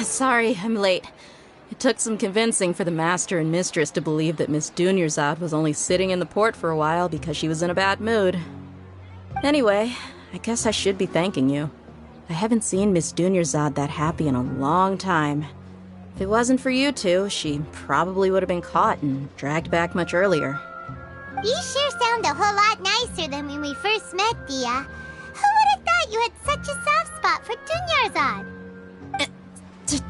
Sorry, I'm late. It took some convincing for the master and mistress to believe that Miss Dunyarzad was only sitting in the port for a while because she was in a bad mood. Anyway, I guess I should be thanking you. I haven't seen Miss Dunyarzad that happy in a long time. If it wasn't for you two, she probably would have been caught and dragged back much earlier. You sure sound a whole lot nicer than when we first met, Dia. Who would have thought you had such a soft spot for Dunyarzad?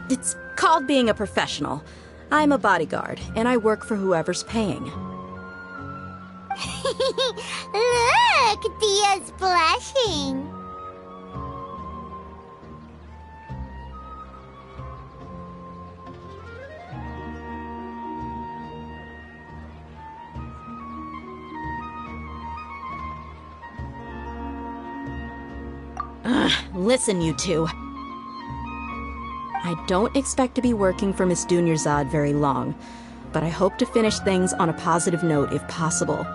It's called being a professional. I'm a bodyguard, and I work for whoever's paying. Look, Dia's blushing. Listen, you two. I don't expect to be working for Miss Dunyarzad very long, but I hope to finish things on a positive note if possible.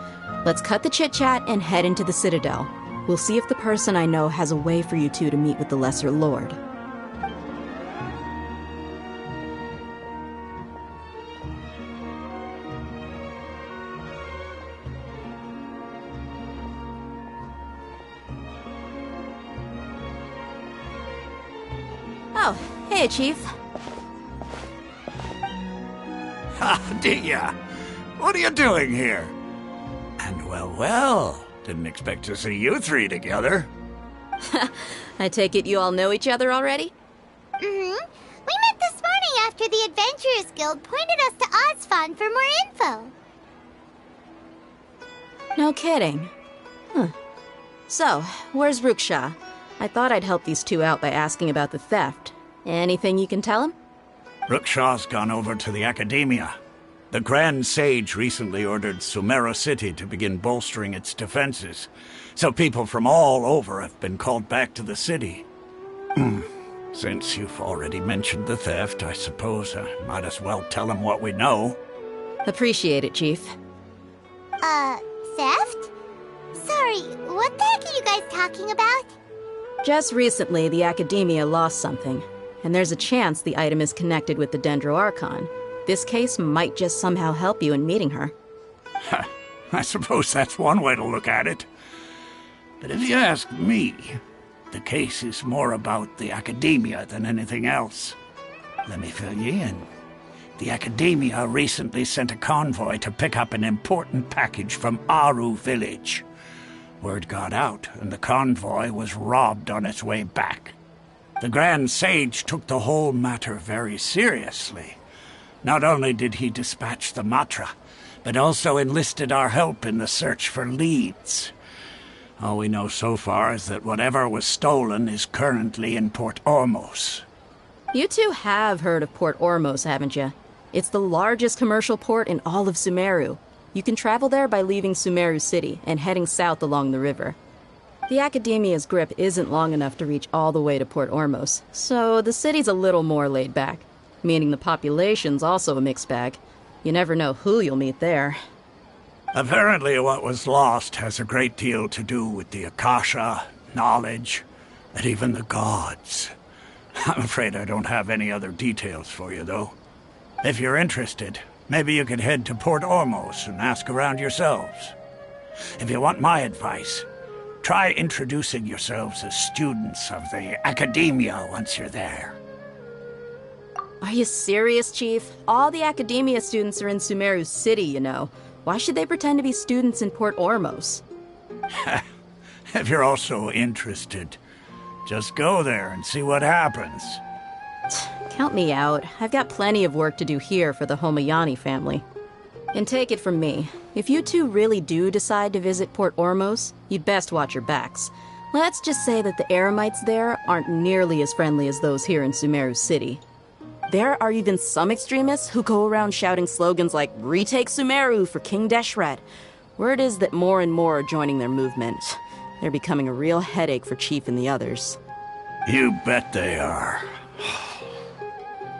Let's cut the chit-chat and head into the Citadel. We'll see if the person I know has a way for you two to meet with the Lesser Lord. Hey, Chief. Ha, Dia! What are you doing here? And well, didn't expect to see you three together. I take it you all know each other already? Mm-hmm. We met this morning after the Adventurers Guild pointed us to Ozfond for more info. No kidding. Huh. So, where's Ruksha? I thought I'd help these two out by asking about the theft. Anything you can tell him? Ruksha's gone over to the Academia. The Grand Sage recently ordered Sumeru City to begin bolstering its defenses, so people from all over have been called back to the city. Since you've already mentioned the theft, I suppose I might as well tell him what we know. Appreciate it, Chief. Theft? Sorry, what the heck are you guys talking about? Just recently, the Academia lost something, and there's a chance the item is connected with the Dendro Archon. This case might just somehow help you in meeting her. I suppose that's one way to look at it. But if you ask me, the case is more about the Academia than anything else. Let me fill you in. The Academia recently sent a convoy to pick up an important package from Aru village. Word got out, and the convoy was robbed on its way back. The Grand Sage took the whole matter very seriously. Not only did he dispatch the Matra, but also enlisted our help in the search for leads. All we know so far is that whatever was stolen is currently in Port Ormos. You two have heard of Port Ormos, haven't you? It's the largest commercial port in all of Sumeru. You can travel there by leaving Sumeru City and heading south along the river. The Academia's grip isn't long enough to reach all the way to Port Ormos, so the city's a little more laid back, meaning the population's also a mixed bag. You never know who you'll meet there. Apparently what was lost has a great deal to do with the Akasha, knowledge, and even the gods. I'm afraid I don't have any other details for you, though. If you're interested, maybe you could head to Port Ormos and ask around yourselves. If you want my advice, try introducing yourselves as students of the Academia once you're there. Are you serious, Chief? All the Academia students are in Sumeru City, you know. Why should they pretend to be students in Port Ormos? If you're also interested, just go there and see what happens. Count me out. I've got plenty of work to do here for the Homayani family. And take it from me, if you two really do decide to visit Port Ormos, you'd best watch your backs. Let's just say that the Eremites there aren't nearly as friendly as those here in Sumeru City. There are even some extremists who go around shouting slogans like, "Retake Sumeru for King Deshret." Word is that more and more are joining their movement. They're becoming a real headache for Chief and the others. You bet they are.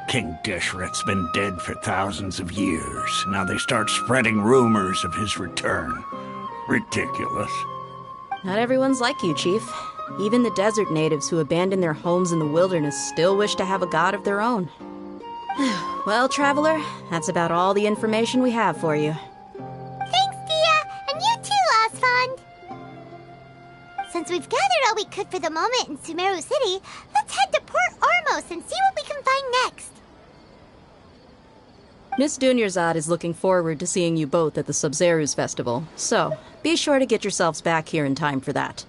King Deshret's been dead for thousands of years. Now they start spreading rumors of his return. Ridiculous. Not everyone's like you, Chief. Even the desert natives who abandoned their homes in the wilderness still wish to have a god of their own. Well, Traveler, that's about all the information we have for you. Thanks, Dia, and you too, Ozfond. Since we've gathered all we could for the moment in Sumeru City, let's head to Port Ormos and see what we can find next. Miss Dunyarzad is looking forward to seeing you both at the Sub-Zerus Festival, so be sure to get yourselves back here in time for that.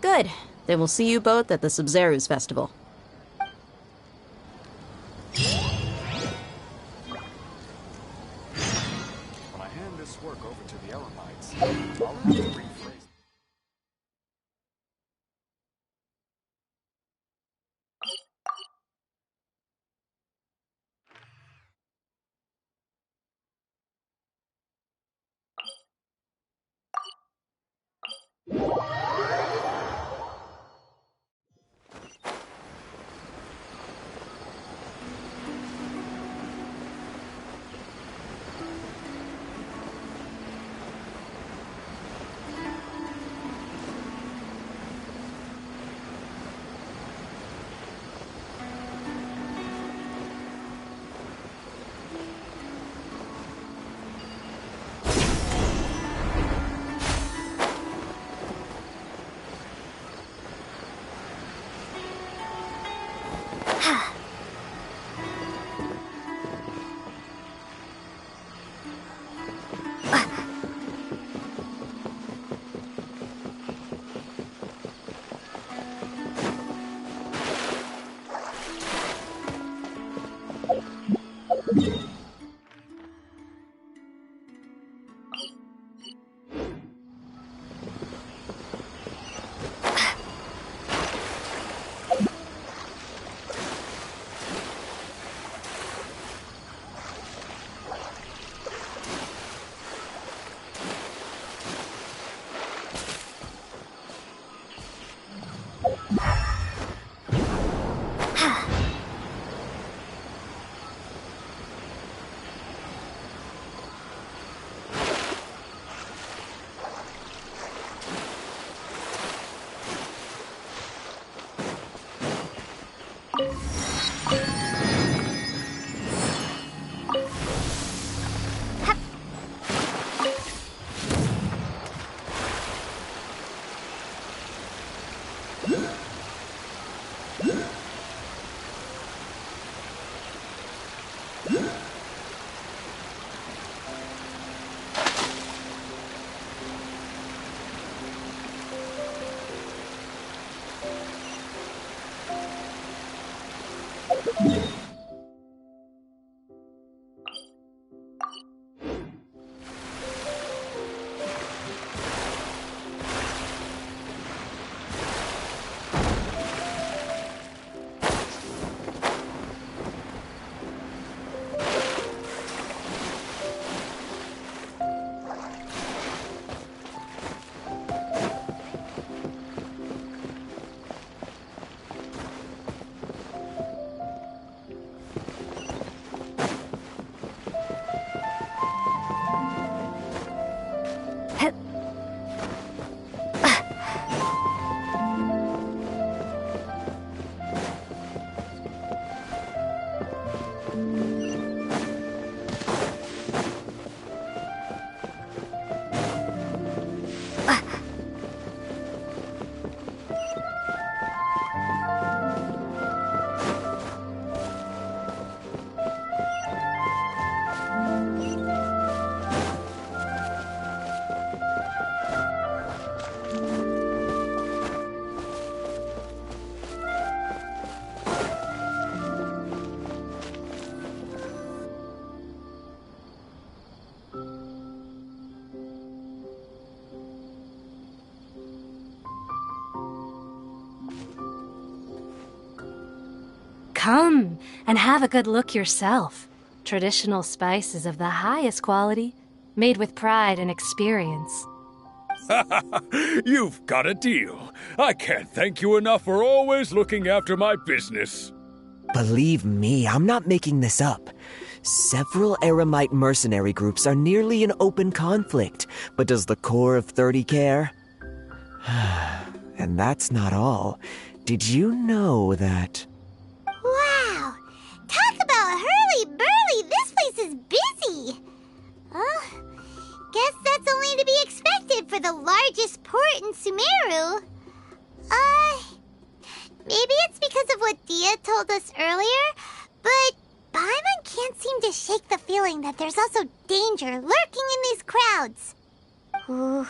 Good. Then we'll see you both at the Sub-Zerus Festival. When I hand this work over to the Eremites, I'll have to rephrase. Come and have a good look yourself. Traditional spices of the highest quality, made with pride and experience. You've got a deal. I can't thank you enough for always looking after my business. Believe me, I'm not making this up. Several Eremite mercenary groups are nearly in open conflict, but does the core of 30 care? And that's not all. Did you know that... Wow! Talk about hurly-burly! This place is busy! Guess that's only to be expected for the largest port in Sumeru. Maybe it's because of what Dia told us earlier, but Paimon can't seem to shake the feeling that there's also danger lurking in these crowds. Ooh.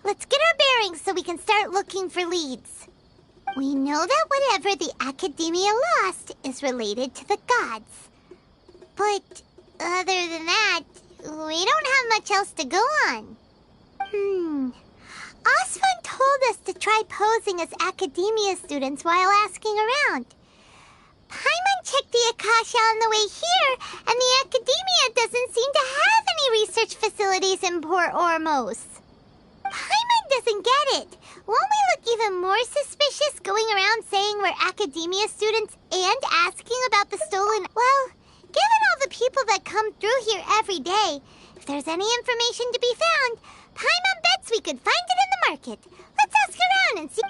Let's get our bearings so we can start looking for leads. We know that whatever the Academia lost is related to the gods. But other than that, we don't have much else to go on. Osvan told us to try posing as Academia students while asking around. Paimon checked the Akasha on the way here, and the Academia doesn't seem to have any research facilities in Port Ormos. Paimon doesn't get it. Won't we look even more suspicious going around saying we're Academia students and asking about the stolen... Well, given all the people that come through here every day, if there's any information to be found, Paimon bets we could find it in the market. Let's ask around and see...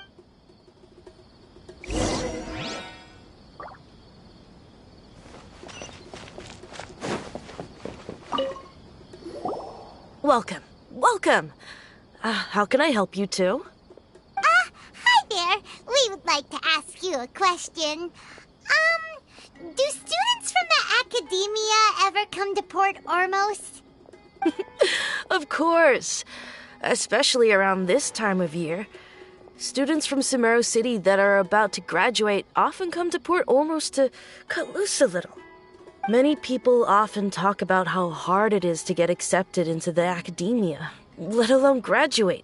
Welcome. Welcome. How can I help you two? Hi there. We would like to ask you a question. Do students from the Academia ever come to Port Ormos? Of course. Especially around this time of year. Students from Sumeru City that are about to graduate often come to Port Ormos to cut loose a little. Many people often talk about how hard it is to get accepted into the academia, let alone graduate.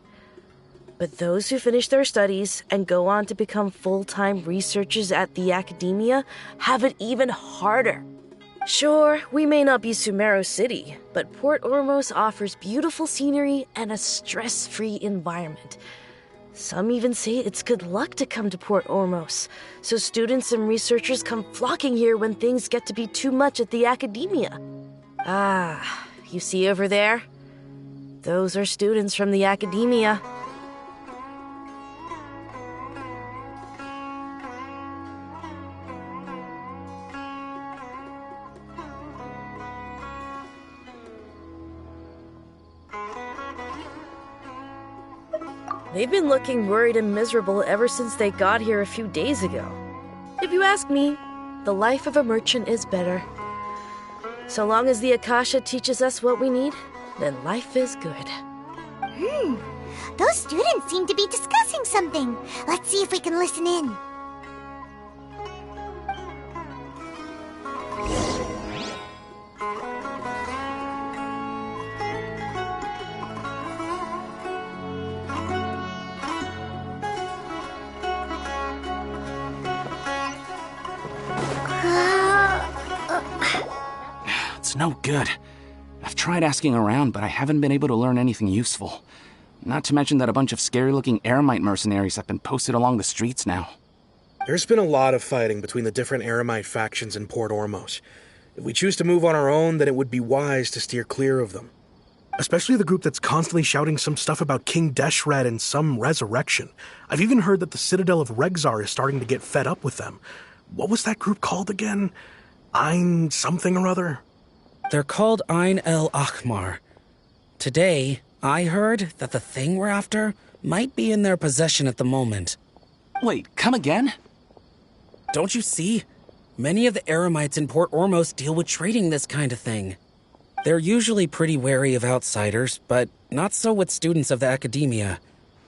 But those who finish their studies and go on to become full-time researchers at the academia have it even harder. Sure, we may not be Sumeru City, but Port Ormos offers beautiful scenery and a stress-free environment. Some even say it's good luck to come to Port Ormos, so students and researchers come flocking here when things get to be too much at the academia. Ah, you see over there? Those are students from the academia. They've been looking worried and miserable ever since they got here a few days ago. If you ask me, the life of a merchant is better. So long as the Akasha teaches us what we need, then life is good. Those students seem to be discussing something. Let's see if we can listen in. It's no good. I've tried asking around, but I haven't been able to learn anything useful. Not to mention that a bunch of scary-looking Eremite mercenaries have been posted along the streets now. There's been a lot of fighting between the different Eremite factions in Port Ormos. If we choose to move on our own, then it would be wise to steer clear of them. Especially the group that's constantly shouting some stuff about King Deshret and some resurrection. I've even heard that the Citadel of Regzar is starting to get fed up with them. What was that group called again? Ein something or other? They're called Ein El Akhmar. Today, I heard that the thing we're after might be in their possession at the moment. Wait, come again? Don't you see? Many of the Eremites in Port Ormos deal with trading this kind of thing. They're usually pretty wary of outsiders, but not so with students of the academia.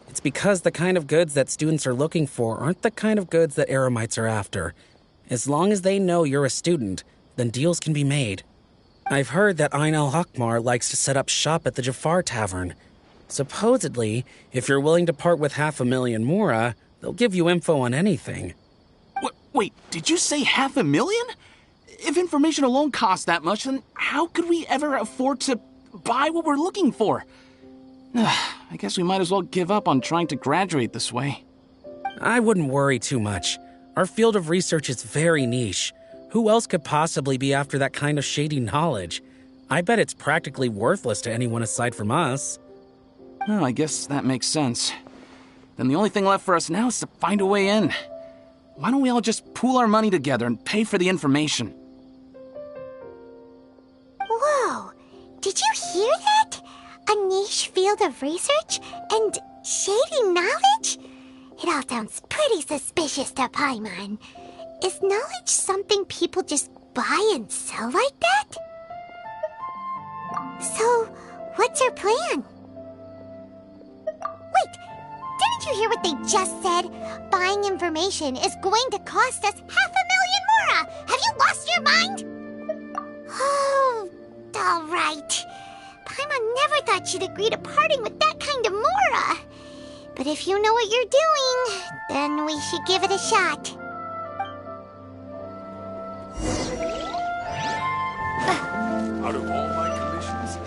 It's because the kind of goods that students are looking for aren't the kind of goods that Eremites are after. As long as they know you're a student, then deals can be made. I've heard that Ein El Hakmar likes to set up shop at the Jafar Tavern. Supposedly, if you're willing to part with 500,000 Mora, they'll give you info on anything. Wait, did you say 500,000? If information alone costs that much, then how could we ever afford to buy what we're looking for? I guess we might as well give up on trying to graduate this way. I wouldn't worry too much. Our field of research is very niche. Who else could possibly be after that kind of shady knowledge? I bet it's practically worthless to anyone aside from us. Oh, I guess that makes sense. Then the only thing left for us now is to find a way in. Why don't we all just pool our money together and pay for the information? Whoa! Did you hear that? A niche field of research and shady knowledge? It all sounds pretty suspicious to Paimon. Is knowledge something people just buy and sell like that? So, what's your plan? Wait, didn't you hear what they just said? Buying information is going to cost us 500,000 Mora! Have you lost your mind? Oh, all right. Paimon never thought she'd agree to parting with that kind of Mora. But if you know what you're doing, then we should give it a shot. Out of all my commissions,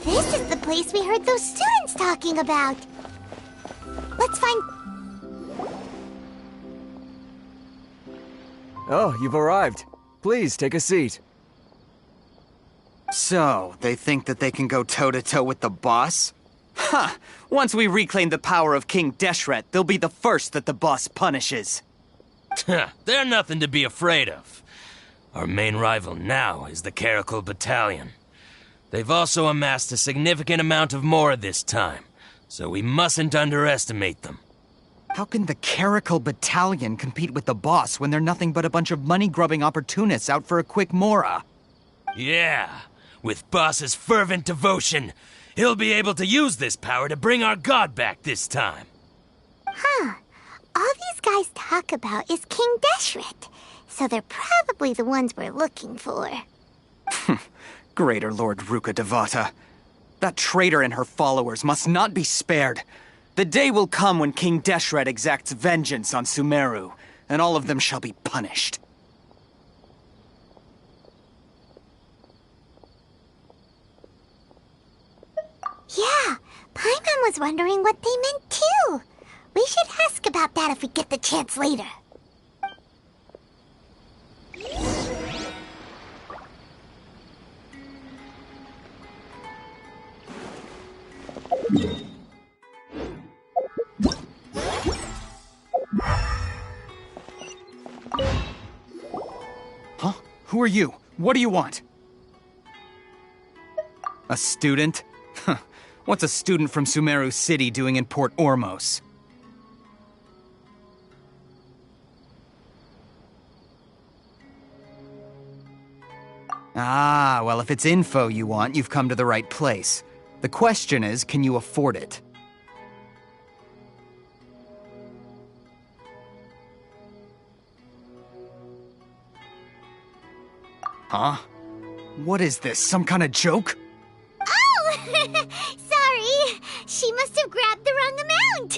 This is the place we heard those students talking about. Let's find... Oh, you've arrived. Please, take a seat. So, they think that they can go toe-to-toe with the boss? Huh! Once we reclaim the power of King Deshret, they'll be the first that the boss punishes. They're nothing to be afraid of. Our main rival now is the Caracal Battalion. They've also amassed a significant amount of Mora this time, so we mustn't underestimate them. How can the Caracal Battalion compete with the boss when they're nothing but a bunch of money-grubbing opportunists out for a quick Mora? Yeah, with Boss's fervent devotion, he'll be able to use this power to bring our god back this time. Huh. All these guys talk about is King Deshret, so they're probably the ones we're looking for. Greater Lord Ruka Devata. That traitor and her followers must not be spared. The day will come when King Deshret exacts vengeance on Sumeru, and all of them shall be punished. Yeah, Paimon was wondering what they meant too. We should ask about that if we get the chance later. Huh? Who are you? What do you want? A student? What's a student from Sumeru City doing in Port Ormos? Ah, well, if it's info you want, you've come to the right place. The question is, can you afford it? Huh? What is this, some kind of joke? Oh! Sorry! She must have grabbed the wrong amount!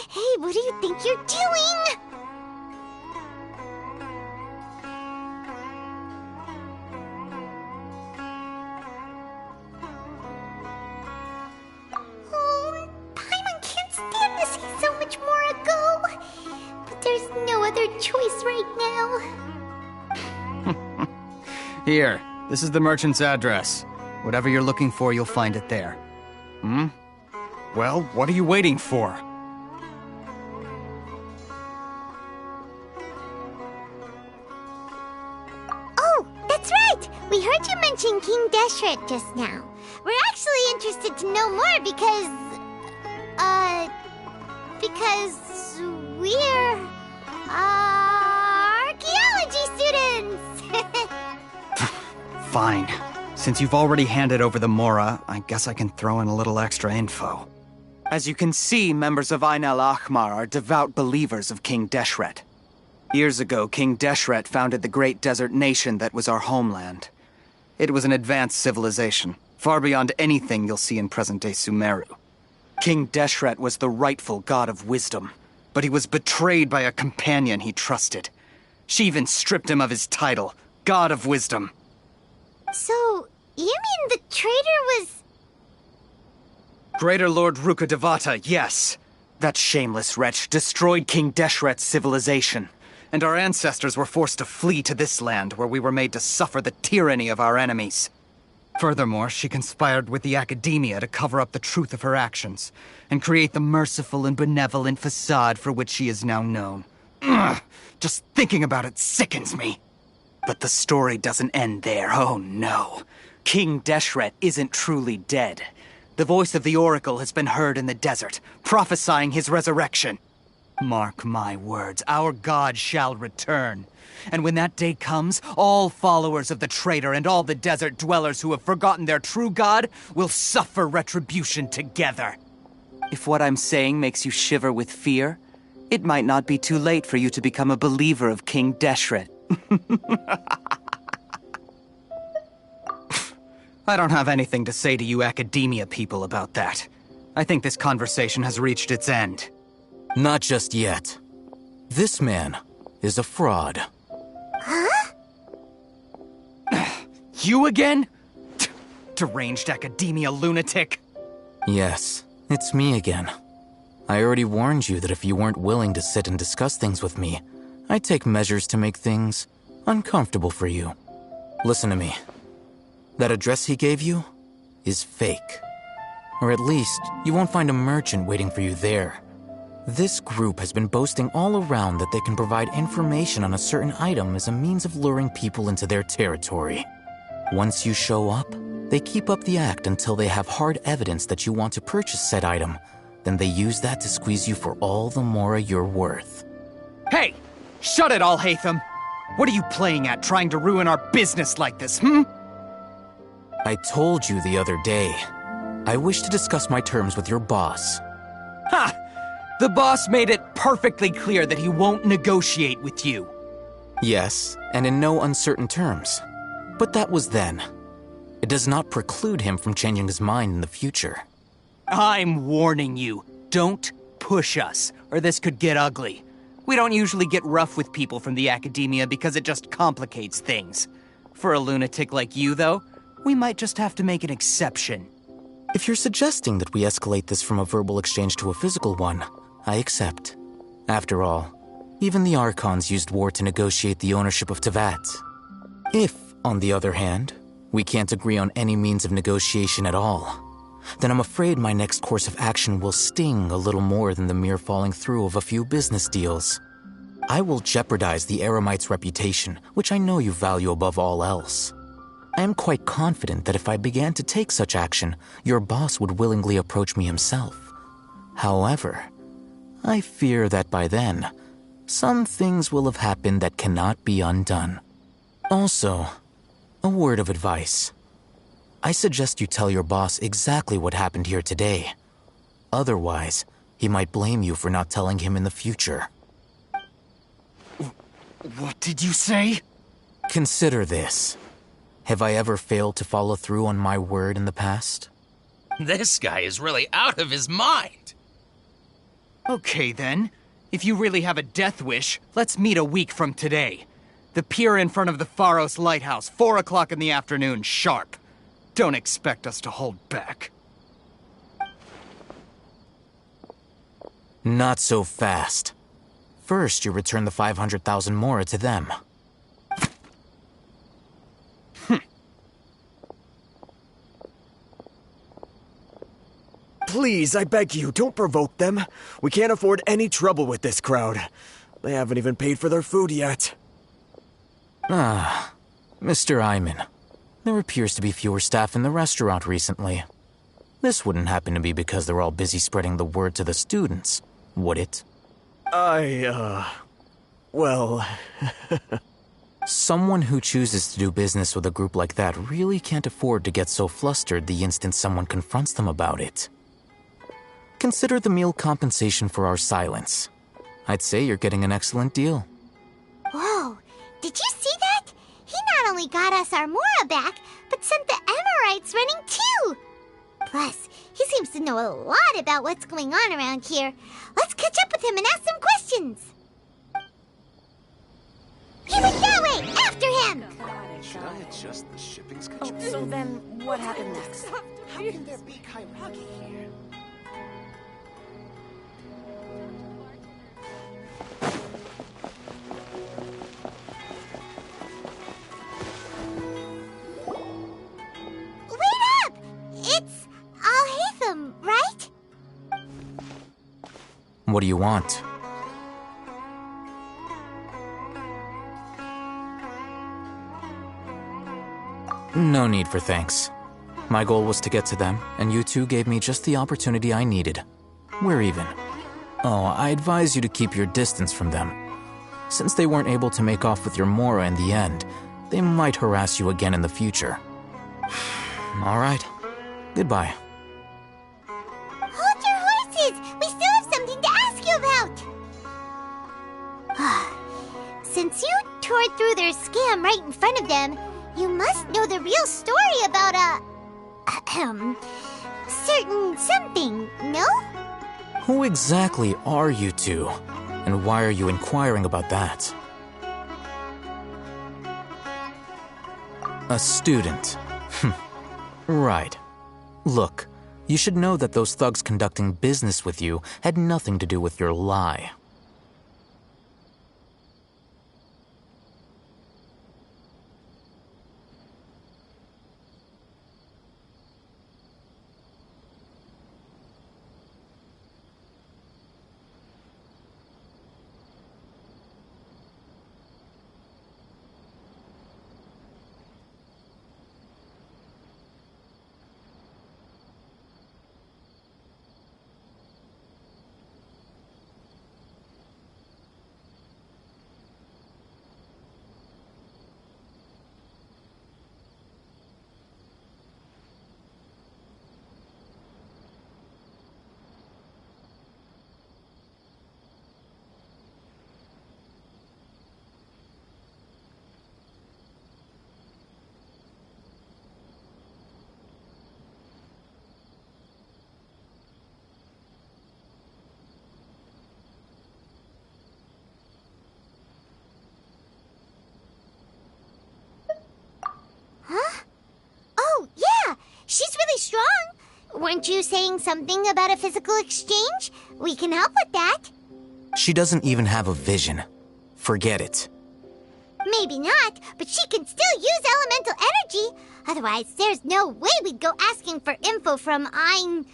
Hey, what do you think you're doing? Oh, Paimon can't stand to see so much more go. But there's no other choice right now. Here, this is the merchant's address. Whatever you're looking for, you'll find it there. Hmm? Well, what are you waiting for? Oh, that's right! We heard you mention King Deshret just now. We're actually interested to know more because we're, archaeology students! Fine. Since you've already handed over the Mora, I guess I can throw in a little extra info. As you can see, members of Ainel Ahmar are devout believers of King Deshret. Years ago, King Deshret founded the great desert nation that was our homeland. It was an advanced civilization, far beyond anything you'll see in present-day Sumeru. King Deshret was the rightful god of wisdom, but he was betrayed by a companion he trusted. She even stripped him of his title, God of Wisdom. So, you mean the traitor was... Greater Lord Ruka Devata, yes. That shameless wretch destroyed King Deshret's civilization, and our ancestors were forced to flee to this land where we were made to suffer the tyranny of our enemies. Furthermore, she conspired with the Academia to cover up the truth of her actions, and create the merciful and benevolent facade for which she is now known. Ugh, just thinking about it sickens me. But the story doesn't end there, oh no. King Deshret isn't truly dead. The voice of the Oracle has been heard in the desert, prophesying his resurrection. Mark my words, our god shall return. And when that day comes, all followers of the traitor and all the desert dwellers who have forgotten their true god will suffer retribution together. If what I'm saying makes you shiver with fear, it might not be too late for you to become a believer of King Deshret. I don't have anything to say to you Academia people about that. I think this conversation has reached its end. Not just yet. This man is a fraud. Huh? You again? Deranged Academia lunatic. Yes, it's me again. I already warned you that if you weren't willing to sit and discuss things with me, I'd take measures to make things uncomfortable for you. Listen to me. That address he gave you is fake. Or at least, you won't find a merchant waiting for you there. This group has been boasting all around that they can provide information on a certain item as a means of luring people into their territory. Once you show up, they keep up the act until they have hard evidence that you want to purchase said item. Then they use that to squeeze you for all the mora you're worth. Hey! Shut it, Alhaitham! What are you playing at, trying to ruin our business like this, I told you the other day. I wish to discuss my terms with your boss. Ha! The boss made it perfectly clear that he won't negotiate with you. Yes, and in no uncertain terms. But that was then. It does not preclude him from changing his mind in the future. I'm warning you, don't push us, or this could get ugly. We don't usually get rough with people from the academia because it just complicates things. For a lunatic like you, though, we might just have to make an exception. If you're suggesting that we escalate this from a verbal exchange to a physical one, I accept. After all, even the Archons used war to negotiate the ownership of Tevat. If, on the other hand, we can't agree on any means of negotiation at all, then I'm afraid my next course of action will sting a little more than the mere falling through of a few business deals. I will jeopardize the Eremites' reputation, which I know you value above all else. I am quite confident that if I began to take such action, your boss would willingly approach me himself. However, I fear that by then, some things will have happened that cannot be undone. Also, a word of advice. I suggest you tell your boss exactly what happened here today. Otherwise, he might blame you for not telling him in the future. What did you say? Consider this. Have I ever failed to follow through on my word in the past? This guy is really out of his mind. Okay then. If you really have a death wish, let's meet a week from today. The pier in front of the Pharos Lighthouse, 4 o'clock in the afternoon, sharp. Don't expect us to hold back. Not so fast. First, you return the 500,000 mora to them. Please, I beg you, don't provoke them. We can't afford any trouble with this crowd. They haven't even paid for their food yet. Ah, Mr. Iman. There appears to be fewer staff in the restaurant recently. This wouldn't happen to be because they're all busy spreading the word to the students, would it? Well... Someone who chooses to do business with a group like that really can't afford to get so flustered the instant someone confronts them about it. Consider the meal compensation for our silence. I'd say you're getting an excellent deal. Whoa, did you see that? He not only got us our Mora back, but sent the Emirites running too! Plus, he seems to know a lot about what's going on around here. Let's catch up with him and ask some questions! He went that way! After him! Should I adjust the shipping schedule? So then, what happened next? How can there be Kairagi here? Wait up! It's Alhaitham, right? What do you want? No need for thanks. My goal was to get to them, and you two gave me just the opportunity I needed. We're even. Oh, I advise you to keep your distance from them. Since they weren't able to make off with your Mora in the end, they might harass you again in the future. All right. Goodbye. Hold your horses! We still have something to ask you about! Since you tore through their scam right in front of them, you must know the real story about certain something, no? Who exactly are you two? And why are you inquiring about that? A student. Right. Look, you should know that those thugs conducting business with you had nothing to do with your lie. Weren't you saying something about a physical exchange? We can help with that. She doesn't even have a vision. Forget it. Maybe not, but she can still use elemental energy. Otherwise, there's no way we'd go asking for info from from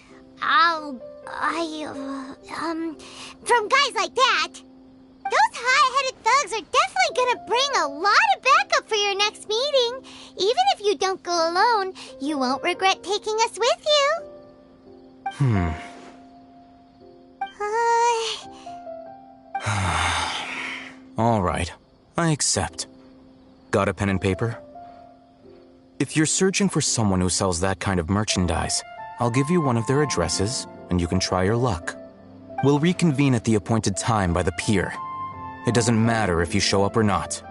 guys like that. Those high-headed thugs are definitely gonna bring a lot of backup for your next meeting. Even if you don't go alone, you won't regret taking us with you. All right, I accept. Got a pen and paper? If you're searching for someone who sells that kind of merchandise, I'll give you one of their addresses, and you can try your luck. We'll reconvene at the appointed time by the pier. It doesn't matter if you show up or not.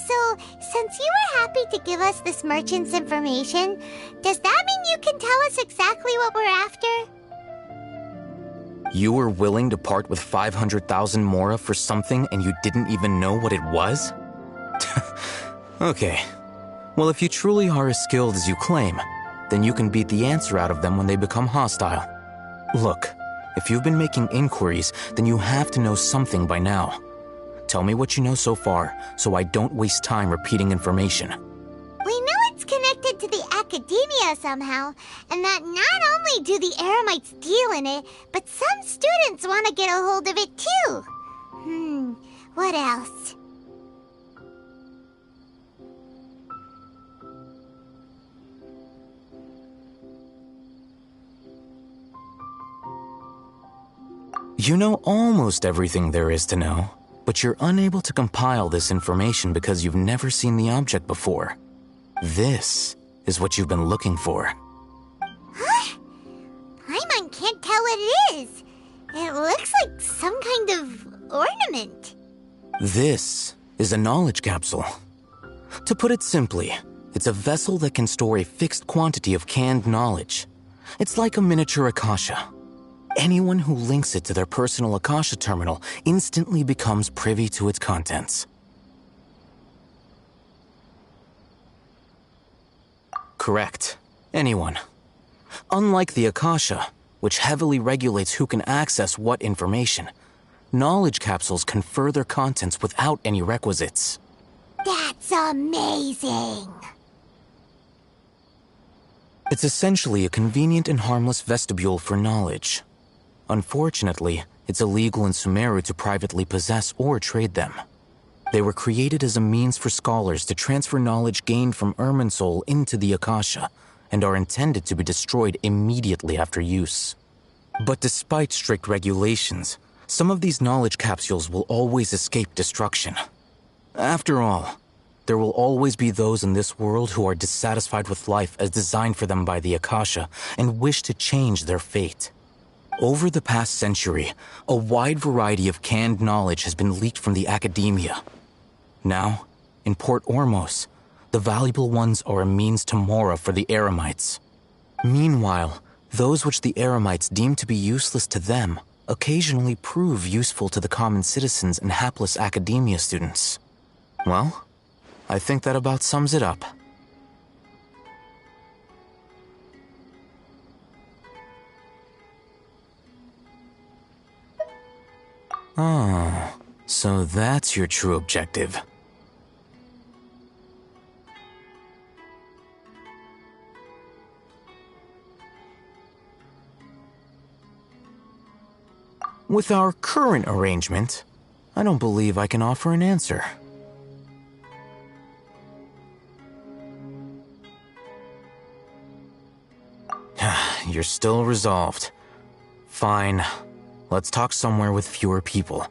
So, since you were happy to give us this merchant's information, does that mean you can tell us exactly what we're after? You were willing to part with 500,000 mora for something and you didn't even know what it was? Okay. Well, if you truly are as skilled as you claim, then you can beat the answer out of them when they become hostile. Look, if you've been making inquiries, then you have to know something by now. Tell me what you know so far, so I don't waste time repeating information. We know it's connected to the academia somehow, and that not only do the Eremites deal in it, but some students want to get a hold of it too. What else? You know almost everything there is to know, but you're unable to compile this information because you've never seen the object before. This is what you've been looking for. Huh? Paimon can't tell what it is. It looks like some kind of ornament. This is a knowledge capsule. To put it simply, it's a vessel that can store a fixed quantity of canned knowledge. It's like a miniature Akasha. Anyone who links it to their personal Akasha terminal instantly becomes privy to its contents. Correct. Anyone. Unlike the Akasha, which heavily regulates who can access what information, knowledge capsules confer their contents without any requisites. That's amazing! It's essentially a convenient and harmless vestibule for knowledge. Unfortunately, it's illegal in Sumeru to privately possess or trade them. They were created as a means for scholars to transfer knowledge gained from Irminsul into the Akasha, and are intended to be destroyed immediately after use. But despite strict regulations, some of these knowledge capsules will always escape destruction. After all, there will always be those in this world who are dissatisfied with life as designed for them by the Akasha and wish to change their fate. Over the past century, a wide variety of canned knowledge has been leaked from the academia. Now, in Port Ormos, the valuable ones are a means to mora for the Eremites. Meanwhile, those which the Eremites deem to be useless to them occasionally prove useful to the common citizens and hapless academia students. Well, I think that about sums it up. Oh, so that's your true objective. With our current arrangement, I don't believe I can offer an answer. You're still resolved. Fine. Let's talk somewhere with fewer people.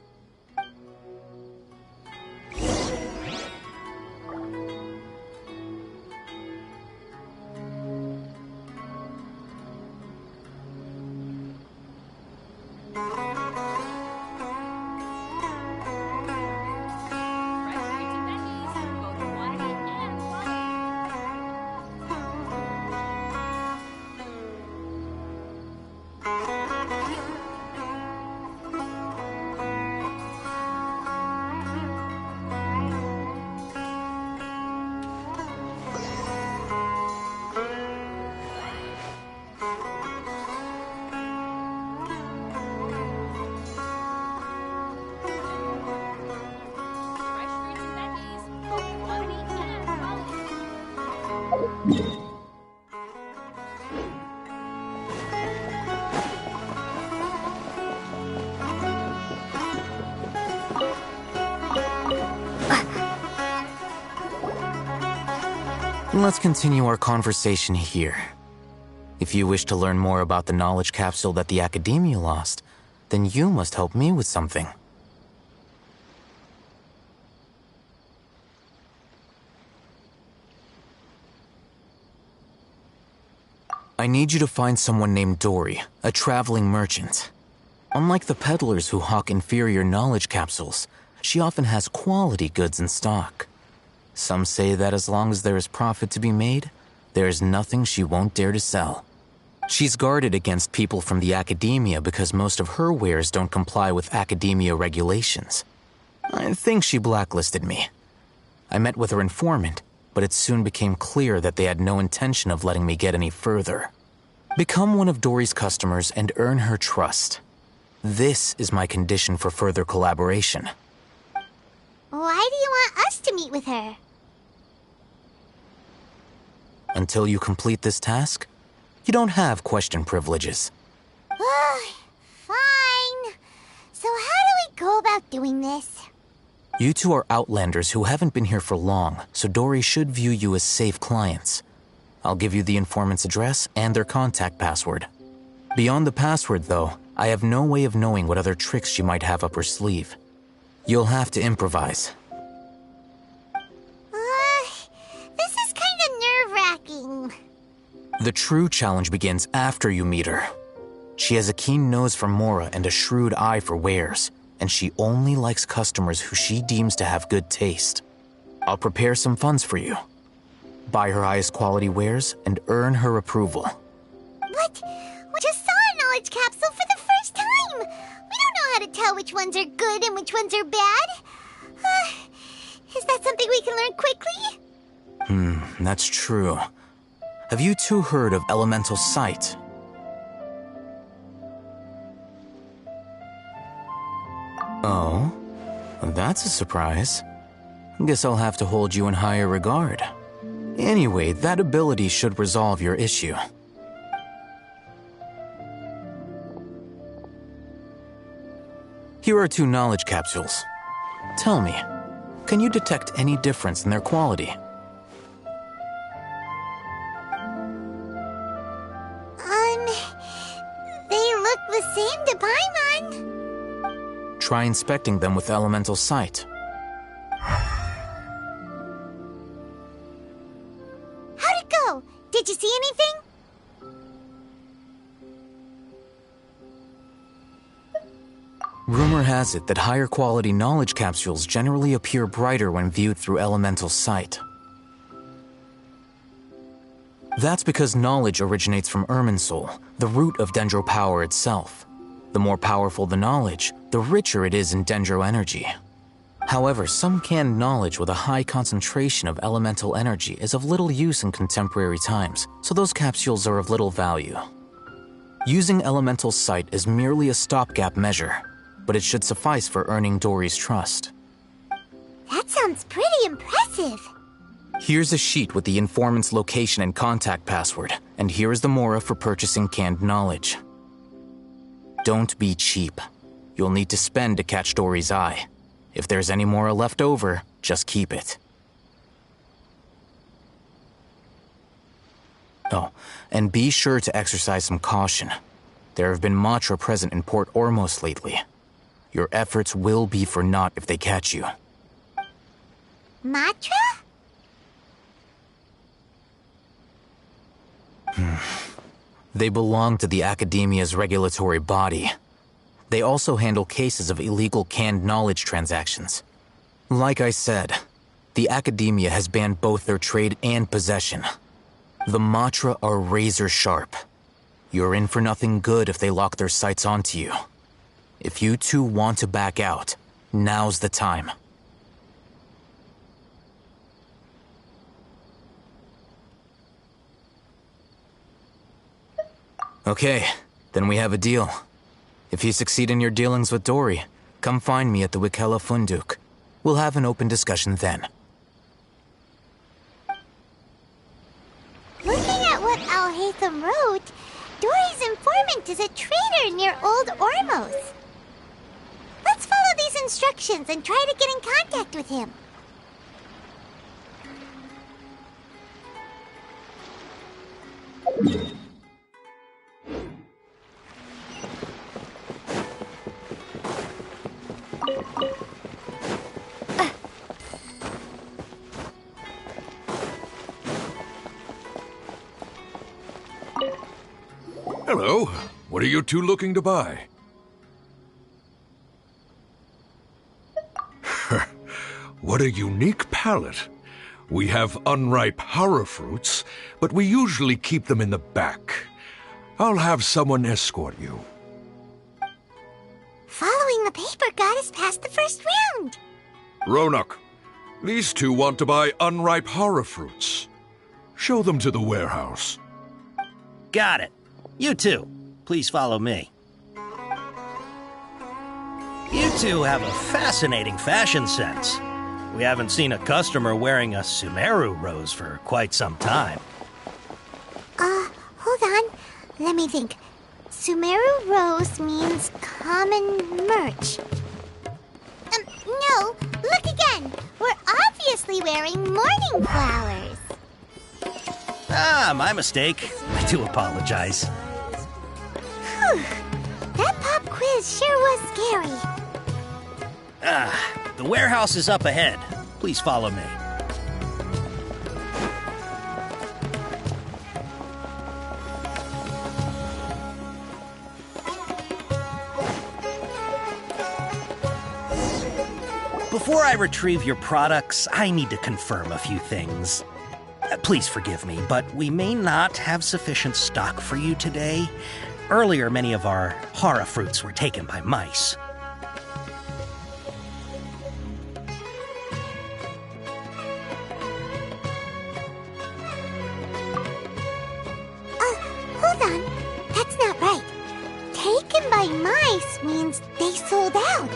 Let's continue our conversation here. If you wish to learn more about the knowledge capsule that the Academia lost, then you must help me with something. I need you to find someone named Dory, a traveling merchant. Unlike the peddlers who hawk inferior knowledge capsules, she often has quality goods in stock. Some say that as long as there is profit to be made, there is nothing she won't dare to sell. She's guarded against people from the Academia because most of her wares don't comply with Academia regulations. I think she blacklisted me. I met with her informant, but it soon became clear that they had no intention of letting me get any further. Become one of Dory's customers and earn her trust. This is my condition for further collaboration. Why do you want us to meet with her? Until you complete this task, you don't have question privileges. Fine. So how do we go about doing this? You two are outlanders who haven't been here for long, so Dory should view you as safe clients. I'll give you the informant's address and their contact password. Beyond the password, though, I have no way of knowing what other tricks she might have up her sleeve. You'll have to improvise. This is kind of nerve-wracking. The true challenge begins after you meet her. She has a keen nose for Mora and a shrewd eye for wares, and she only likes customers who she deems to have good taste. I'll prepare some funds for you. Buy her highest quality wares and earn her approval. What? We just saw a knowledge capsule for the first time! We don't know how to tell which ones are good and which ones are bad. Is that something we can learn quickly? That's true. Have you two heard of elemental sight? Oh, that's a surprise. Guess I'll have to hold you in higher regard. Anyway, that ability should resolve your issue. Here are 2 knowledge capsules. Tell me, can you detect any difference in their quality? They look the same to Paimon. Try inspecting them with elemental sight. How'd it go? Did you see anything? Rumor has it that higher quality knowledge capsules generally appear brighter when viewed through elemental sight. That's because knowledge originates from Irminsul, the root of Dendro power itself. The more powerful the knowledge, the richer it is in Dendro energy. However, some canned knowledge with a high concentration of elemental energy is of little use in contemporary times, so those capsules are of little value. Using elemental sight is merely a stopgap measure, but it should suffice for earning Dory's trust. That sounds pretty impressive. Here's a sheet with the informant's location and contact password, and here is the Mora for purchasing canned knowledge. Don't be cheap. You'll need to spend to catch Dory's eye. If there's any Mora left over, just keep it. Oh, and be sure to exercise some caution. There have been Matra present in Port Ormos lately. Your efforts will be for naught if they catch you. Matra? They belong to the Academia's regulatory body. They also handle cases of illegal canned knowledge transactions. Like I said, the Academia has banned both their trade and possession. The Matra are razor sharp. You're in for nothing good if they lock their sights onto you. If you two want to back out, now's the time. Okay, then we have a deal. If you succeed in your dealings with Dory, come find me at the Wikela Funduk. We'll have an open discussion then. Looking at what Al-Haytham wrote, Dory's informant is a trader near Old Ormos. Let's follow these instructions and try to get in contact with him. Hello. What are you two looking to buy? What a unique palette. We have unripe hara fruits, but we usually keep them in the back. I'll have someone escort you. Following the paper got us past the first round. Ronak, these two want to buy unripe hara fruits. Show them to the warehouse. Got it. You two, please follow me. You two have a fascinating fashion sense. We haven't seen a customer wearing a Sumeru rose for quite some time. Hold on. Let me think. Sumeru rose means common merch. No, look again. We're obviously wearing morning flowers. Ah, my mistake. I do apologize. Whew. That pop quiz sure was scary. The warehouse is up ahead. Please follow me. Before I retrieve your products, I need to confirm a few things. Please forgive me, but we may not have sufficient stock for you today. Earlier, many of our hara fruits were taken by mice. Hold on. That's not right. Taken by mice means they sold out.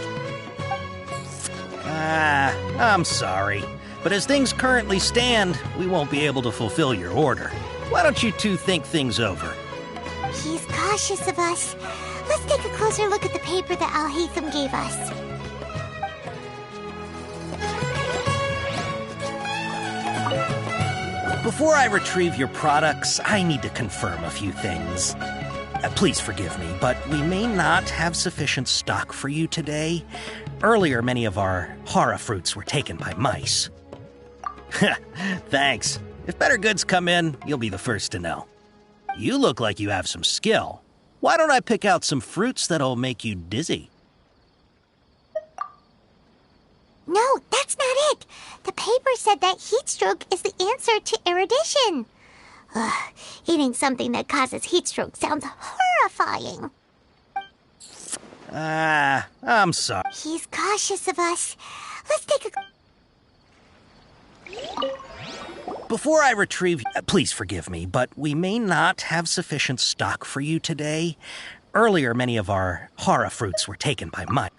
I'm sorry. But as things currently stand, we won't be able to fulfill your order. Why don't you two think things over? He's cautious of us. Let's take a closer look at the paper that Al-Haytham gave us. Before I retrieve your products, I need to confirm a few things. Please forgive me, but we may not have sufficient stock for you today. Earlier, many of our hara fruits were taken by mice. Thanks. If better goods come in, you'll be the first to know. You look like you have some skill. Why don't I pick out some fruits that'll make you dizzy? No, that's not it. The paper said that heat stroke is the answer to erudition. Eating something that causes heat stroke sounds horrifying. I'm sorry. He's cautious of us. Let's take a... Before I retrieve... Please forgive me, but we may not have sufficient stock for you today. Earlier, many of our hara fruits were taken by mice.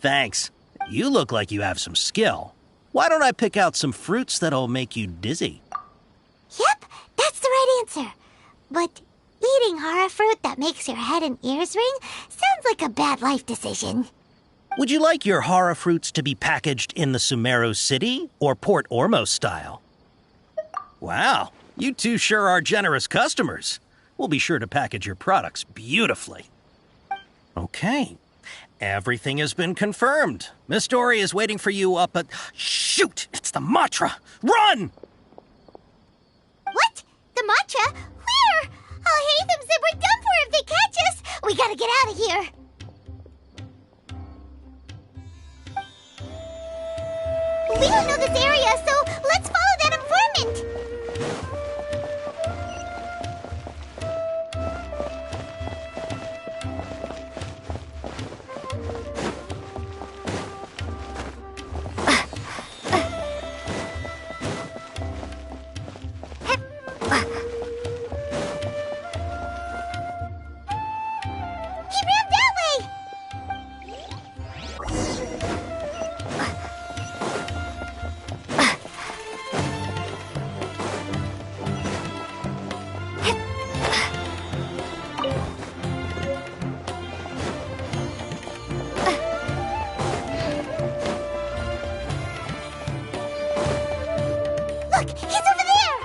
Thanks. You look like you have some skill. Why don't I pick out some fruits that'll make you dizzy? Yep, that's the right answer. But eating hara fruit that makes your head and ears ring sounds like a bad life decision. Would you like your hara fruits to be packaged in the Sumeru City or Port Ormos style? Wow, you two sure are generous customers. We'll be sure to package your products beautifully. Okay, everything has been confirmed. Miss Dory is waiting for you up at... Shoot, it's the Matra! Run! What? The Matra? Where? Al-Haytham said we're done for if they catch us. We gotta get out of here. We don't know this area, so let's follow that informant. He ran that way. Look, he's over there!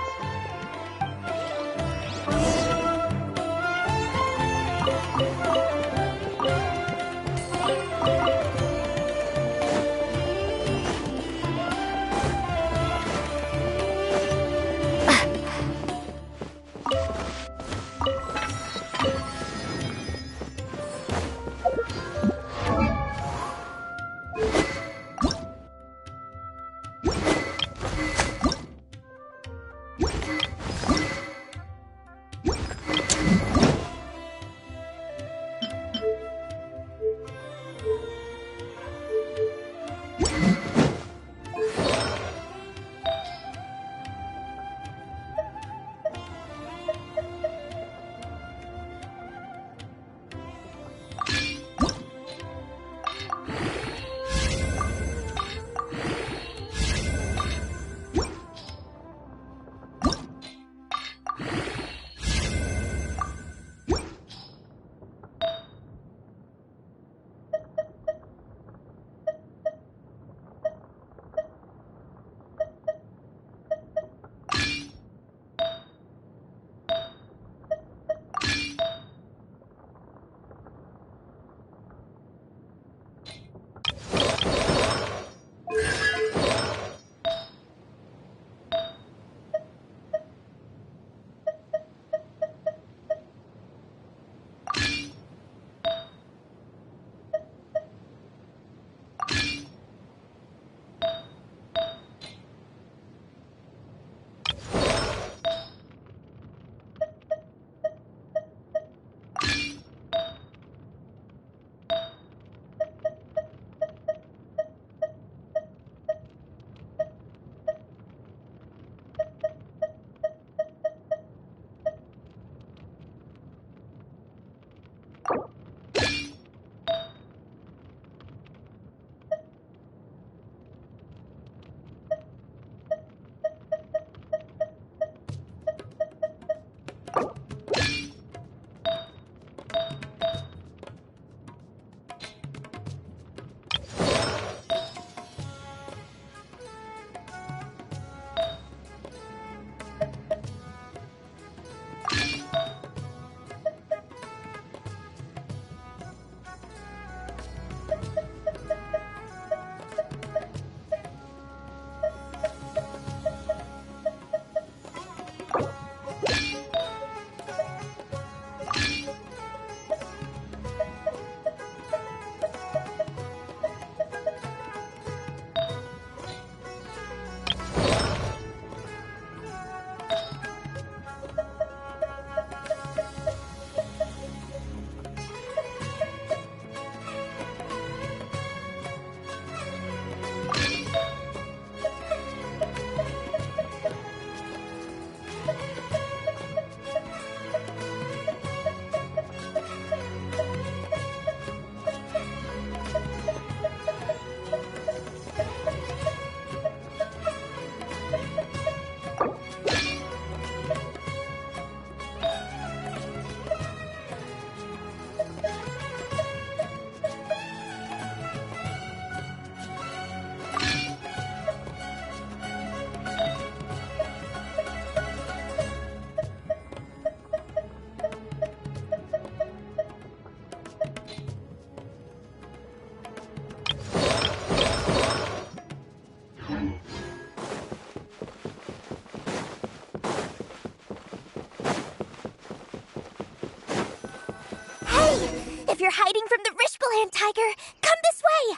you're hiding from the Rishbaland tiger, come this way!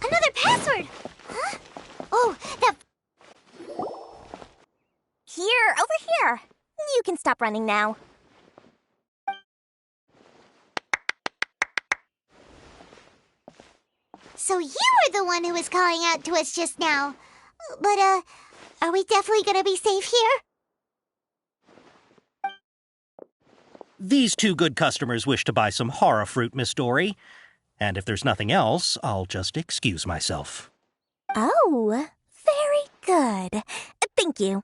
Another password! Huh? Oh, that... Here, over here. You can stop running now. So you were the one who was calling out to us just now. But, are we definitely gonna be safe here? These two good customers wish to buy some horror fruit, Miss Dory. And if there's nothing else, I'll just excuse myself. Oh, very good. Thank you.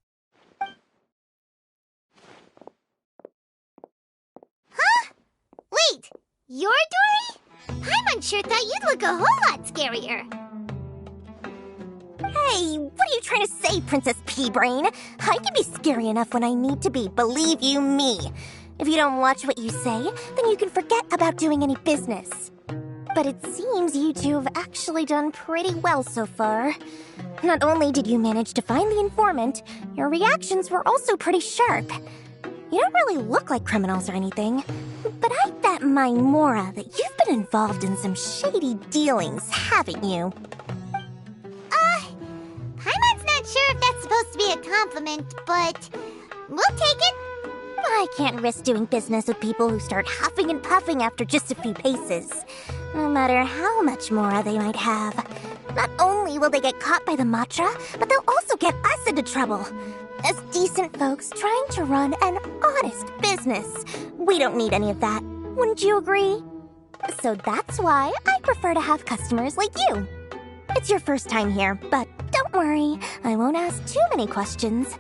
Huh? Wait, you're Dory? Paimon sure thought you'd look a whole lot scarier. Hey, what are you trying to say, Princess Pea-Brain? I can be scary enough when I need to be, believe you me. If you don't watch what you say, then you can forget about doing any business. But it seems you two have actually done pretty well so far. Not only did you manage to find the informant, your reactions were also pretty sharp. You don't really look like criminals or anything, but I bet my Mora that you've been involved in some shady dealings, haven't you? Paimon's not sure if that's supposed to be a compliment, but we'll take it. I can't risk doing business with people who start huffing and puffing after just a few paces. No matter how much Mora they might have. Not only will they get caught by the Matra, but they'll also get us into trouble. As decent folks trying to run an honest business, we don't need any of that. Wouldn't you agree? So that's why I prefer to have customers like you. It's your first time here, but don't worry, I won't ask too many questions.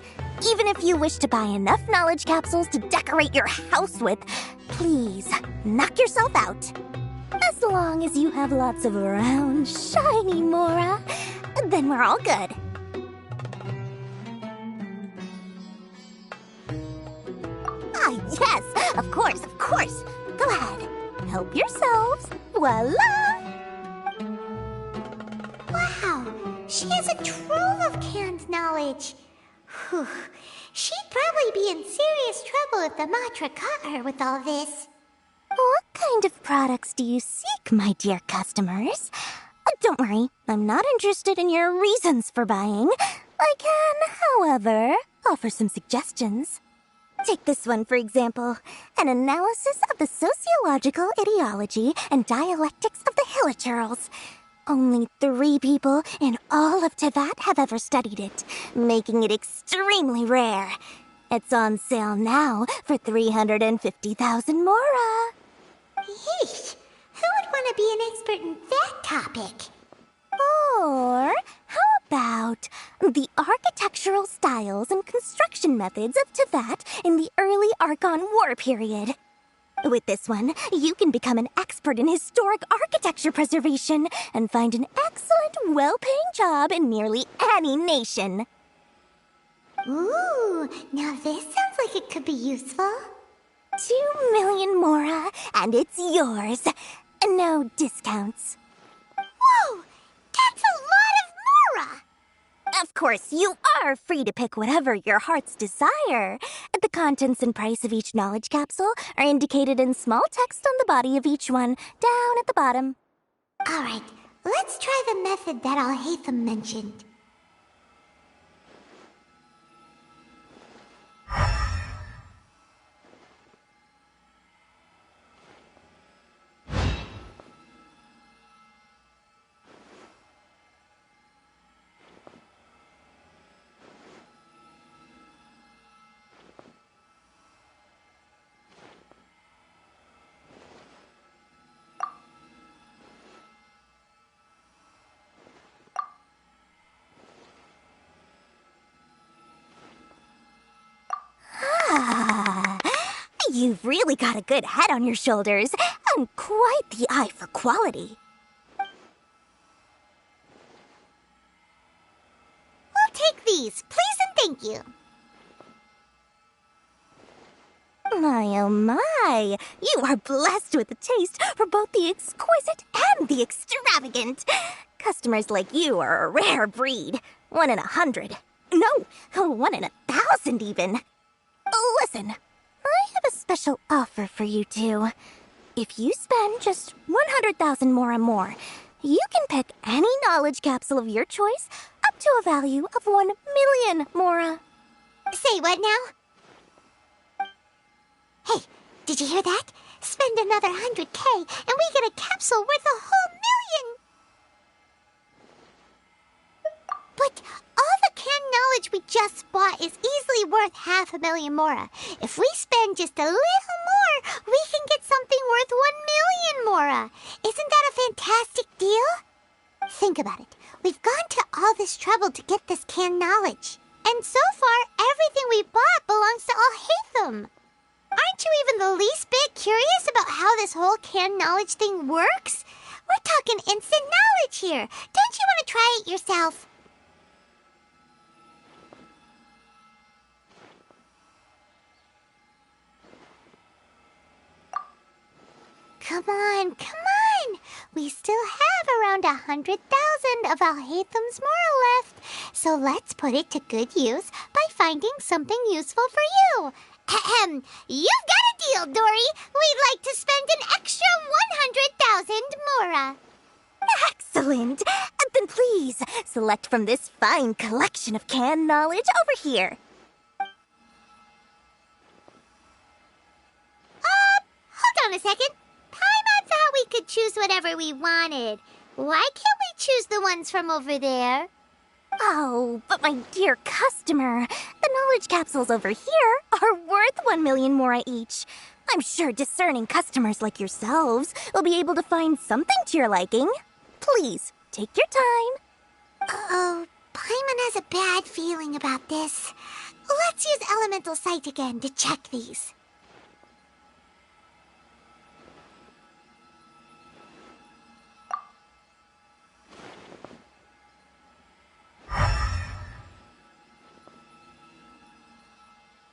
Even if you wish to buy enough knowledge capsules to decorate your house with, please, knock yourself out. As long as you have lots of round, shiny Mora, then we're all good. Ah, yes, of course, of course. Go ahead, help yourselves. Voila! Wow, she has a trove of canned knowledge. Whew. She'd probably be in serious trouble if the Matra caught her with all this. What kind of products do you seek, my dear customers? Don't worry, I'm not interested in your reasons for buying. I can, however, offer some suggestions. Take this one, for example. An analysis of the sociological ideology and dialectics of the Hilichurls. Only 3 people in all of Teyvat have ever studied it, making it extremely rare. It's on sale now for 350,000 Mora. Yeesh, who would want to be an expert in that topic? Or how about the architectural styles and construction methods of Teyvat in the early Archon War period? With this one, you can become an expert in historic architecture preservation and find an excellent, well-paying job in nearly any nation. Ooh, now this sounds like it could be useful. 2 million Mora, and it's yours. No discounts. Whoa, that's a lot of Mora! Of course, you are free to pick whatever your heart's desire. The contents and price of each knowledge capsule are indicated in small text on the body of each one, down at the bottom. All right, let's try the method that Alhaitham mentioned. You've really got a good head on your shoulders, and quite the eye for quality. We'll take these, please and thank you. My oh my, you are blessed with a taste for both the exquisite and the extravagant. Customers like you are a rare breed. 1 in 100. No, 1 in 1,000 even. Listen, I have a special offer for you two. If you spend just 100,000 more, you can pick any knowledge capsule of your choice up to a value of 1 million mora. Say what now? Hey, did you hear that? Spend another 100K and we get a capsule worth a whole million! But all the canned knowledge we just bought is easily worth 500,000 mora. If we spend just a little more, we can get something worth 1 million mora. Isn't that a fantastic deal? Think about it. We've gone to all this trouble to get this canned knowledge. And so far, everything we bought belongs to Alhaitham. Aren't you even the least bit curious about how this whole canned knowledge thing works? We're talking instant knowledge here. Don't you want to try it yourself? Come on, come on! We still have around 100,000 of Alhaitham's moral left, so let's put it to good use by finding something useful for you. Ahem! You've got a deal, Dory! We'd like to spend an extra 100,000 mora. Excellent! Then please, select from this fine collection of canned knowledge over here. Hold on a second. Paimon thought we could choose whatever we wanted. Why can't we choose the ones from over there? Oh, but my dear customer, the knowledge capsules over here are worth 1 million mora each. I'm sure discerning customers like yourselves will be able to find something to your liking. Please, take your time. Uh-oh, Paimon has a bad feeling about this. Let's use Elemental Sight again to check these.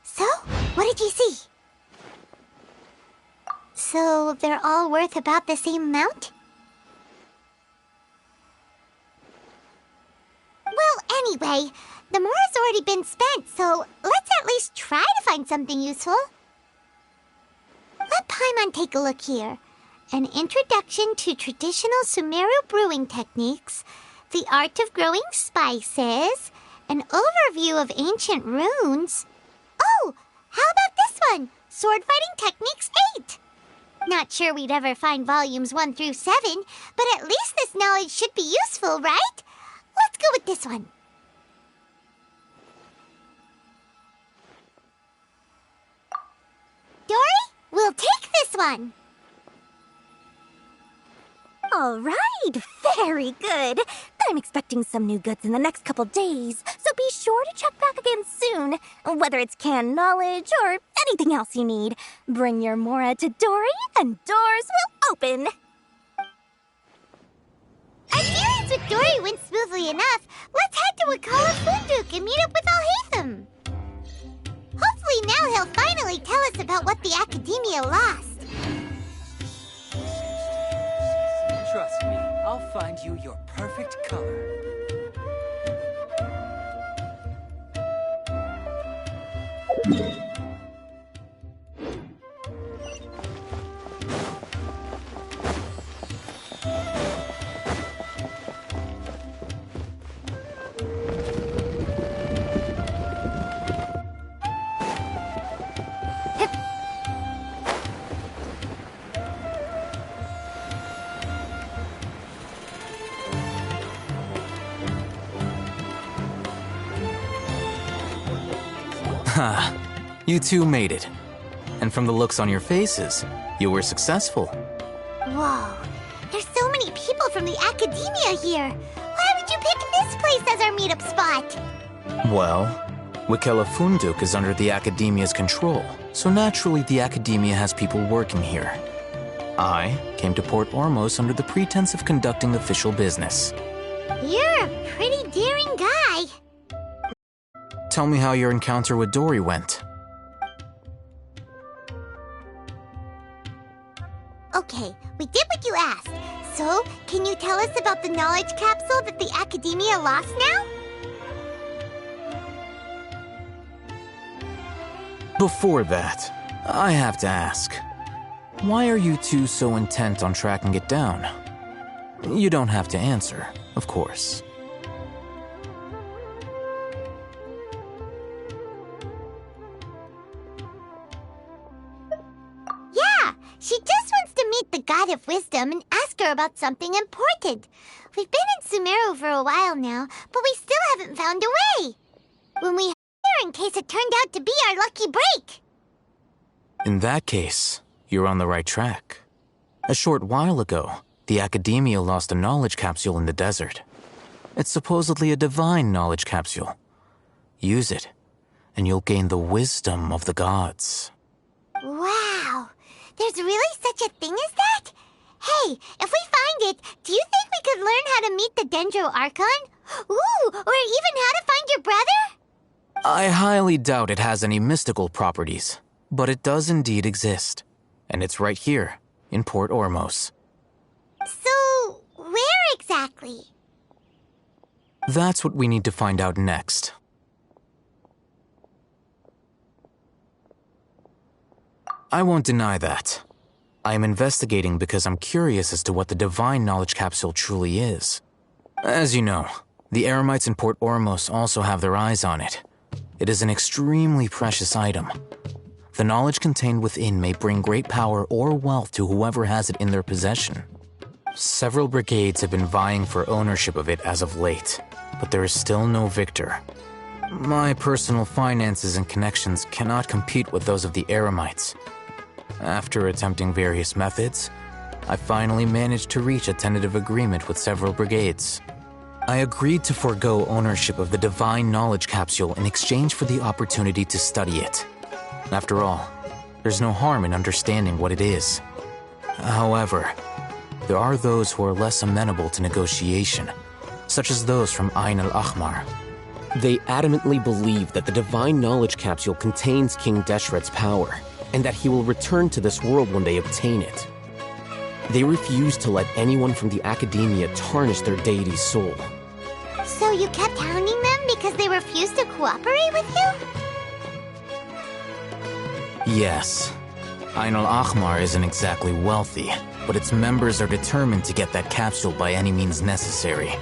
So, what did you see? So, they're all worth about the same amount? Well, anyway, the mora's already been spent, so let's at least try to find something useful. Let Paimon take a look here. An introduction to traditional Sumeru brewing techniques, the art of growing spices, an overview of ancient runes. Oh, how about this one? Sword Fighting Techniques 8. Not sure we'd ever find volumes 1 through 7, but at least this knowledge should be useful, right? Let's go with this one. Dory, we'll take this one. All right, very good. I'm expecting some new goods in the next couple days, so be sure to check back again soon. Whether it's canned knowledge or anything else you need, bring your mora to Dory and doors will open. Our dealings with Dory went smoothly enough. Let's head to Wakala Funduk and meet up with Alhaitham. Hopefully now he'll finally tell us about what the Academia lost. Trust me, I'll find you your perfect color. Ha, you two made it. And from the looks on your faces, you were successful. Whoa, there's so many people from the Academia here. Why would you pick this place as our meetup spot? Well, Wakela Funduk is under the Academia's control, so naturally the Academia has people working here. I came to Port Ormos under the pretense of conducting official business. You're a pretty daring guy. Tell me how your encounter with Dory went. Okay, we did what you asked. So, can you tell us about the knowledge capsule that the Academia lost now? Before that, I have to ask. Why are you two so intent on tracking it down? You don't have to answer, of course. Yeah, she just wants to meet the God of Wisdom and ask her about something important. We've been in Sumeru for a while now, but we still haven't found a way. When we here in case it turned out to be our lucky break. In that case, you're on the right track. A short while ago, the Academia lost a knowledge capsule in the desert. It's supposedly a divine knowledge capsule. Use it, and you'll gain the wisdom of the gods. Wow, there's really such a thing as that? Hey, if we find it, do you think we could learn how to meet the Dendro Archon? Ooh, or even how to find your brother? I highly doubt it has any mystical properties, but it does indeed exist. And it's right here, in Port Ormos. So, where exactly? That's what we need to find out next. I won't deny that. I am investigating because I'm curious as to what the Divine Knowledge Capsule truly is. As you know, the Eremites in Port Ormos also have their eyes on it. It is an extremely precious item. The knowledge contained within may bring great power or wealth to whoever has it in their possession. Several brigades have been vying for ownership of it as of late, but there is still no victor. My personal finances and connections cannot compete with those of the Eremites. After attempting various methods, I finally managed to reach a tentative agreement with several brigades. I agreed to forego ownership of the Divine Knowledge Capsule in exchange for the opportunity to study it. After all, there's no harm in understanding what it is. However, there are those who are less amenable to negotiation, such as those from Ain al-Ahmar. They adamantly believe that the Divine Knowledge Capsule contains King Deshret's power, and that he will return to this world when they obtain it. They refuse to let anyone from the Academia tarnish their deity's soul. So you kept hounding them because they refused to cooperate with you? Yes. Ain al-Ahmar isn't exactly wealthy, but its members are determined to get that capsule by any means necessary.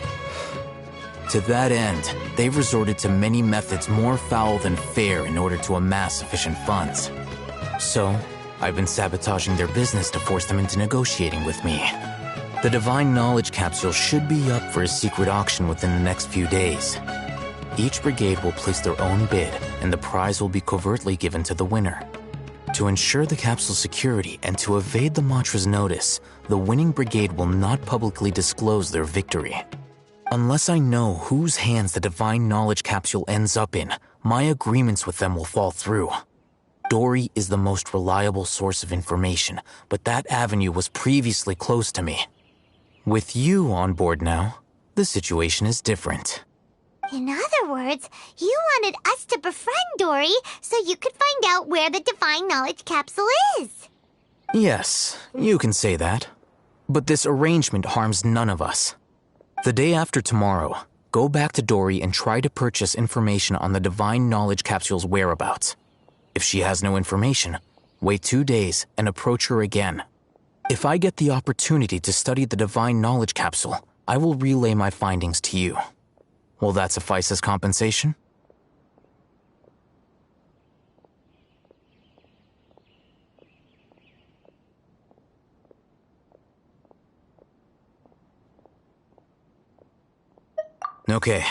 To that end, they've resorted to many methods more foul than fair in order to amass sufficient funds. So, I've been sabotaging their business to force them into negotiating with me. The Divine Knowledge Capsule should be up for a secret auction within the next few days. Each brigade will place their own bid, and the prize will be covertly given to the winner. To ensure the capsule's security and to evade the mantra's notice, the winning brigade will not publicly disclose their victory. Unless I know whose hands the Divine Knowledge Capsule ends up in, my agreements with them will fall through. Dory is the most reliable source of information, but that avenue was previously closed to me. With you on board now, the situation is different. In other words, you wanted us to befriend Dory so you could find out where the Divine Knowledge Capsule is. Yes, you can say that. But this arrangement harms none of us. The day after tomorrow, go back to Dory and try to purchase information on the Divine Knowledge Capsule's whereabouts. If she has no information, wait 2 days and approach her again. If I get the opportunity to study the Divine Knowledge Capsule, I will relay my findings to you. Will that suffice as compensation? Okay,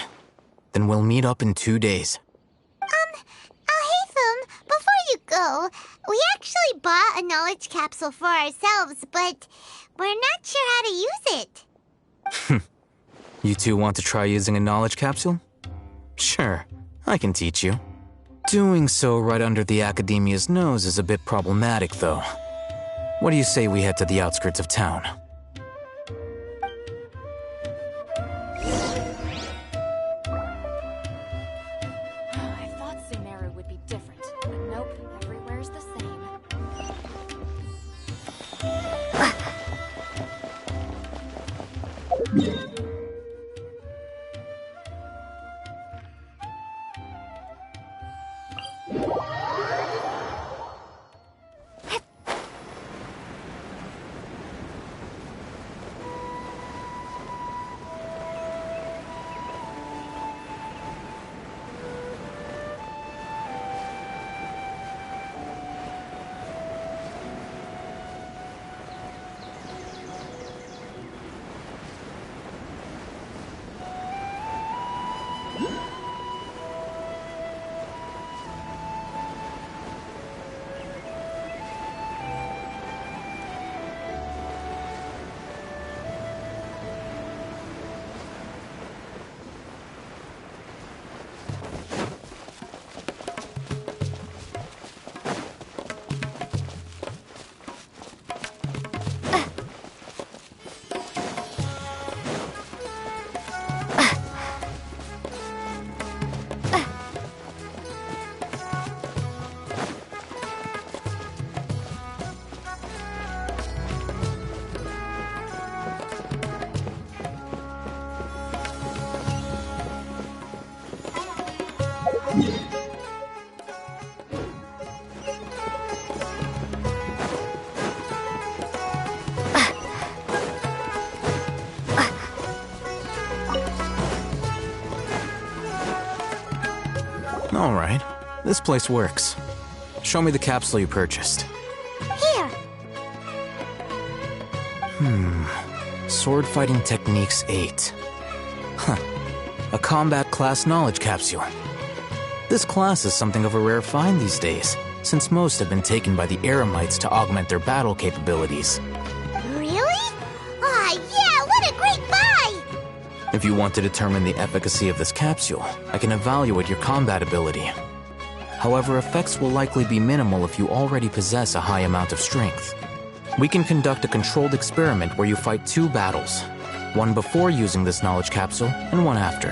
then we'll meet up in 2 days. Alhaitham, before you go, we actually bought a knowledge capsule for ourselves, but we're not sure how to use it. You two want to try using a knowledge capsule? Sure, I can teach you. Doing so right under the Academia's nose is a bit problematic, though. What do you say we head to the outskirts of town? I thought Sumeru would be different, but nope, everywhere's the same. Alright, this place works. Show me the capsule you purchased. Here. Sword Fighting Techniques 8. Huh. A combat class knowledge capsule. This class is something of a rare find these days, since most have been taken by the Eremites to augment their battle capabilities. Really? Ah, yeah, what a great buy! If you want to determine the efficacy of this capsule, I can evaluate your combat ability. However, effects will likely be minimal if you already possess a high amount of strength. We can conduct a controlled experiment where you fight 2 battles, one before using this knowledge capsule and one after.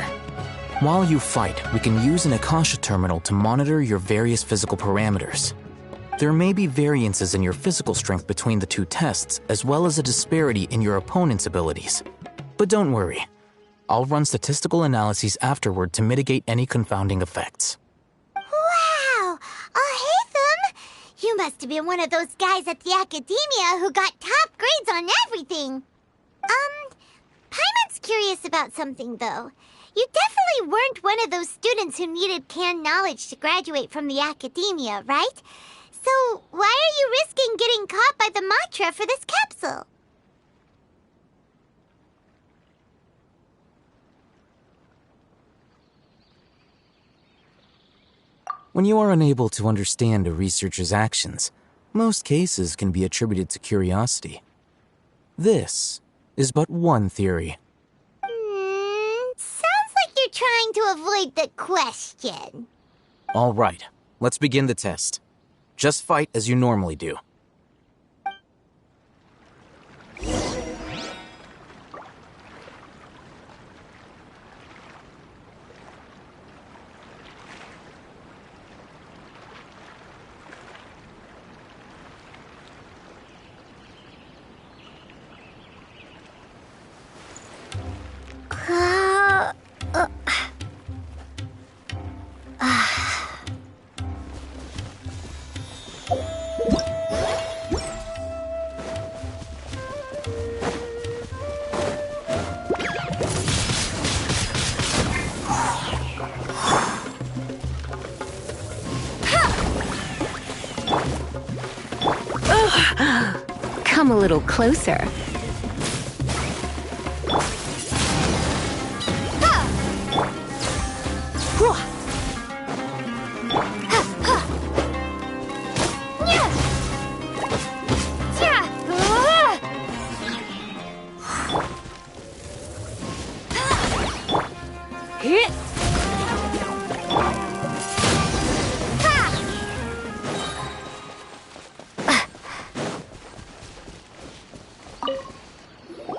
While you fight, we can use an Akasha terminal to monitor your various physical parameters. There may be variances in your physical strength between the 2 tests, as well as a disparity in your opponent's abilities. But don't worry, I'll run statistical analyses afterward to mitigate any confounding effects. Wow! Haytham! You must have been one of those guys at the Academia who got top grades on everything. Paimon's curious about something, though. You definitely weren't one of those students who needed canned knowledge to graduate from the Academia, right? So why are you risking getting caught by the Matra for this capsule? When you are unable to understand a researcher's actions, most cases can be attributed to curiosity. This is but one theory. Sounds like you're trying to avoid the question. All right, let's begin the test. Just fight as you normally do. Come a little closer.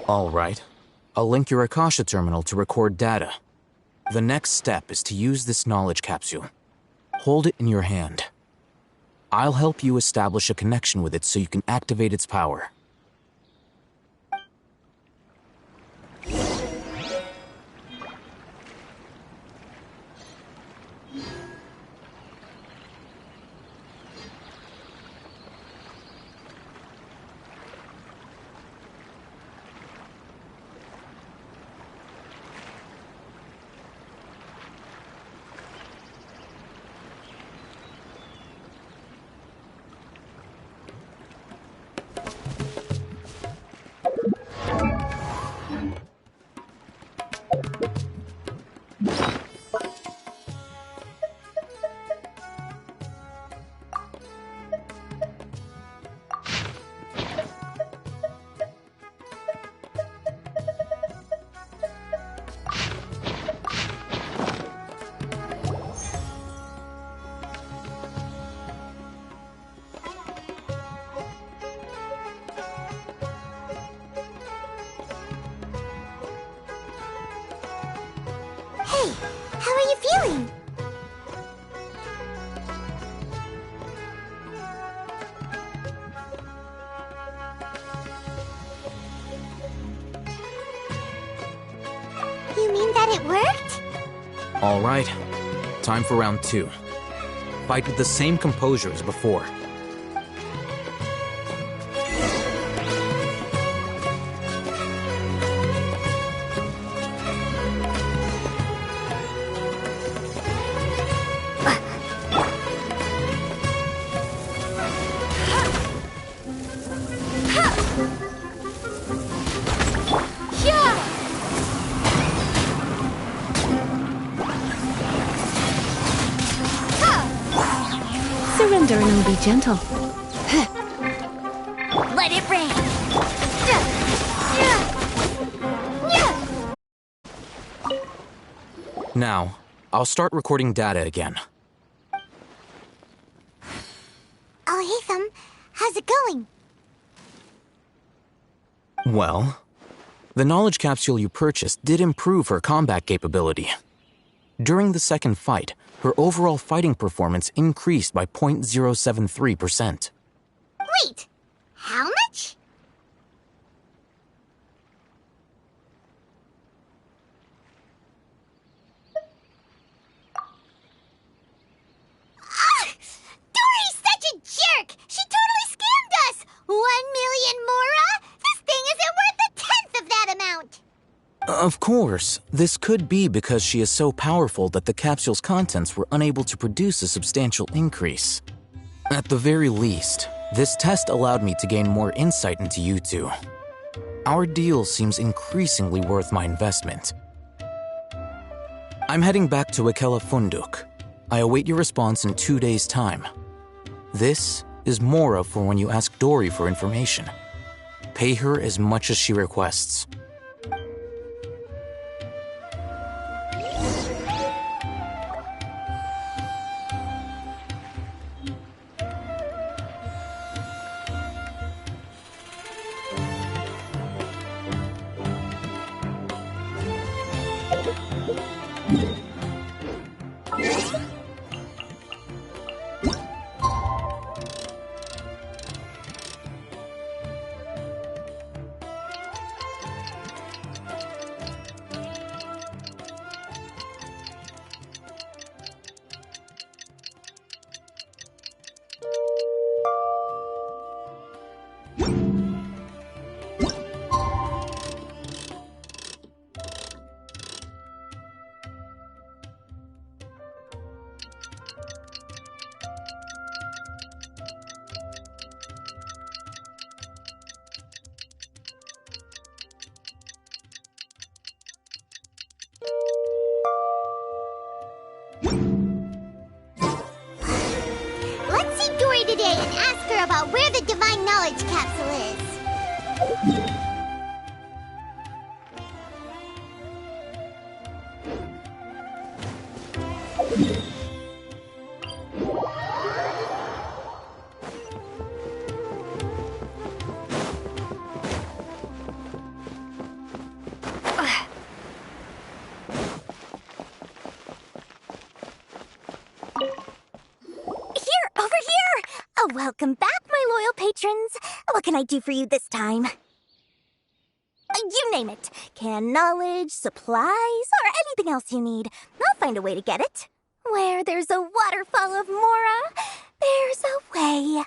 All right. I'll link your Akasha terminal to record data. The next step is to use this knowledge capsule. Hold it in your hand. I'll help you establish a connection with it so you can activate its power. Hey, how are you feeling? You mean that it worked? All right. Time for round 2. Fight with the same composure as before. Surrender and I'll be gentle. Let it rain. Now, I'll start recording data again. Oh, Hatham, how's it going? Well, the knowledge capsule you purchased did improve her combat capability. During the second fight, her overall fighting performance increased by 0.073%. Wait, how much? Dory's such a jerk! She totally scammed us! 1 million mora? This thing isn't worth a tenth of that amount! Of course, this could be because she is so powerful that the capsule's contents were unable to produce a substantial increase. At the very least, this test allowed me to gain more insight into you two. Our deal seems increasingly worth my investment. I'm heading back to Akela Funduk. I await your response in 2 days' time. This is Mora for when you ask Dory for information. Pay her as much as she requests. Let's see Dory today and ask her about where the Divine Knowledge Capsule is. Welcome back, my loyal patrons. What can I do for you this time? You name it. Canned knowledge, supplies, or anything else you need. I'll find a way to get it. Where there's a waterfall of Mora, there's a way.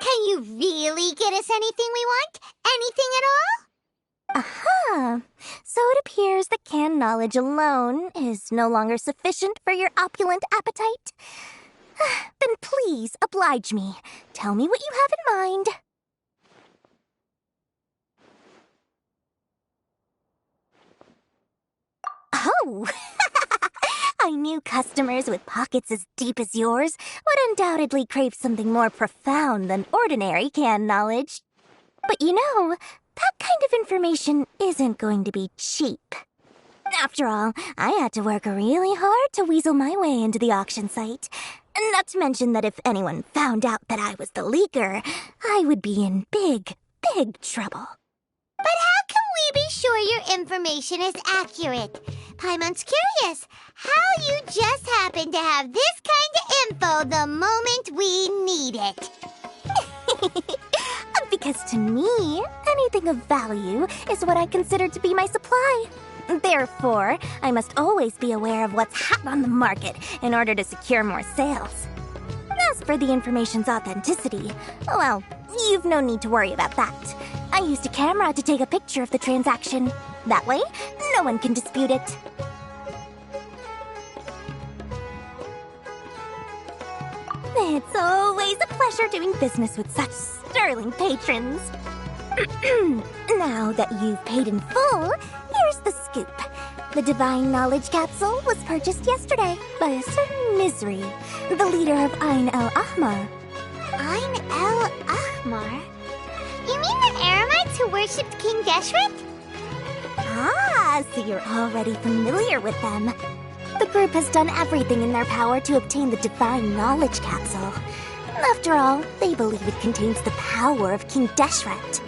Can you really get us anything we want? Anything at all? Aha. So it appears that canned knowledge alone is no longer sufficient for your opulent appetite. Then please oblige me. Tell me what you have in mind. Oh! I knew customers with pockets as deep as yours would undoubtedly crave something more profound than ordinary canned knowledge. But you know, that kind of information isn't going to be cheap. After all, I had to work really hard to weasel my way into the auction site. Not to mention that if anyone found out that I was the leaker, I would be in big, big trouble. But how can we be sure your information is accurate? Paimon's curious how you just happen to have this kind of info the moment we need it. Because to me, anything of value is what I consider to be my supply. Therefore, I must always be aware of what's hot on the market in order to secure more sales. As for the information's authenticity, well, you've no need to worry about that. I used a camera to take a picture of the transaction. That way, no one can dispute it. It's always a pleasure doing business with such sterling patrons. Now that you've paid in full, here's the scoop. The Divine Knowledge Capsule was purchased yesterday by a certain Misery, the leader of Ain el-Ahmar. Ain el-Ahmar? You mean the Eremites who worshipped King Deshret? Ah, so you're already familiar with them. The group has done everything in their power to obtain the Divine Knowledge Capsule. After all, they believe it contains the power of King Deshret.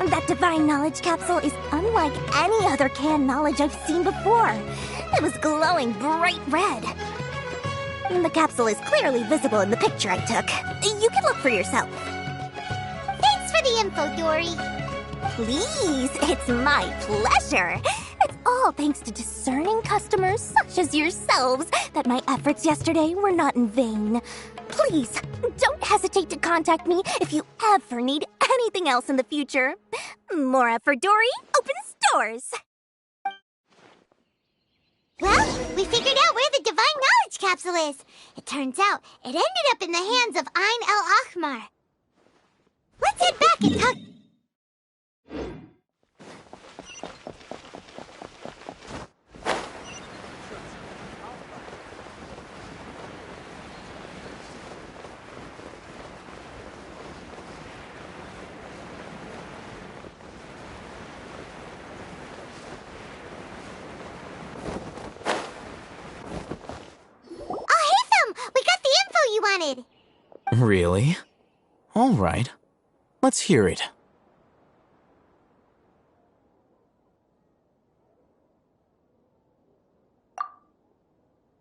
That Divine Knowledge Capsule is unlike any other canned knowledge I've seen before. It was glowing bright red. The capsule is clearly visible in the picture I took. You can look for yourself. Thanks for the info, Dory. Please, it's my pleasure. It's all thanks to discerning customers such as yourselves that my efforts yesterday were not in vain. Please, don't hesitate to contact me if you ever need anything else in the future. More for Dory opens doors. Well, we figured out where the Divine Knowledge Capsule is. It turns out it ended up in the hands of Ain el-Ahmar. Let's head back and talk... wanted. Really? All right. Let's hear it.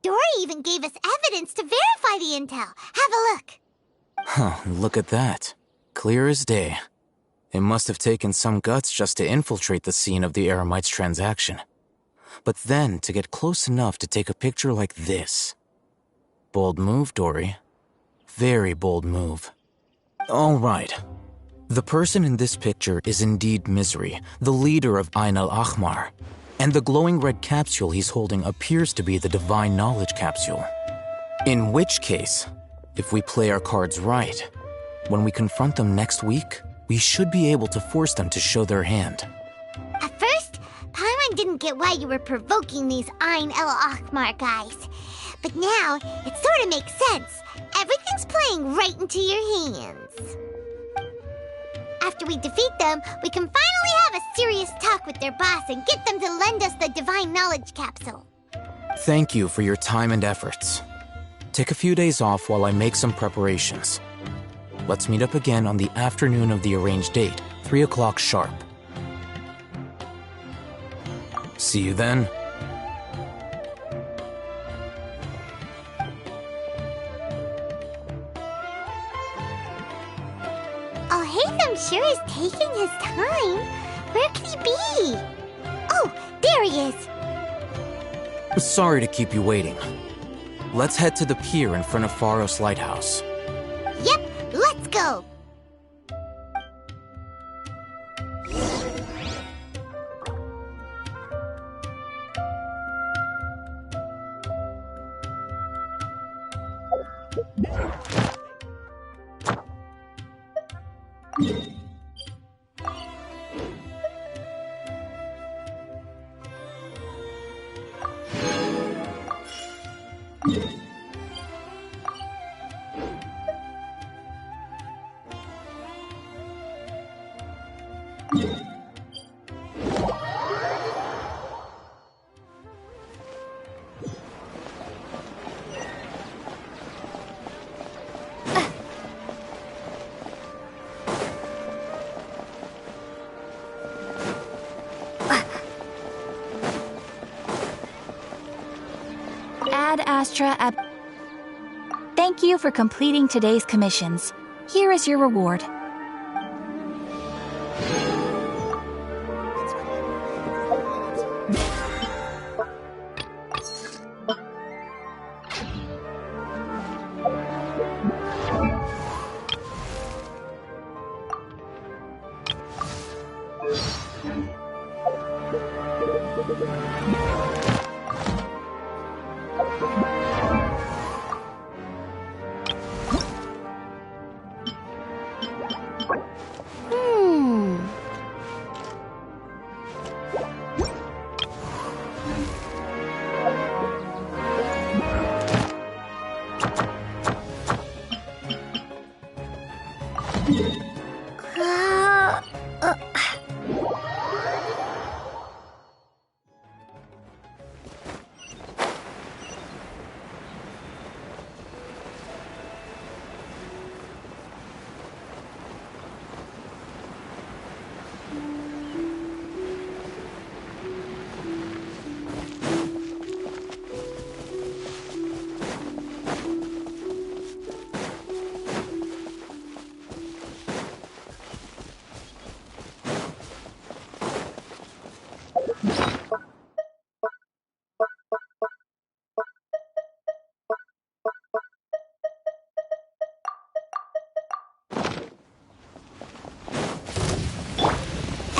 Dory even gave us evidence to verify the intel. Have a look. Huh, look at that. Clear as day. It must have taken some guts just to infiltrate the scene of the Eremites' transaction. But then to get close enough to take a picture like this. Bold move, Dory. Very bold move. All right. The person in this picture is indeed Misery, the leader of Ain el-Ahmar. And the glowing red capsule he's holding appears to be the Divine Knowledge Capsule. In which case, if we play our cards right, when we confront them next week, we should be able to force them to show their hand. At first, Paimon didn't get why you were provoking these Ain el-Ahmar guys. But now, it sort of makes sense. Everything's playing right into your hands. After we defeat them, we can finally have a serious talk with their boss and get them to lend us the Divine Knowledge Capsule. Thank you for your time and efforts. Take a few days off while I make some preparations. Let's meet up again on the afternoon of the arranged date, 3 o'clock sharp. See you then. Alhaitham sure is taking his time. Where could he be? Oh, there he is. Sorry to keep you waiting. Let's head to the pier in front of Pharos Lighthouse. Yep, let's go. Ad Astra Ab... Thank you for completing today's commissions. Here is your reward.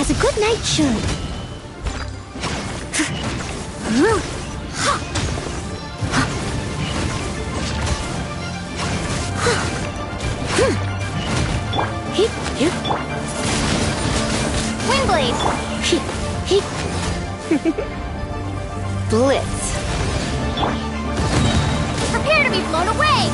as a good knight should. Windblade! Blitz. Prepare to be blown away!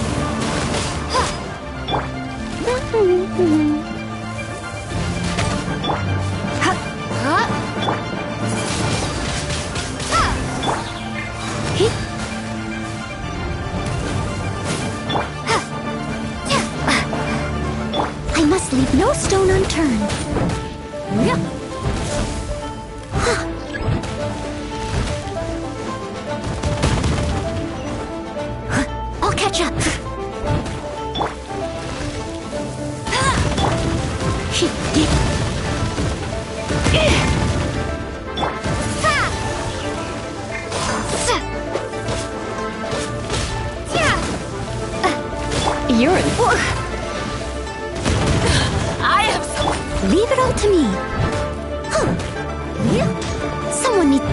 I must leave no stone unturned. I'll catch up. You're in. I have some. Leave it all to me. Someone needs.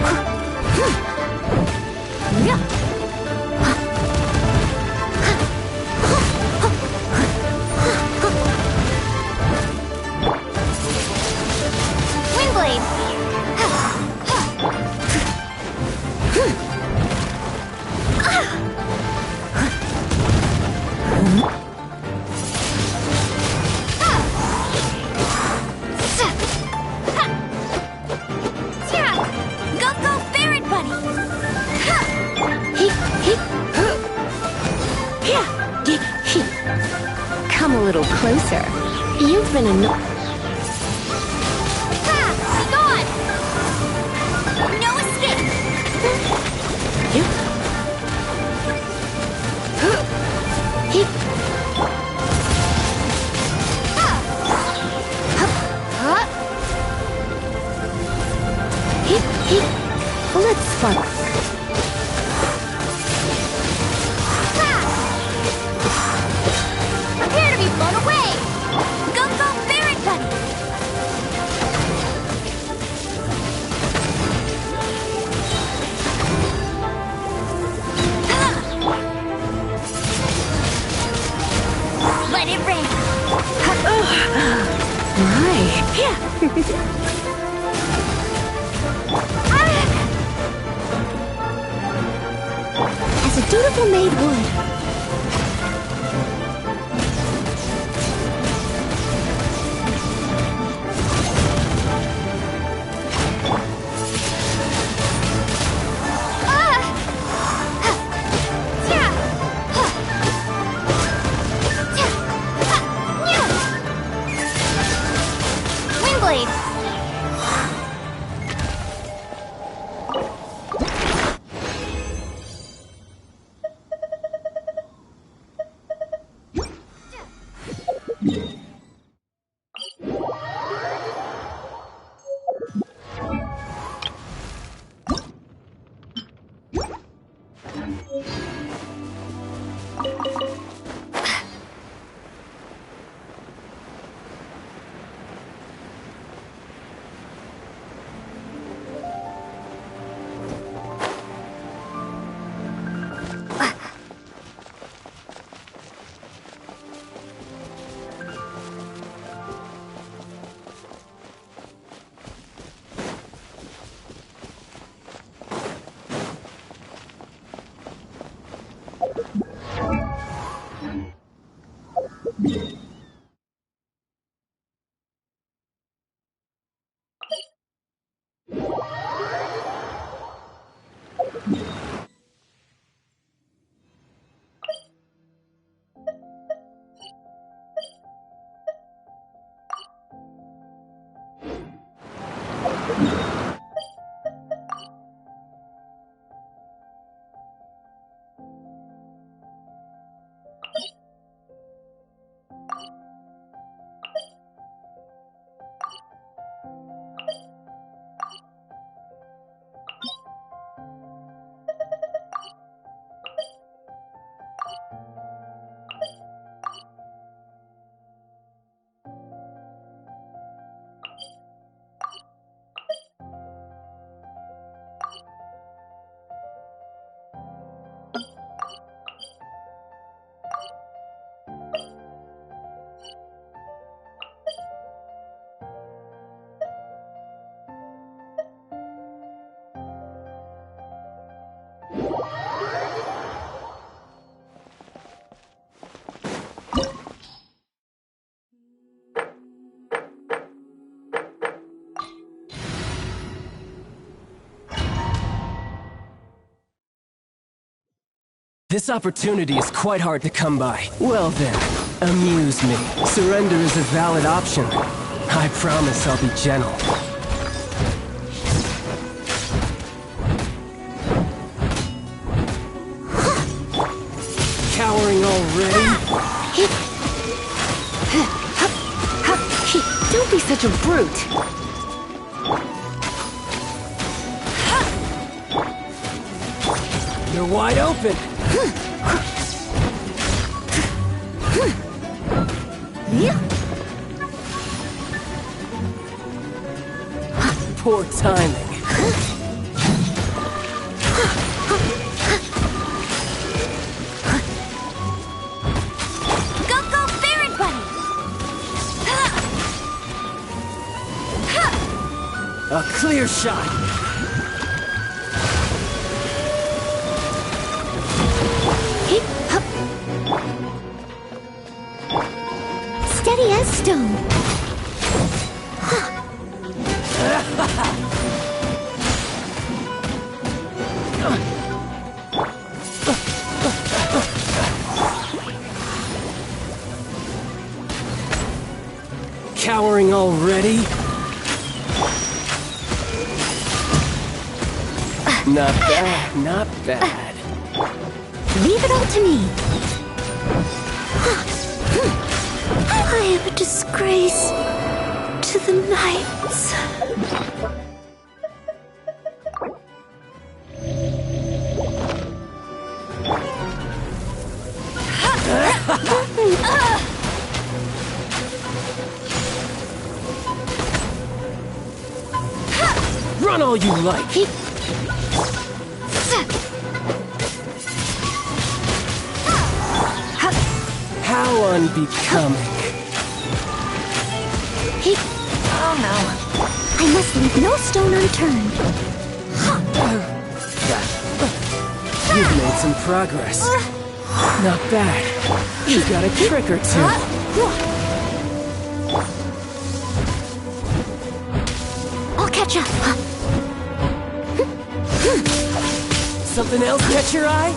Come a little closer. You've been annoyed. No escape! Let's spark. Prepare to be blown away! Go, Ferret Bunny! Let it rain! As a dutiful maid would. Windblade! This opportunity is quite hard to come by. Well then, amuse me. Surrender is a valid option. I promise I'll be gentle. Cowering already? Don't be such a brute. You're wide open. Poor timing. Go, Ferret Bunny! A clear shot. Steady as stone. Cowering already? Not bad, not bad. Leave it all to me. I am a disgrace to the knights. Run all you like. How unbecoming. Oh no. I must leave no stone unturned. You've made some progress. Not bad. You got a trick or two. I'll catch up. Something else catch your eye?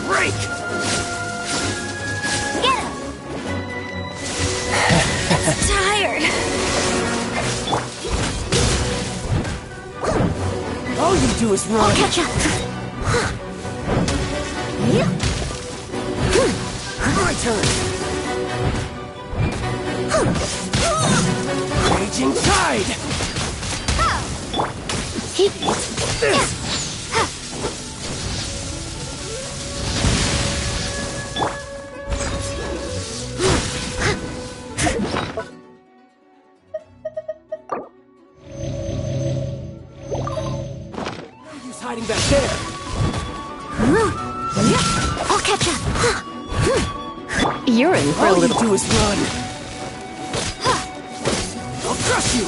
Break! Get him! Tired. All you do is run. I'll catch up. My turn. Raging tide. Who's hiding back there? I'll catch up. You're in for a All you little... do is run. I'll crush you.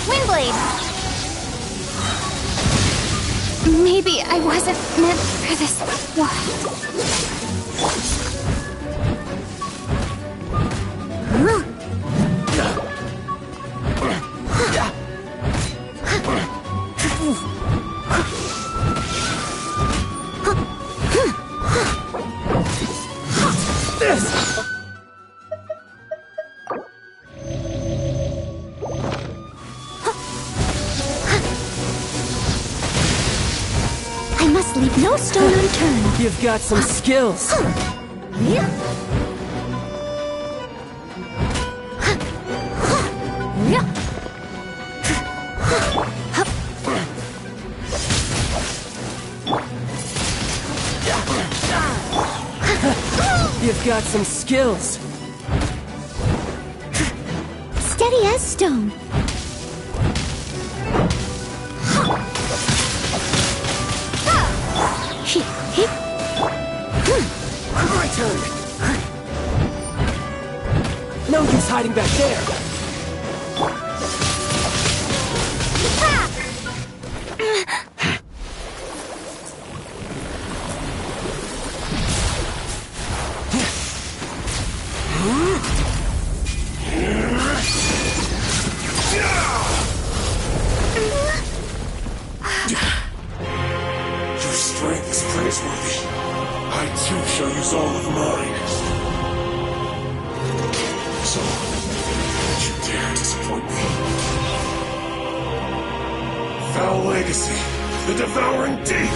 Windblade. Maybe I wasn't meant for this world. I must leave no stone unturned. You've got some skills. You've got some skills. Steady as stone. My turn. No use hiding back there. praiseworthy. I too shall use all of mine. So, don't you dare disappoint me. Foul legacy, the devouring deep!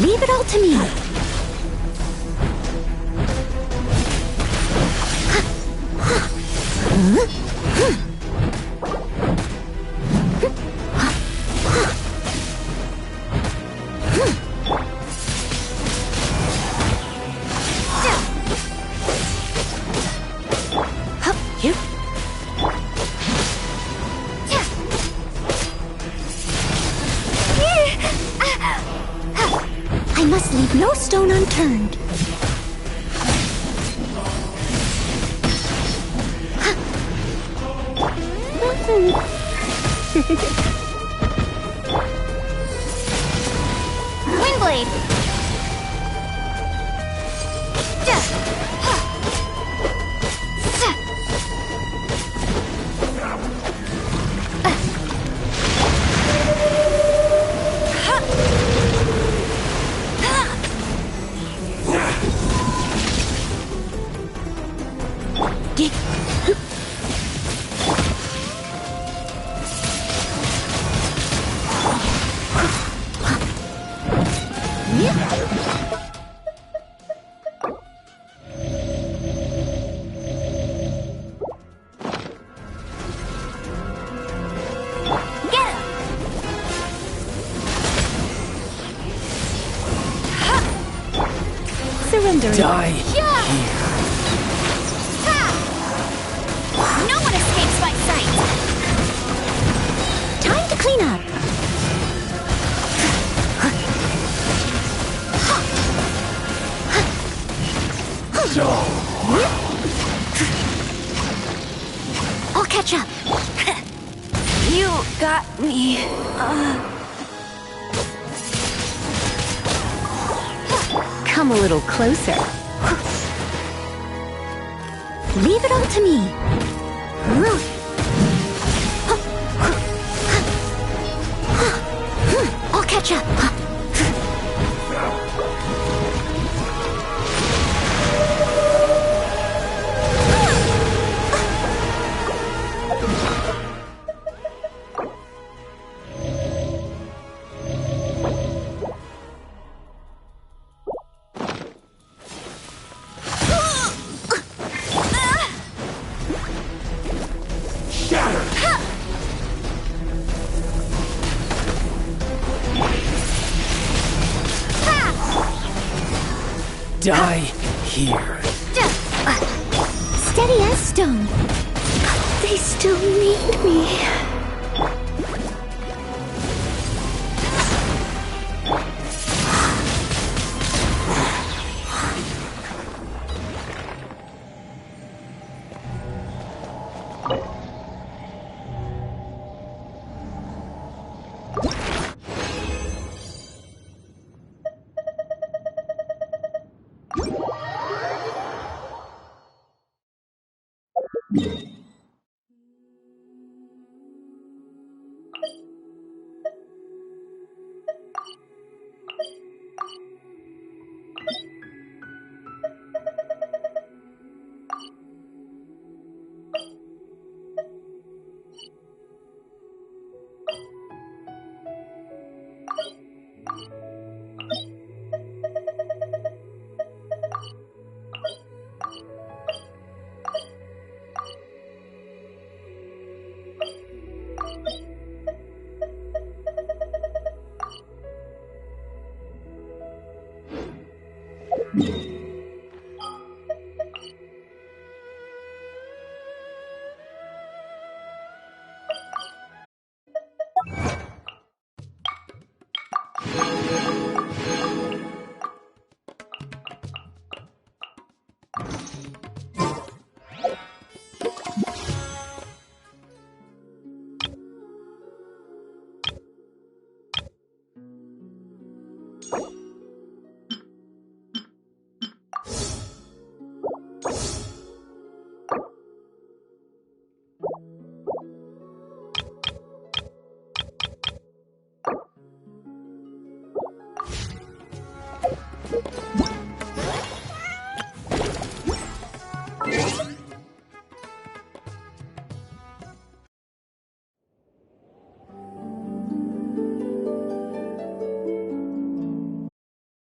Leave it all to me. I must leave no stone unturned. Windblade! Surrender. Die here. No one escapes my sight. Time to clean up. I'll catch up. You got me. Come a little closer. Leave it all to me. I'll catch up. Die here. Steady as stone. They still need me.